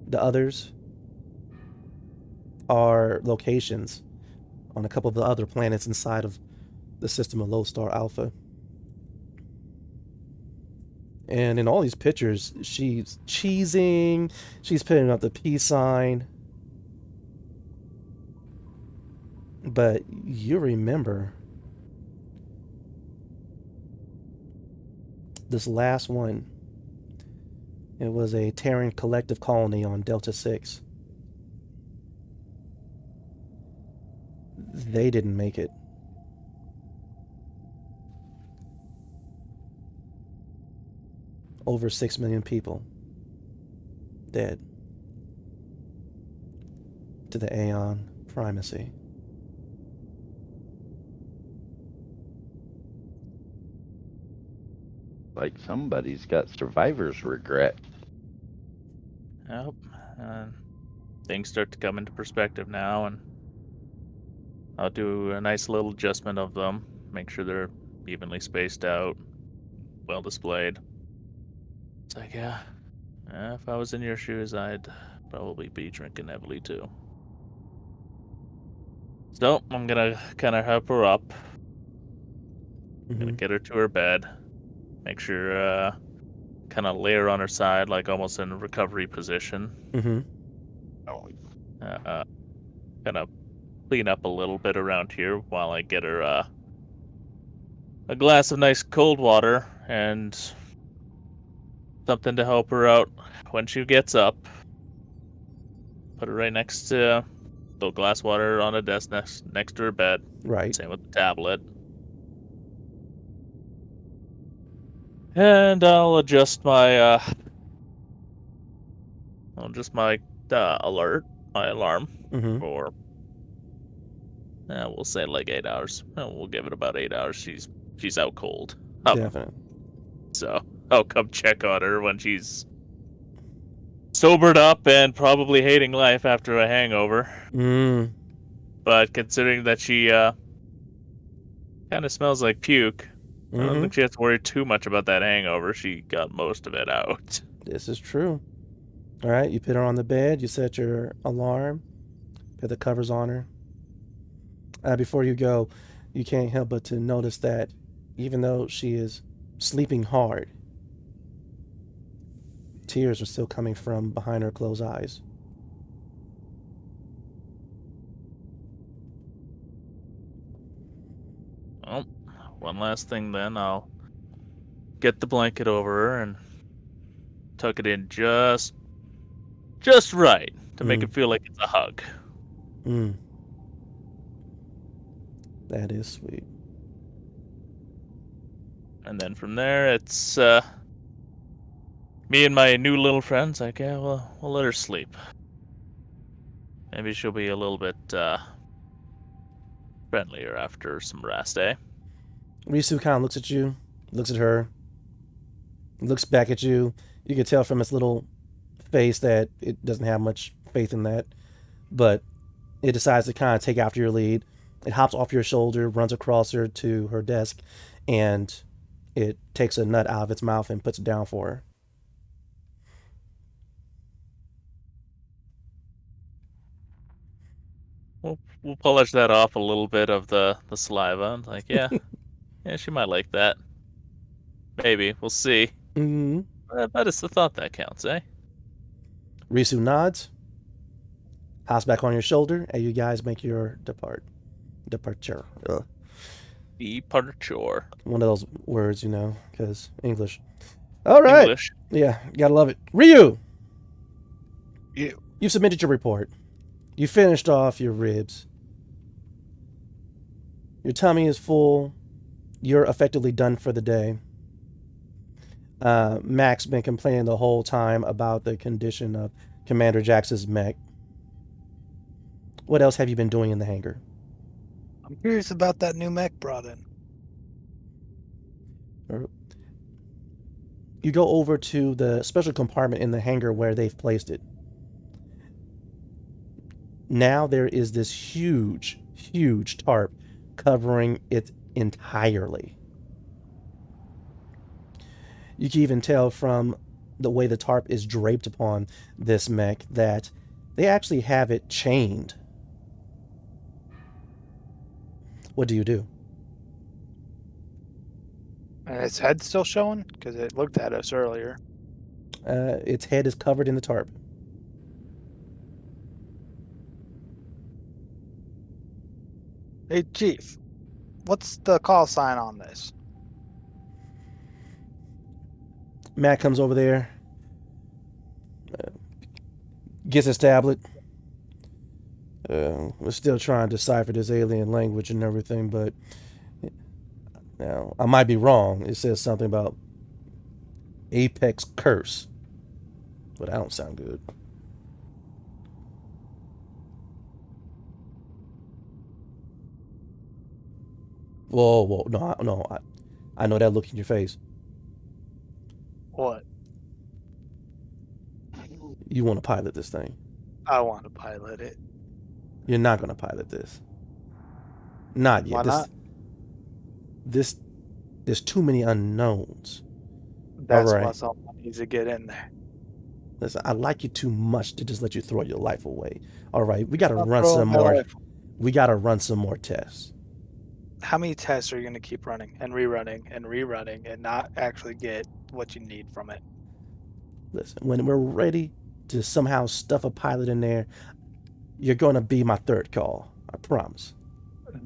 The others are locations on a couple of the other planets inside of the system of Lodestar Alpha. And in all these pictures, she's cheesing, she's putting up the peace sign. But you remember this last one. It was a Terran collective colony on Delta 6. They didn't make it. Over 6 million people dead to the Aeon primacy. Like somebody's got survivor's regret. Yep. Things start to come into perspective now, and I'll do a nice little adjustment of them. Make sure they're evenly spaced out, well displayed. It's like, yeah, if I was in your shoes, I'd probably be drinking heavily too. So I'm gonna kind of help her up. I'm gonna get her to her bed. Make sure, kind of lay her on her side, like almost in a recovery position. Kind of clean up a little bit around here while I get her a glass of nice cold water and something to help her out when she gets up. Put her right next to the glass water on a desk next to her bed. Right. Same with the tablet. And I'll adjust my alarm for, we'll say like 8 hours. We'll give it about 8 hours. She's out cold. Definitely. So I'll come check on her when she's sobered up and probably hating life after a hangover. But considering that she kind of smells like puke, I don't think she has to worry too much about that hangover. She got most of it out. This is true. All right, you put her on the bed, you set your alarm, put the covers on her. Before you go, you can't help but to notice that even though she is sleeping hard, tears are still coming from behind her closed eyes. Well, one last thing then, I'll get the blanket over her and tuck it in just right to make it feel like it's a hug. That is sweet. And then from there, it's me and my new little friends. Like, yeah, we'll let her sleep. Maybe she'll be a little bit friendlier after some rest, eh? Risu kind of looks at you, looks at her, looks back at you. You can tell from its little face that it doesn't have much faith in that, but it decides to kind of take after your lead. It hops off your shoulder, runs across her to her desk, and it takes a nut out of its mouth and puts it down for her. We'll polish that off a little bit of the saliva. And like, yeah, she might like that. Maybe we'll see. Mm-hmm. But it's the thought that counts, eh? Risu nods, hops back on your shoulder, and you guys make your departure. Ugh. Departure. One of those words, because English. All right. English. Yeah, gotta love it. Ryu, You. you submitted your report. You finished off your ribs. Your tummy is full. You're effectively done for the day. Mac's been complaining the whole time about the condition of Commander Jax's mech. What else have you been doing in the hangar? I'm curious about that new mech brought in. You go over to the special compartment in the hangar where they've placed it. Now there is this huge, huge tarp covering it entirely. You can even tell from the way the tarp is draped upon this mech that they actually have it chained. What do you do? And its head still showing? Because it looked at us earlier. Its head is covered in the tarp. Hey, Chief. What's the call sign on this? Matt comes over there, gets his tablet. We're still trying to decipher this alien language and everything, but now I might be wrong. It says something about Apex Curse, but that don't sound good. Whoa, no, I know that look in your face. What? You want to pilot this thing. I want to pilot it. You're not going to pilot this. Not yet. Why not? There's too many unknowns. That's All right. why someone needs to get in there. Listen, I like you too much to just let you throw your life away. All right, we got to I'll run throw some my more. life. We got to run some more tests. How many tests are you going to keep running and rerunning and rerunning and not actually get what you need from it? Listen, when we're ready to somehow stuff a pilot in there, you're going to be my third call. I promise.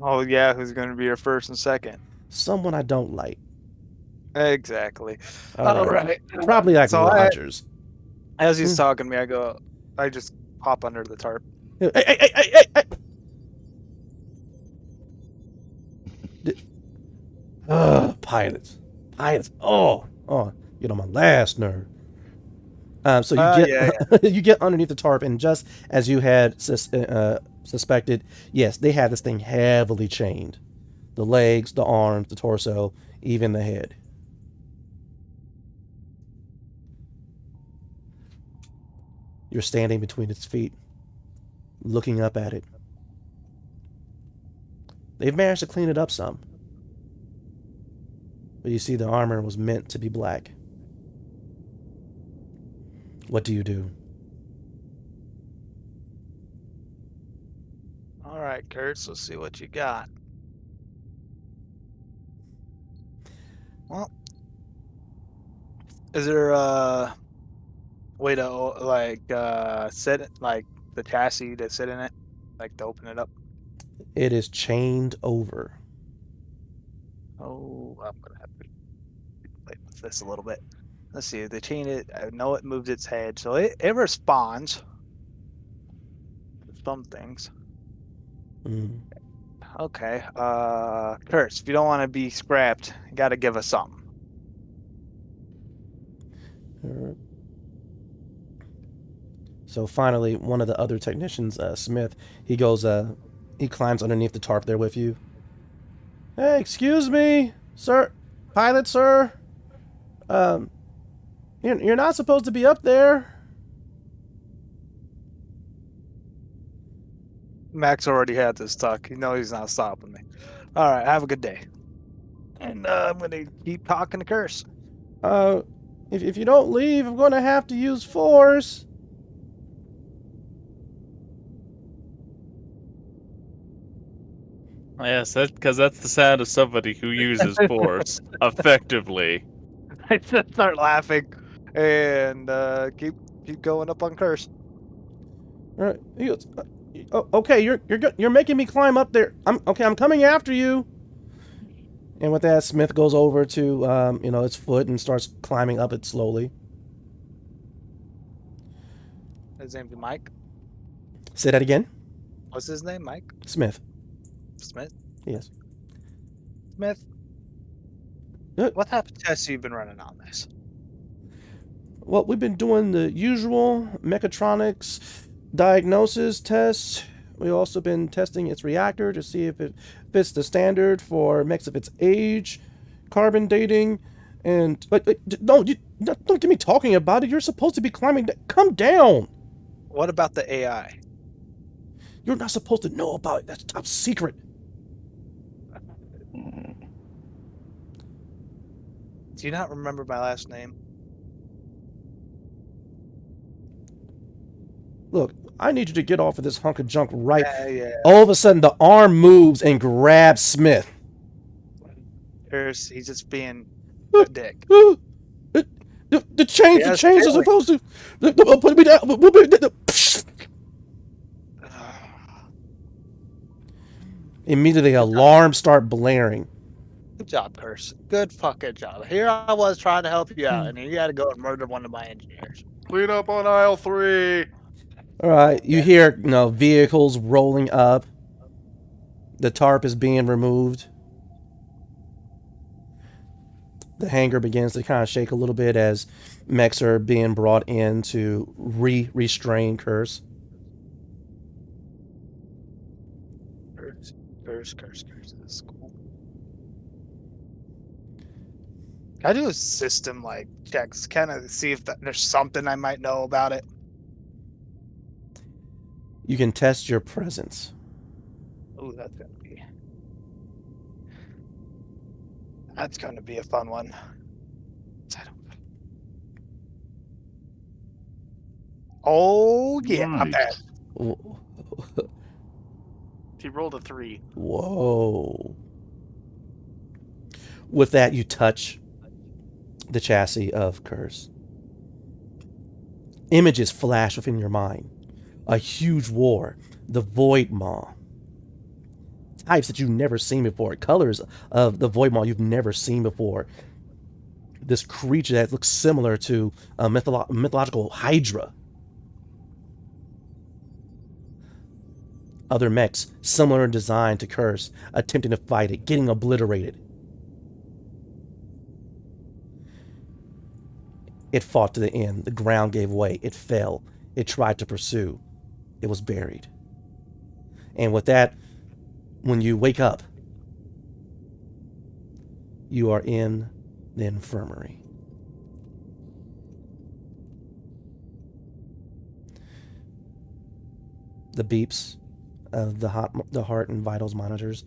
Oh, yeah, who's going to be your first and second? Someone I don't like. Exactly. All right. Probably like So Rogers. As he's talking to me, I just hop under the tarp. Hey. Pilots. Oh, get on my last nerve. So you get you get underneath the tarp, and just as you had suspected, yes, they had this thing heavily chained. The legs, the arms, the torso, even the head. You're standing between its feet, looking up at it. They've managed to clean it up some. But you see the armor was meant to be black. What do you do? All right, Kurtz, let's see what you got. Well, is there a way to set it, like the chassis to sit in it, like to open it up? It is chained over. Oh, I'm gonna have to play with this a little bit. Let's see. They chain it. I know it moves its head, so it responds to some things. Mm. Okay. Kurtz, if you don't want to be scrapped, you got to give us something. Alright. So finally, one of the other technicians, Smith, he goes, he climbs underneath the tarp there with you. Hey, excuse me, sir, pilot, sir. You're not supposed to be up there. Max already had this talk. You know he's not stopping me. All right, have a good day. And I'm gonna keep talking to Curse. If you don't leave, I'm going to have to use force. Yes, because that's the sound of somebody who uses force effectively. I just start laughing and keep going up on Curse. All right. He goes, "Oh, okay, you're making me climb up there. I'm coming after you." And with that, Smith goes over to its foot and starts climbing up it slowly. His name's Mike. Say that again. What's his name? Mike Smith. Smith. Yes. Smith. Good. What type of tests have you been running on this? Well, we've been doing the usual mechatronics diagnosis tests. We've also been testing its reactor to see if it fits the standard for mechs of its age, carbon dating, and don't get me talking about it. You're supposed to be climbing. Come down. What about the AI? You're not supposed to know about it. That's top secret. Do you not remember my last name? Look, I need you to get off of this hunk of junk right. Yeah. All of a sudden, the arm moves and grabs Smith. He's just being a dick. The chains are supposed to put me down. Immediately, alarms start blaring. Good job, Curse. Good fucking job. Here I was trying to help you out, and you got to go and murder one of my engineers. Clean up on aisle 3. All right, you hear vehicles rolling up. The tarp is being removed. The hangar begins to kind of shake a little bit as mechs are being brought in to restrain Curse. Curse. This is cool. I do a system checks, kind of see if there's something I might know about it. You can test your presence. Oh, that's gonna be a fun one. Oh yeah, Nice. I'm bad. He rolled a 3. Whoa. With that, you touch the chassis of Curse. Images flash within your mind. A huge war. The Void Maw. Types that you've never seen before. Colors of the Void Maw you've never seen before. This creature that looks similar to a mythological Hydra. Other mechs, similar in design to Curse, attempting to fight it, getting obliterated. It fought to the end. The ground gave way. It fell. It tried to pursue. It was buried. And with that, when you wake up, you are in the infirmary. The beeps of the heart and vitals monitors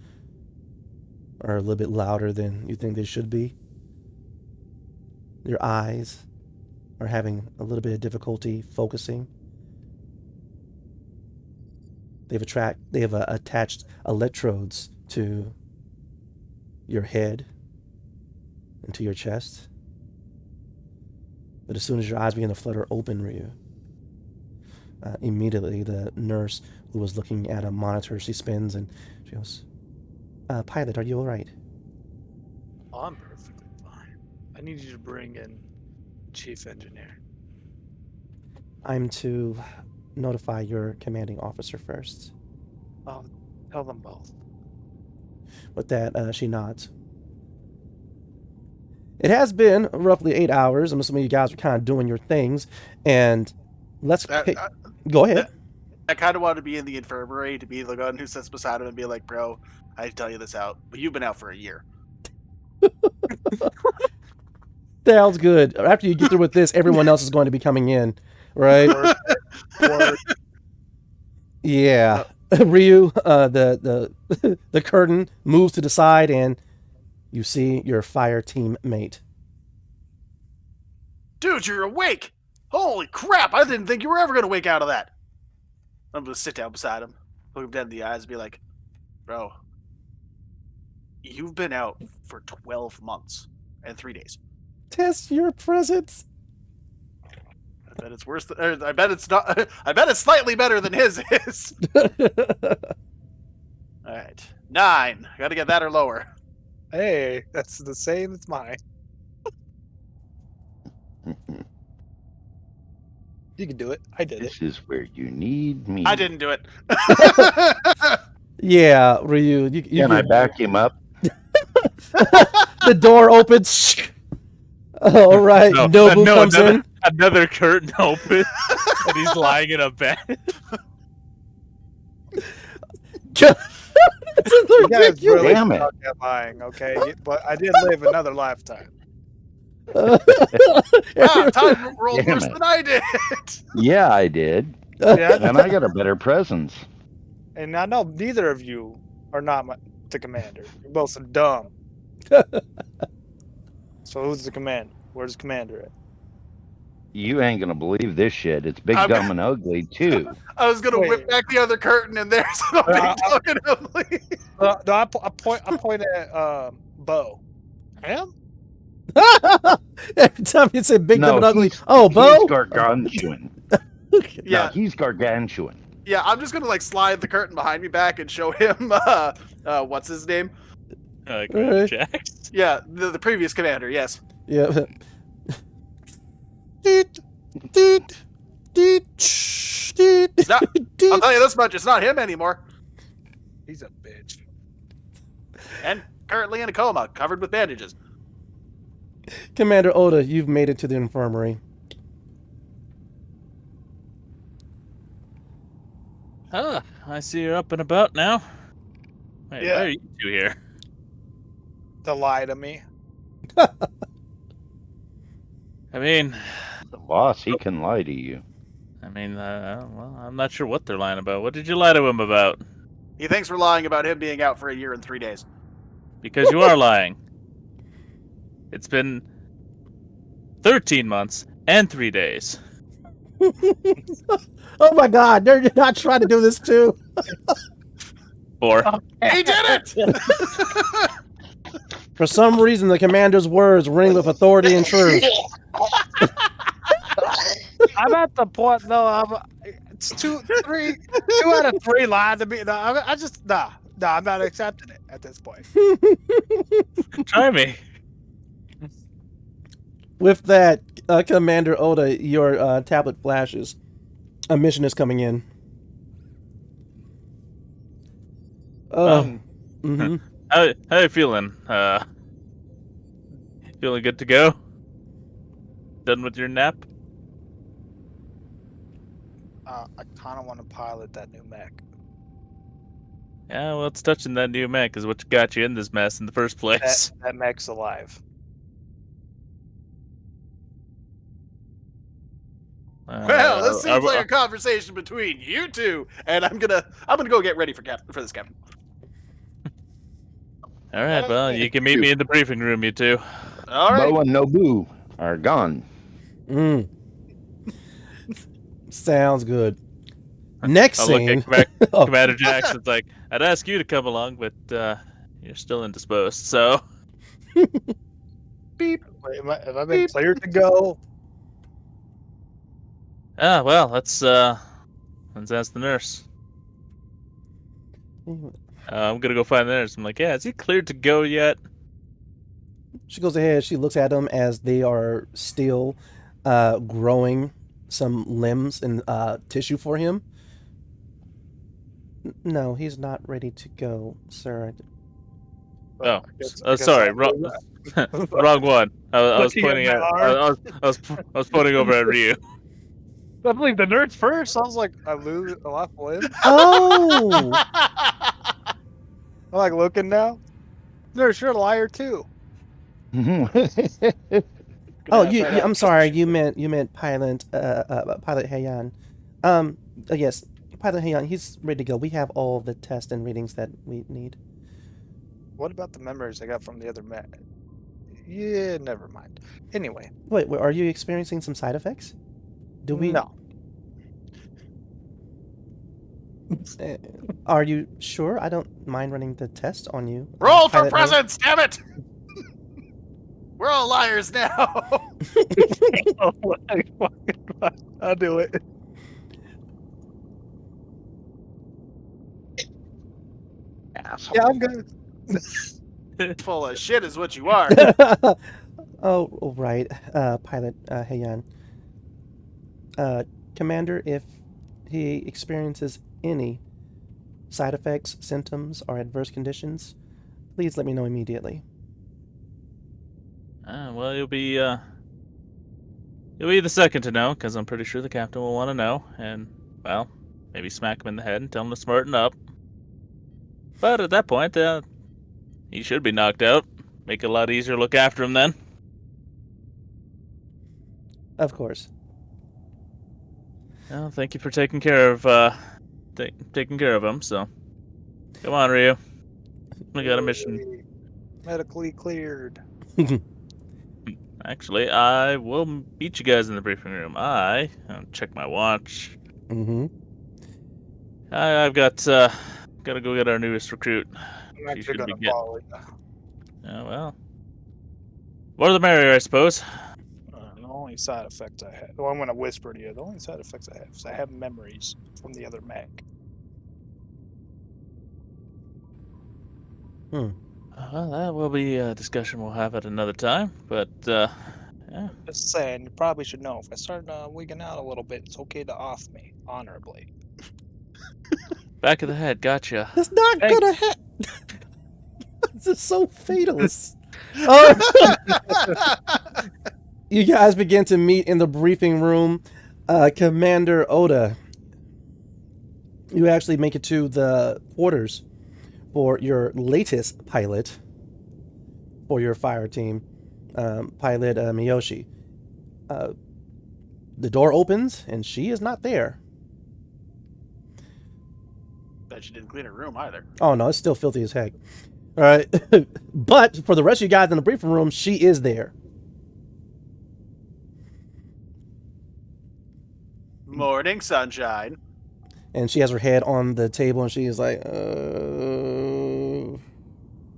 are a little bit louder than you think they should be. Your eyes are having a little bit of difficulty focusing. They have attached electrodes to your head and to your chest. But as soon as your eyes begin to flutter open, Ryu, immediately the nurse who was looking at a monitor, she spins and she goes, "Pilot, are you all right?" Oh, I'm perfectly fine. I need you to bring in Chief Engineer. I'm to notify your commanding officer first. Oh, tell them both. With that, she nods. It has been roughly 8 hours. I'm assuming you guys are kind of doing your things. And let's pick... Go ahead. I kind of want to be in the infirmary to be the gun who sits beside him and be like, bro, I tell you this out, but you've been out for a year. Sounds good. After you get through with this, everyone else is going to be coming in, right? Yeah. Ryu, the curtain moves to the side and you see your fire team mate. Dude, you're awake! Holy crap, I didn't think you were ever going to wake out of that. I'm going to sit down beside him, look him dead in the eyes and be like, bro, You've been out for 12 months and 3 days. Test your presence. I bet it's worse. I bet it's not. I bet it's slightly better than his is. All right, 9. Got to get that or lower. Hey, that's the same as mine. You can do it. I did it. This is where you need me. I didn't do it. Yeah, Ryu. You Can I back him up? The door opens. All right, Nobu comes in. Another curtain opens, and he's lying in a bed. You guys really Damn it. suck at lying, okay? But I did live another lifetime. Wow, time rolled Damn worse it. than I did. Yeah, I did. Yeah, And I got a better presence. and I know neither of you are not the commander. You're both so dumb. So who's the commander? Where's the commander at? You ain't gonna believe this shit. It's big, I'm- dumb, and ugly, too. I was gonna Wait. whip back the other curtain, and there's a big dog and ugly. No, I point at Bo. Him? Every time you say big, dumb, and ugly. he's- Oh, He's Bo? gargantuan. Yeah, No, he's gargantuan. yeah. I'm just gonna like slide the curtain behind me back and show him. What's his name? Alright. Jax. Yeah, the previous commander. Yes. Yeah. Deet, deet, deet, shh, deet, It's not- I'll deet. tell you this much: it's not him anymore, He's a bitch. and currently in a coma, covered with bandages. Commander Oda, you've made it to the infirmary. Ah, I see you're up and about now. Wait, Yeah. why are you two here? To lie to me. I mean, The boss, he can lie to you. well, I'm not sure what they're lying about. What did you lie to him about? He thinks we're lying about him being out for a year and 3 days. Because you are lying. It's been 13 months and 3 days. Oh my god, they're not trying to do this too. 4. He did it! For some reason, the commander's words ring with authority and truth. I'm at the point though. It's 2 out of 3 lied to me. No, I'm not accepting it at this point. Try me. With that, Commander Oda, your tablet flashes. A mission is coming in. Mhm. How you feeling? Feeling good to go? Done with your nap? I kind of want to pilot that new mech. Yeah, well, it's touching that new mech is what got you in this mess in the first place. That mech's alive. Well, this seems like a conversation between you two, and I'm gonna go get ready for this, Captain. All right, well, you can meet me in the briefing room, you two. All right. Bo and Nobu are gone. Mm. Sounds good. Next I'll look scene. at Oh. Commander Jackson's like, I'd ask you to come along, but you're still indisposed, so... Beep. Wait, have I been cleared to go? Ah, well, let's ask the nurse. I'm gonna go find the nurse. I'm like, yeah, is he cleared to go yet? She goes ahead. She looks at them as they are still growing some limbs and tissue for him. No, he's not ready to go, sir. Oh, I guess sorry, I'll wrong, do that. wrong one. I was Looking at pointing my at. arm. I was pointing over at Ryu. I believe the nerd's first. I was like, I lose a lot of limb. Oh! I'm like looking now. Nurse, you're a liar too. Oh, I'm sorry. You meant Pilot Pilot Heian. Yes, Pilot Heian. He's ready to go. We have all the tests and readings that we need. What about the memories I got from the other mech? Yeah, never mind. Anyway, Wait, are you experiencing some side effects? Do we? No. Are you sure? I don't mind running the test on you. Roll for Pilot mode. presents, damn it! We're all liars now. Oh my fucking God. I'll do it. Asshole. Yeah, I'm good. Full of shit is what you are. Oh, right. Pilot Heian. Commander, if he experiences any side effects, symptoms, or adverse conditions, please let me know immediately. Well, you'll be the second to know, because I'm pretty sure the captain will want to know, and well, maybe smack him in the head and tell him to smarten up. But at that point, he should be knocked out. Make it a lot easier to look after him then. Of course. Well, thank you for taking care of taking care of him. So, come on, Ryu. We got a mission. Medically cleared. Actually, I will meet you guys in the briefing room. I'll check my watch. Mm-hmm. I've got gotta go get our newest recruit. I'm She actually should gonna be follow you. Oh well. More the merrier, I suppose. The only side effects I have. Well, I'm gonna whisper to you. The only side effects I have is I have memories from the other Mech. Well, that will be a discussion we'll have at another time. But yeah. Just saying, you probably should know. If I start wigging out a little bit, it's okay to off me honorably. Back of the head, gotcha. That's not Thanks. gonna happen. This is so fatalist. Oh. You guys begin to meet in the briefing room. Commander Oda, you actually make it to the quarters for your latest pilot for your fire team, Pilot Miyoshi. The door opens and she is not there. Bet she didn't clean her room either. Oh no, it's still filthy as heck. All right, but for the rest of you guys in the briefing room, she is there. Morning, sunshine. And she has her head on the table and she is like,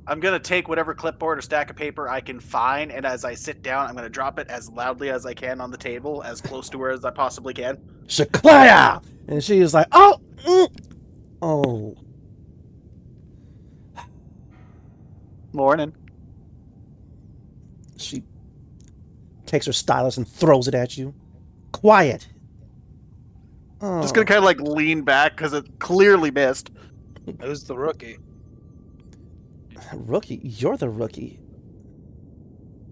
I'm gonna take whatever clipboard or stack of paper I can find, and as I sit down, I'm gonna drop it as loudly as I can on the table, as close to her as I possibly can. Shaklaya! And she is like, oh, oh. Morning. She takes her stylus and throws it at you. Quiet. Oh. Just gonna kind of like lean back because it clearly missed. Who's the rookie? Rookie? You're the rookie.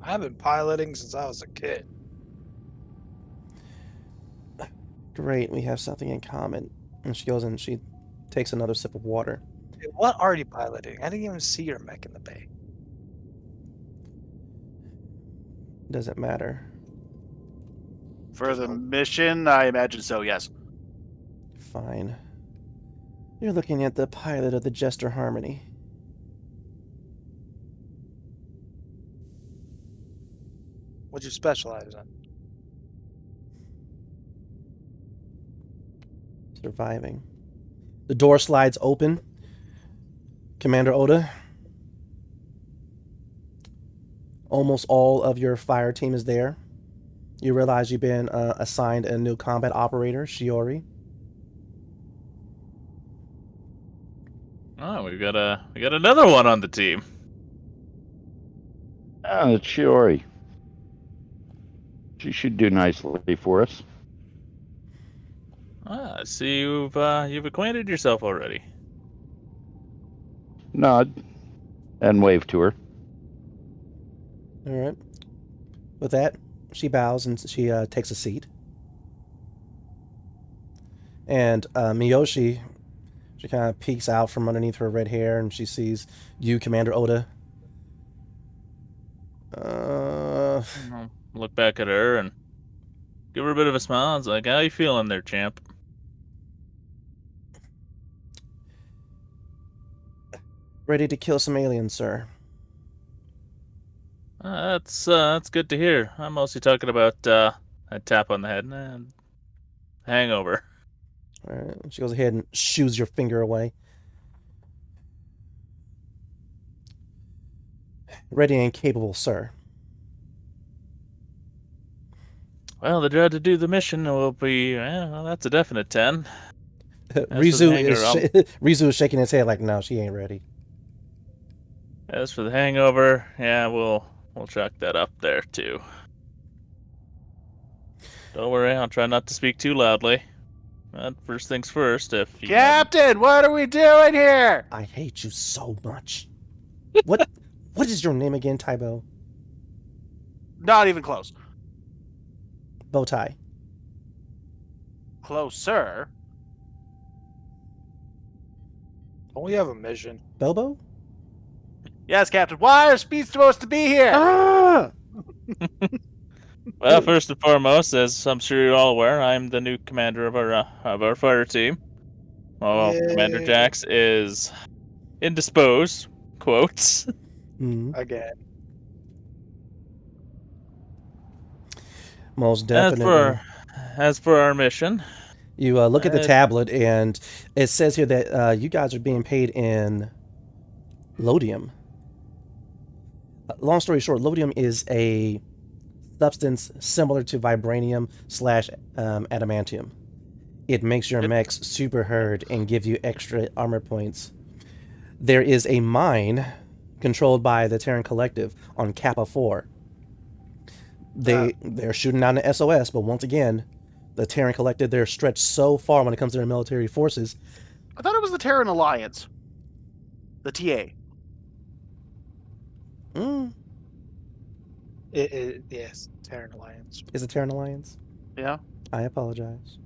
I've been piloting since I was a kid. Great, we have something in common. And she goes and she takes another sip of water. Hey, what are you piloting? I didn't even see your Mech in the bay. Doesn't matter. For the mission, I imagine so, yes. Fine. You're looking at the pilot of the Jester Harmony. What'd you specialize in? Surviving. The door slides open. Commander Oda. Almost all of your fire team is there. You realize you've been assigned a new combat operator, Shiori. Oh, we got another one on the team. Oh, it's Shiori. She should do nicely for us. I see you've acquainted yourself already. Nod and wave to her. All right. With that, she bows and she takes a seat. And Miyoshi, she kind of peeks out from underneath her red hair and she sees you, Commander Oda. Look back at her and give her a bit of a smile. It's like, how you feeling there, champ? Ready to kill some aliens, sir. That's good to hear. I'm mostly talking about a tap on the head and hangover. All right. She goes ahead and shoos your finger away. Ready and capable, sir. Well, the dread to do the mission will be. Well, that's a definite 10. Rizu hangar, Rizu is shaking his head like, no, she ain't ready. As for the hangover, yeah, we'll chuck that up there too. Don't worry, I'll try not to speak too loudly. But first things first, if you Captain, what are we doing here? I hate you so much. What is your name again, Tybo? Not even close. Bowtie. Closer. Don't we have a mission? Bobo? Yes, Captain. Why are speed supposed to be here? Ah! Well, first and foremost, as I'm sure you're all aware, I'm the new commander of our fire team. Well, Commander Yay. Jax is indisposed, quotes. Mm, Again. most definitely. As for our mission, You look at the tablet, and it says here that you guys are being paid in Lodium. Long story short, Lodium is a substance similar to vibranium / adamantium. It makes your mechs super hard and give you extra armor points. There is a mine controlled by the Terran Collective on Kappa 4. They're shooting down the SOS, but once again, the Terran Collective, they're stretched so far when it comes to their military forces. I thought it was the Terran Alliance. The TA. Yes, Terran Alliance. Is it Terran Alliance? Yeah. I apologize.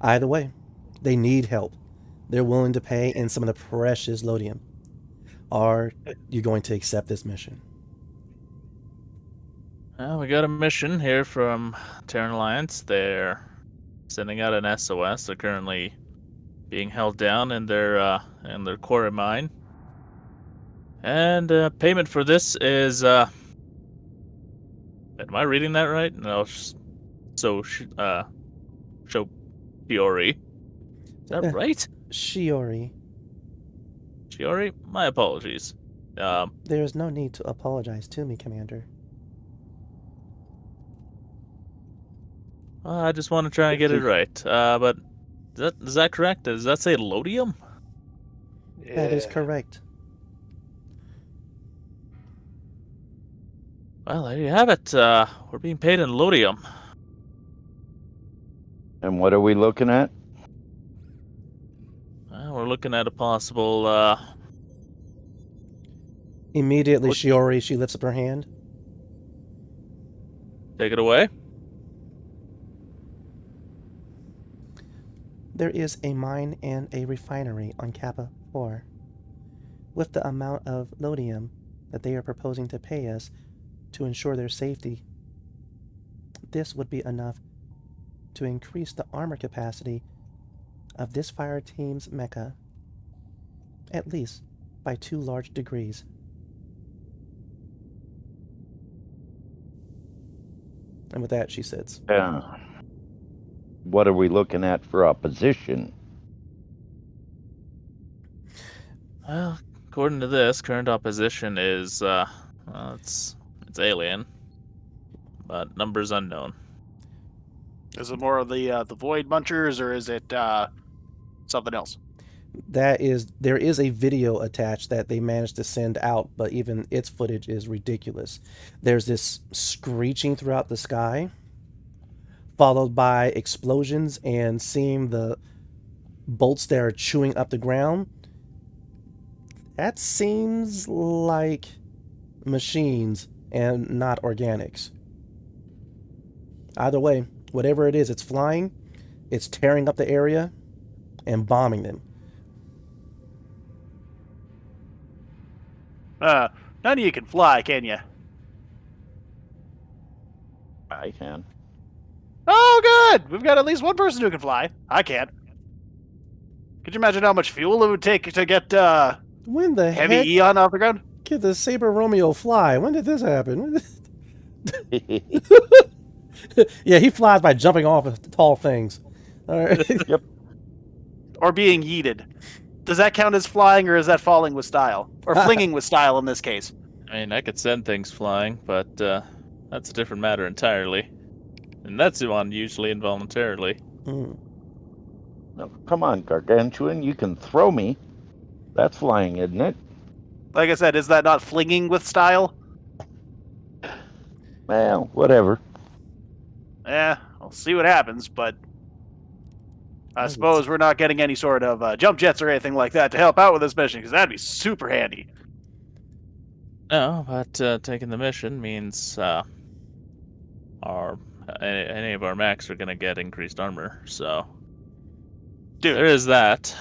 Either way, they need help. They're willing to pay in some of the precious Lodium. Are you going to accept this mission? well, we got a mission here from Terran Alliance. They're sending out an SOS. They're currently being held down in their quarry mine. And payment for this is am I reading that right? No, Shiori. Is that right? Shiori, Shiori? My apologies. there is no need to apologize to me, Commander. I just want to try and get it right. But is that correct? Does that say Lodium? That is Yeah. correct. Well, there you have it. We're being paid in Lodium. And what are we looking at? Well, we're looking at a possible. Immediately, What- Shiori, she lifts up her hand. Take it away. There is a mine and a refinery on Kappa 4. With the amount of Lodium that they are proposing to pay us to ensure their safety, this would be enough to increase the armor capacity of this fire team's mecha, at least by 2 large degrees. And with that, she sits. What are we looking at for opposition? Well, according to this, current opposition is it's alien, but numbers unknown. Is it more of the Void Munchers, or is it something else? There is a video attached that they managed to send out, but even its footage is ridiculous. There's this screeching throughout the sky, followed by explosions and seeing the bolts that are chewing up the ground. That seems like machines and not organics. Either way, whatever it is, it's flying, it's tearing up the area, and bombing them. None of you can fly, can you? I can. Oh, good! We've got at least one person who can fly. I can't. Could you imagine how much fuel it would take to get When the heavy heck Eon off the ground? did the Saber Romeo fly? When did this happen? Yeah, he flies by jumping off of tall things. All right. Or being yeeted. Does that count as flying, or is that falling with style? Or flinging with style in this case? I mean, I could send things flying, but that's a different matter entirely. And that's one usually involuntarily. Mm. No, come on, Gargantuan. You can throw me. That's flying, isn't it? Like I said, is that not flinging with style? Well, whatever. We'll see what happens, but I Nice. suppose we're not getting any sort of jump jets or anything like that to help out with this mission, because that'd be super handy. No, but taking the mission means any of our mechs are gonna get increased armor. So there Dude, is that.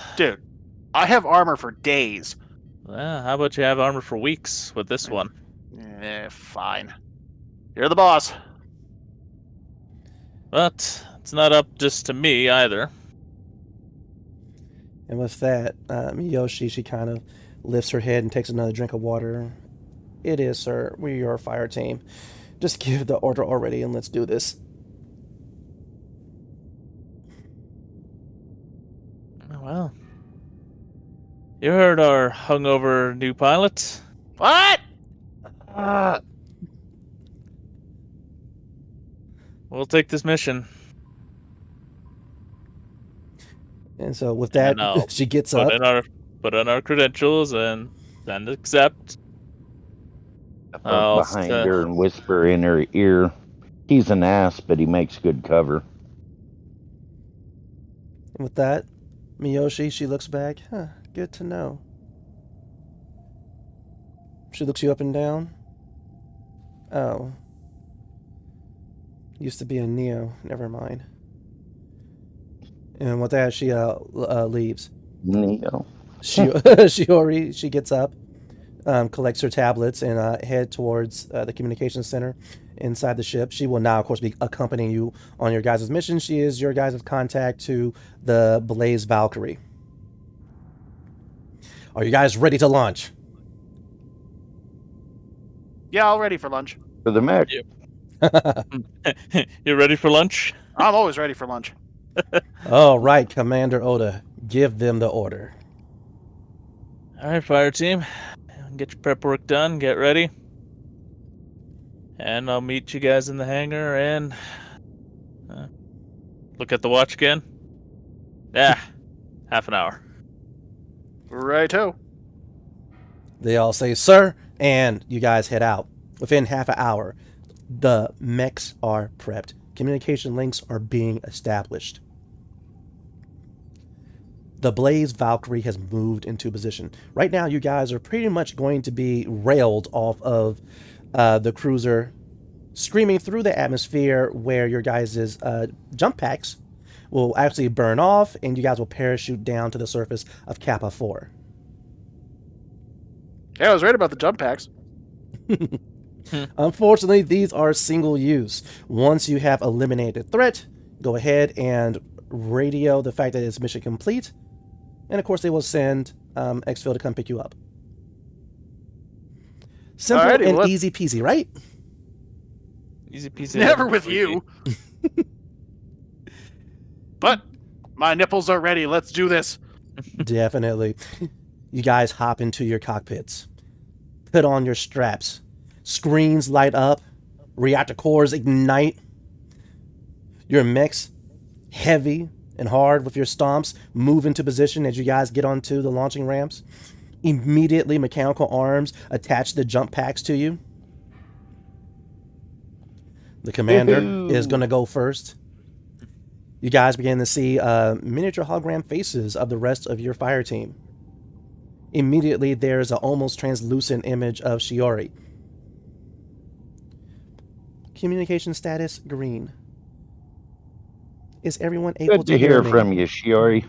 I have armor for days. How about you have armor for weeks with this one? Fine. You're the boss. But it's not up just to me either. And with that, Miyoshi, she kind of lifts her head and takes another drink of water. It is, sir. We're your fire team. Just give the order already and let's do this. Well, you heard our hungover new pilot? What? We'll take this mission. And so with that, I'll she gets up. Put in our credentials and then accept. I'll behind her and whisper in her ear. He's an ass, but he makes good cover. And with that, Miyoshi, she looks back. Huh, good to know. She looks you up and down. Oh. Used to be a Neo. Never mind. And with that, she leaves. Neo. Shiori, she gets up, collects her tablets, and head towards the communications center inside the ship. She will now, of course, be accompanying you on your guys' mission. She is your guys' contact to the Blaze Valkyrie. Are you guys ready to launch? Yeah, all ready for lunch. For the mech. Yep. You ready for lunch? I'm always ready for lunch. All right, Commander Oda, give them the order. All right, fire team. Get your prep work done. Get ready. And I'll meet you guys in the hangar and look at the watch again. Yeah, half an hour. Righto. They all say, sir, and you guys head out. Within half an hour, the mechs are prepped. Communication links are being established. The Blaze Valkyrie has moved into position. Right now, you guys are pretty much going to be railed off of the cruiser, screaming through the atmosphere where your guys' jump packs will actually burn off, and you guys will parachute down to the surface of Kappa 4. Yeah, I was right about the jump packs. Unfortunately, these are single use. Once you have eliminated the threat, go ahead and radio the fact that it's mission complete. And of course, they will send Exfil to come pick you up. Simple Alrighty, and well, easy peasy, right? Easy peasy. Never with you. But my nipples are ready. Let's do this. Definitely. You guys hop into your cockpits. Put on your straps. Screens light up. Reactor cores ignite. Your mechs, heavy and hard with your stomps, move into position as you guys get onto the launching ramps. Immediately, mechanical arms attach the jump packs to you. The commander is going to go first. You guys begin to see miniature hologram faces of the rest of your fire team. Immediately, there's an almost translucent image of Shiori. Communication status, green. Is everyone able Good to hear from you, Shiori.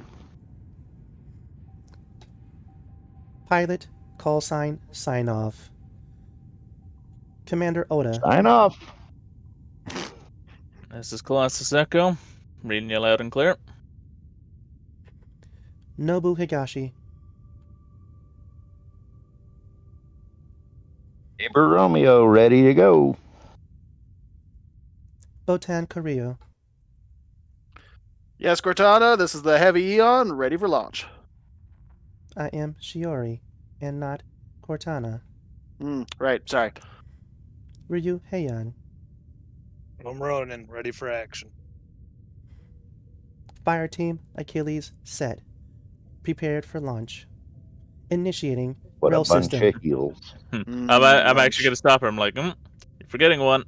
Pilot, call sign, sign off. Commander Oda. Sign off. This is Colossus Echo. Reading you loud and clear. Nobu Higashi. Saber Romeo, ready to go. Botan Carrillo. Yes, Cortana, this is the Heavy Eon, ready for launch. I am Shiori, and not Cortana. Right, sorry. Ryu Heian. I'm Ronin, ready for action. Fire Team Achilles set. Prepared for launch. Initiating What rail a bunch system. of heels. I'm actually gonna stop her. I'm like, you're forgetting one.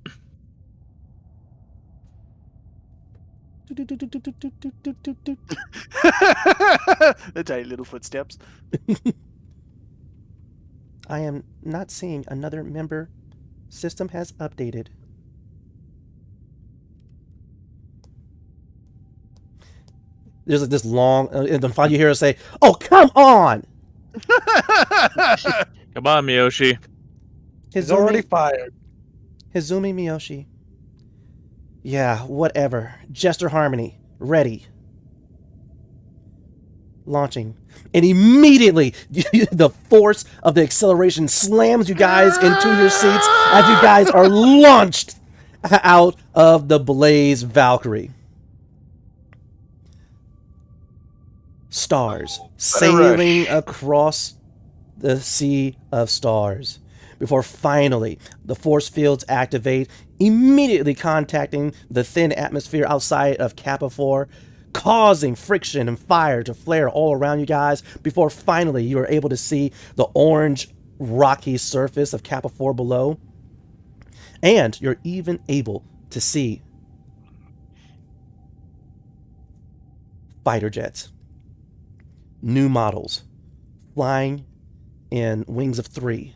The tiny little footsteps. I am not seeing another member. System has updated. There's like this long, and then finally you hear her say, "Oh, come on!" Come on, Miyoshi. He's already fired. Hizumi Miyoshi. Yeah, whatever. Jester Harmony. Ready. Launching. And immediately, the force of the acceleration slams you guys into your seats as you guys are launched out of the Blaze Valkyrie. Stars sailing across the sea of stars before finally the force fields activate, immediately contacting the thin atmosphere outside of Kappa 4, causing friction and fire to flare all around you guys before finally you are able to see the orange rocky surface of Kappa 4 below. And you're even able to see fighter jets. New models, flying in wings of 3,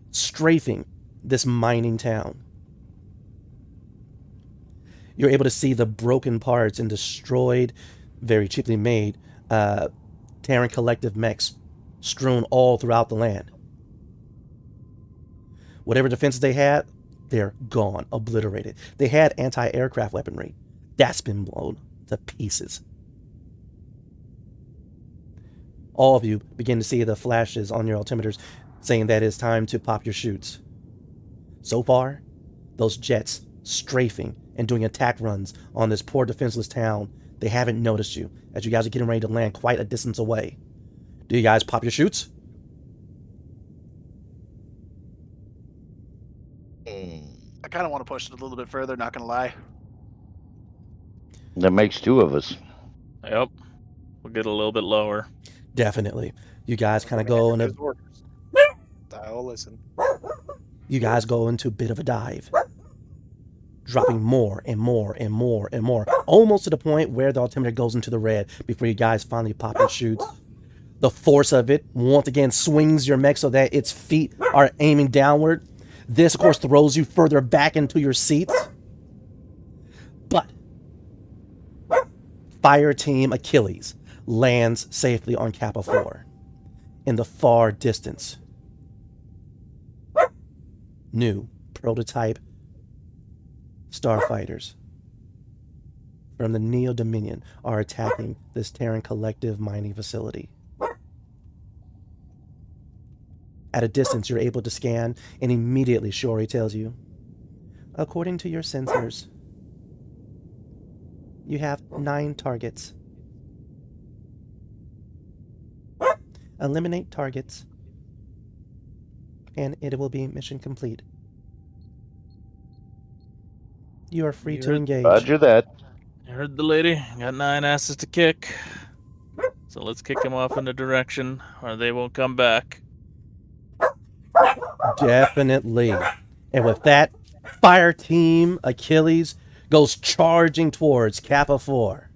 strafing this mining town. You're able to see the broken parts and destroyed, very cheaply made, Terran Collective mechs strewn all throughout the land. Whatever defenses they had, they're gone, obliterated. They had anti-aircraft weaponry. That's been blown to pieces. All of you begin to see the flashes on your altimeters saying that it's time to pop your chutes. So far, those jets strafing and doing attack runs on this poor defenseless town, they haven't noticed you as you guys are getting ready to land quite a distance away. Do you guys pop your chutes? I kind of want to push it a little bit further, not going to lie. That makes 2 of us. Yep. We'll get a little bit lower. Definitely. You guys kind of go in a... I'll listen. You guys go into a bit of a dive. Dropping more and more and more and more. Almost to the point where the altimeter goes into the red before you guys finally pop your chutes. The force of it once again swings your mech so that its feet are aiming downward. This, of course, throws you further back into your seats. But Fire Team Achilles lands safely on Kappa 4 in the far distance. New prototype starfighters from the Neo Dominion are attacking this Terran Collective mining facility. At a distance, you're able to scan, and immediately Shiori tells you, according to your sensors, you have 9 targets. Eliminate targets, and it will be mission complete. You are free to engage. Roger that. You heard the lady. Got 9 asses to kick. So let's kick them off in a direction, or they won't come back. Definitely. And with that, Fire Team Achilles goes charging towards Kappa 4,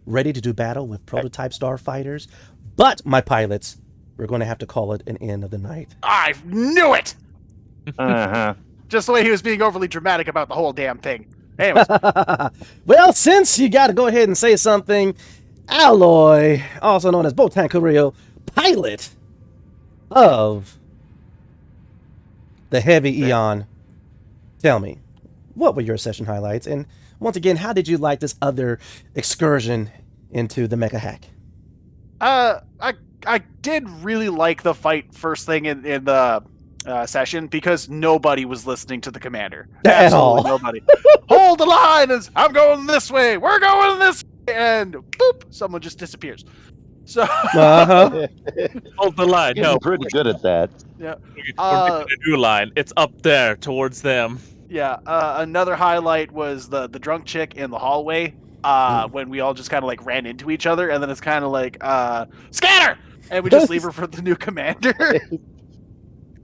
ready to do battle with prototype starfighters. But, my pilots, we're going to have to call it an end of the night. I knew it! Uh-huh. Just the way he was being overly dramatic about the whole damn thing. Anyways, Well, since you got to go ahead and say something, Alloy, also known as Botan Carrillo, pilot of the Heavy Eon, tell me, what were your session highlights? And once again, how did you like this other excursion into the Mecha Hack? I did really like the fight first thing in the session because nobody was listening to the commander. At Absolutely all. nobody. Hold the line! I'm going this way! We're going this and boop, someone just disappears. So Uh-huh. Hold the line. Getting No, pretty good at that. yeah, we're making a new line. It's up there towards them. yeah. Another highlight was the drunk chick in the hallway. When we all just kind of like ran into each other, and then it's kind of like scatter, and we just leave her for the new commander.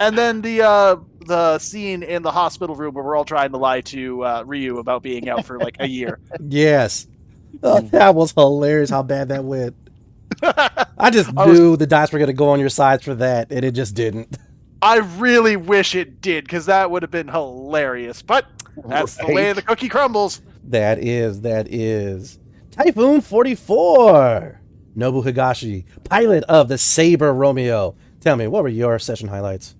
And then the scene in the hospital room where we're all trying to lie to Ryu about being out for like a year. Yes. Oh, that was hilarious how bad that went. I just I knew the dice were going to go on your sides for that, and it just didn't. I really wish it did, because that would have been hilarious. But that's the way Right. the cookie crumbles. That is. Typhoon 44. Nobu Higashi, pilot of the Saber Romeo. Tell me, what were your session highlights?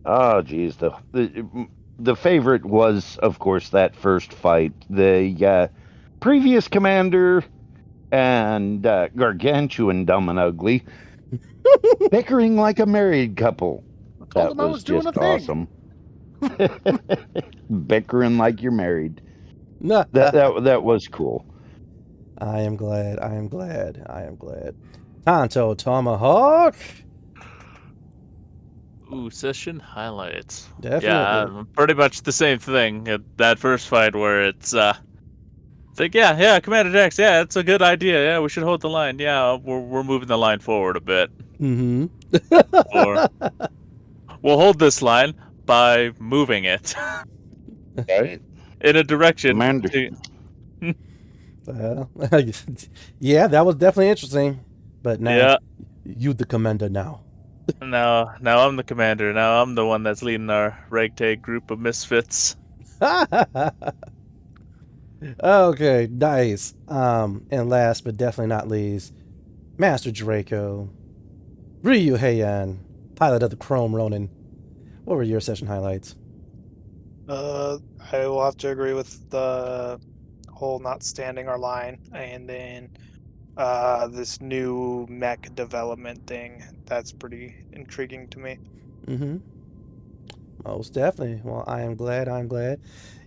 Oh, geez. The favorite was, of course, that first fight. The previous commander and Gargantuan Dumb and Ugly bickering like a married couple. I told That him I was doing just a thing. awesome. Bickering like you're married. No, That was cool. I am glad. Tonto Tomahawk. Ooh, session highlights. Definitely. Yeah, pretty much the same thing. That first fight where it's like, yeah, Commander Dex, yeah, it's a good idea. Yeah, we should hold the line. Yeah, we're moving the line forward a bit. Mm-hmm. Or we'll hold this line by moving it Right? in a direction. Commander. Well, yeah, that was definitely interesting. But now, Yeah. you the commander now. Now I'm the commander. Now I'm the one that's leading our ragtag group of misfits. Okay, nice. And last but definitely not least, Master Draco, Ryu Heian, pilot of the Chrome Ronin. What were your session highlights? I will have to agree with the whole not standing our line, and then this new mech development thing. That's pretty intriguing to me. Mm-hmm. Most definitely. Well, I am glad.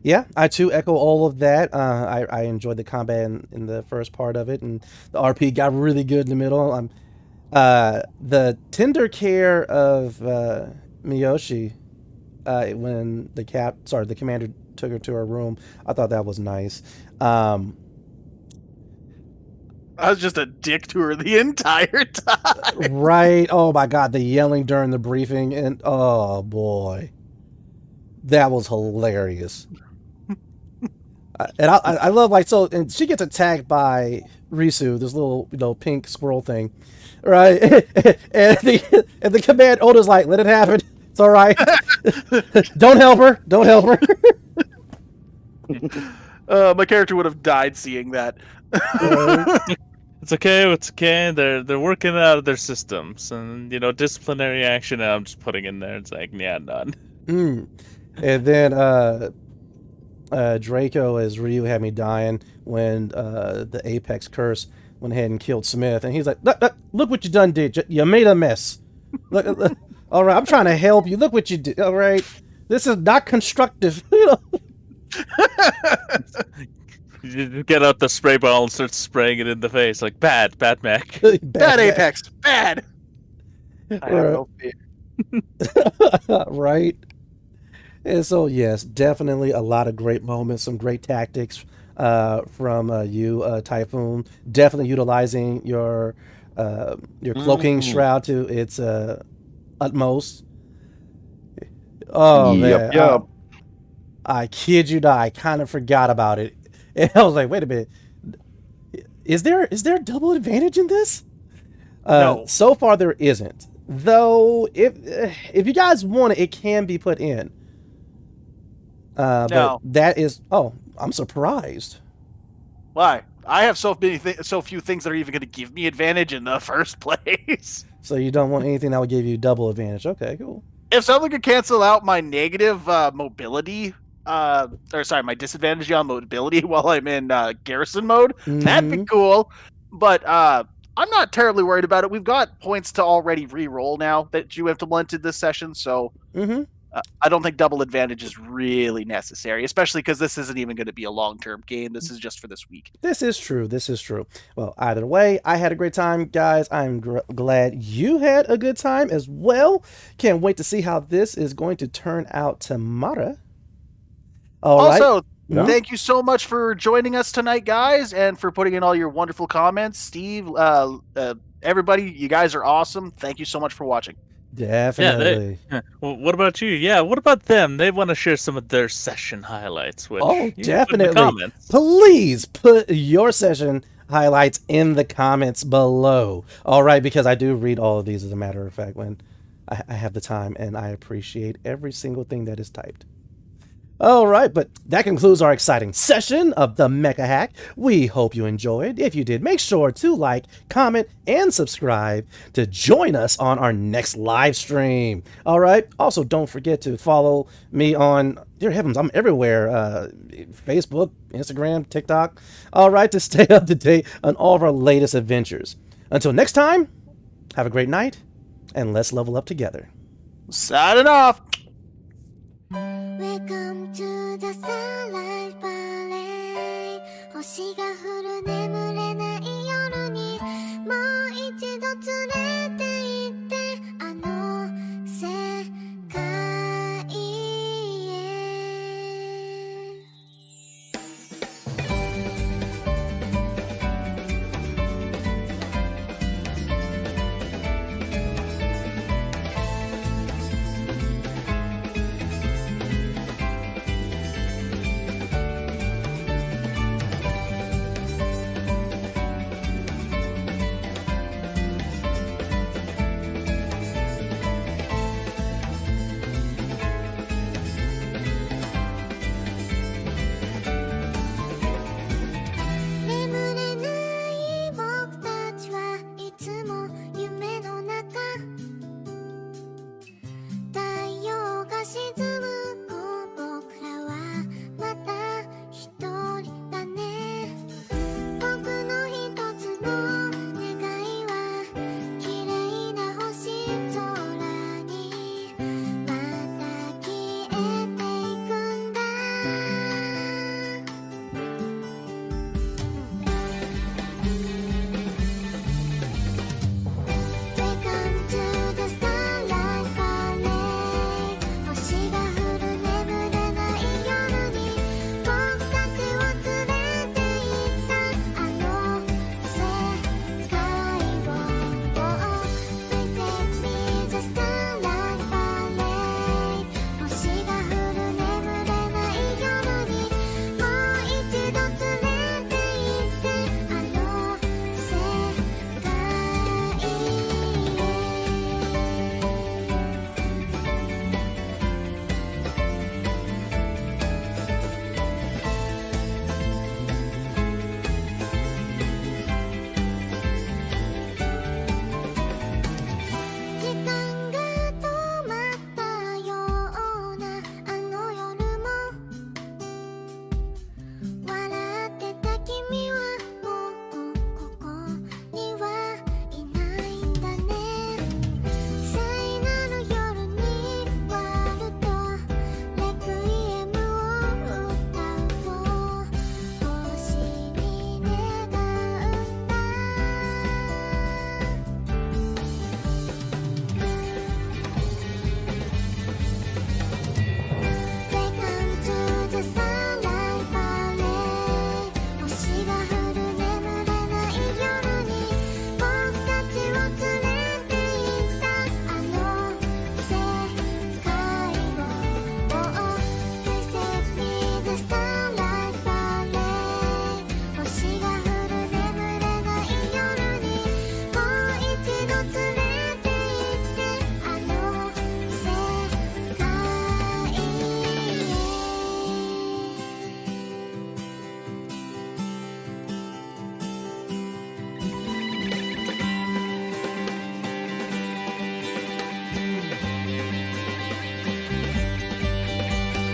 Yeah, I too echo all of that. I enjoyed the combat in the first part of it, and the RP got really good in the middle. The tender care of Miyoshi when the commander took her to her room. I thought that was nice. I was just a dick to her the entire time. Right. Oh my God, the yelling during the briefing, and oh boy, that was hilarious. And I love and she gets attacked by Risu, this little pink squirrel thing, right? and the command owner's like, let it happen. It's all right. Don't help her. My character would have died seeing that. It's okay. They're working out of their systems, and disciplinary action. I'm just putting in there. It's like, yeah, none. And then Draco, as Ryu had me dying when the Apex curse went ahead and killed Smith, and he's like, look what you done did. You made a mess. Look, all right, I'm trying to help you. Look what you did. All right, this is not constructive. You get out the spray bottle and start spraying it in the face, like bad mech. Bad Apex. Bad. I have no fear. Right. And so, yes, definitely a lot of great moments, some great tactics from you, Typhoon. Definitely utilizing your cloaking shroud to its utmost. Oh, man. Yep. I kid you not, I kind of forgot about it. And I was like, wait a minute. Is there double advantage in this? No. So far, there isn't. Though, if you guys want it, it can be put in. No. But that is... Oh, I'm surprised. Why? I have so few things that are even going to give me advantage in the first place. So you don't want anything that would give you double advantage. Okay, cool. If something could cancel out my negative mobility, my disadvantage on mobility while I'm in garrison mode, that'd be cool. But I'm not terribly worried about it. We've got points to already re-roll now that you implemented this session, so I don't think double advantage is really necessary, especially because this isn't even going to be a long-term game. This is just for this week. This is true. This is true. Well, either way, I had a great time, guys. I'm glad you had a good time as well. Can't wait to see how this is going to turn out tomorrow. All right. Also, Yeah. thank you so much for joining us tonight, guys, and for putting in all your wonderful comments. Steve, everybody, you guys are awesome. Thank you so much for watching. Definitely. Well, what about you? Yeah, what about them? They want to share some of their session highlights. Which Oh, you can put in the definitely. comments. Please put your session highlights in the comments below. All right, because I do read all of these as a matter of fact when I have the time, and I appreciate every single thing that is typed. All right, but that concludes our exciting session of the Mecha Hack. We hope you enjoyed. If you did, make sure to like, comment, and subscribe to join us on our next live stream. All right. Also, don't forget to follow me on, dear heavens, I'm everywhere. Facebook, Instagram, TikTok. All right, to stay up to date on all of our latest adventures. Until next time, have a great night, and let's level up together. Signing off. Welcome to the Sunlight Parade 星が降る眠れない夜にもう一度連れて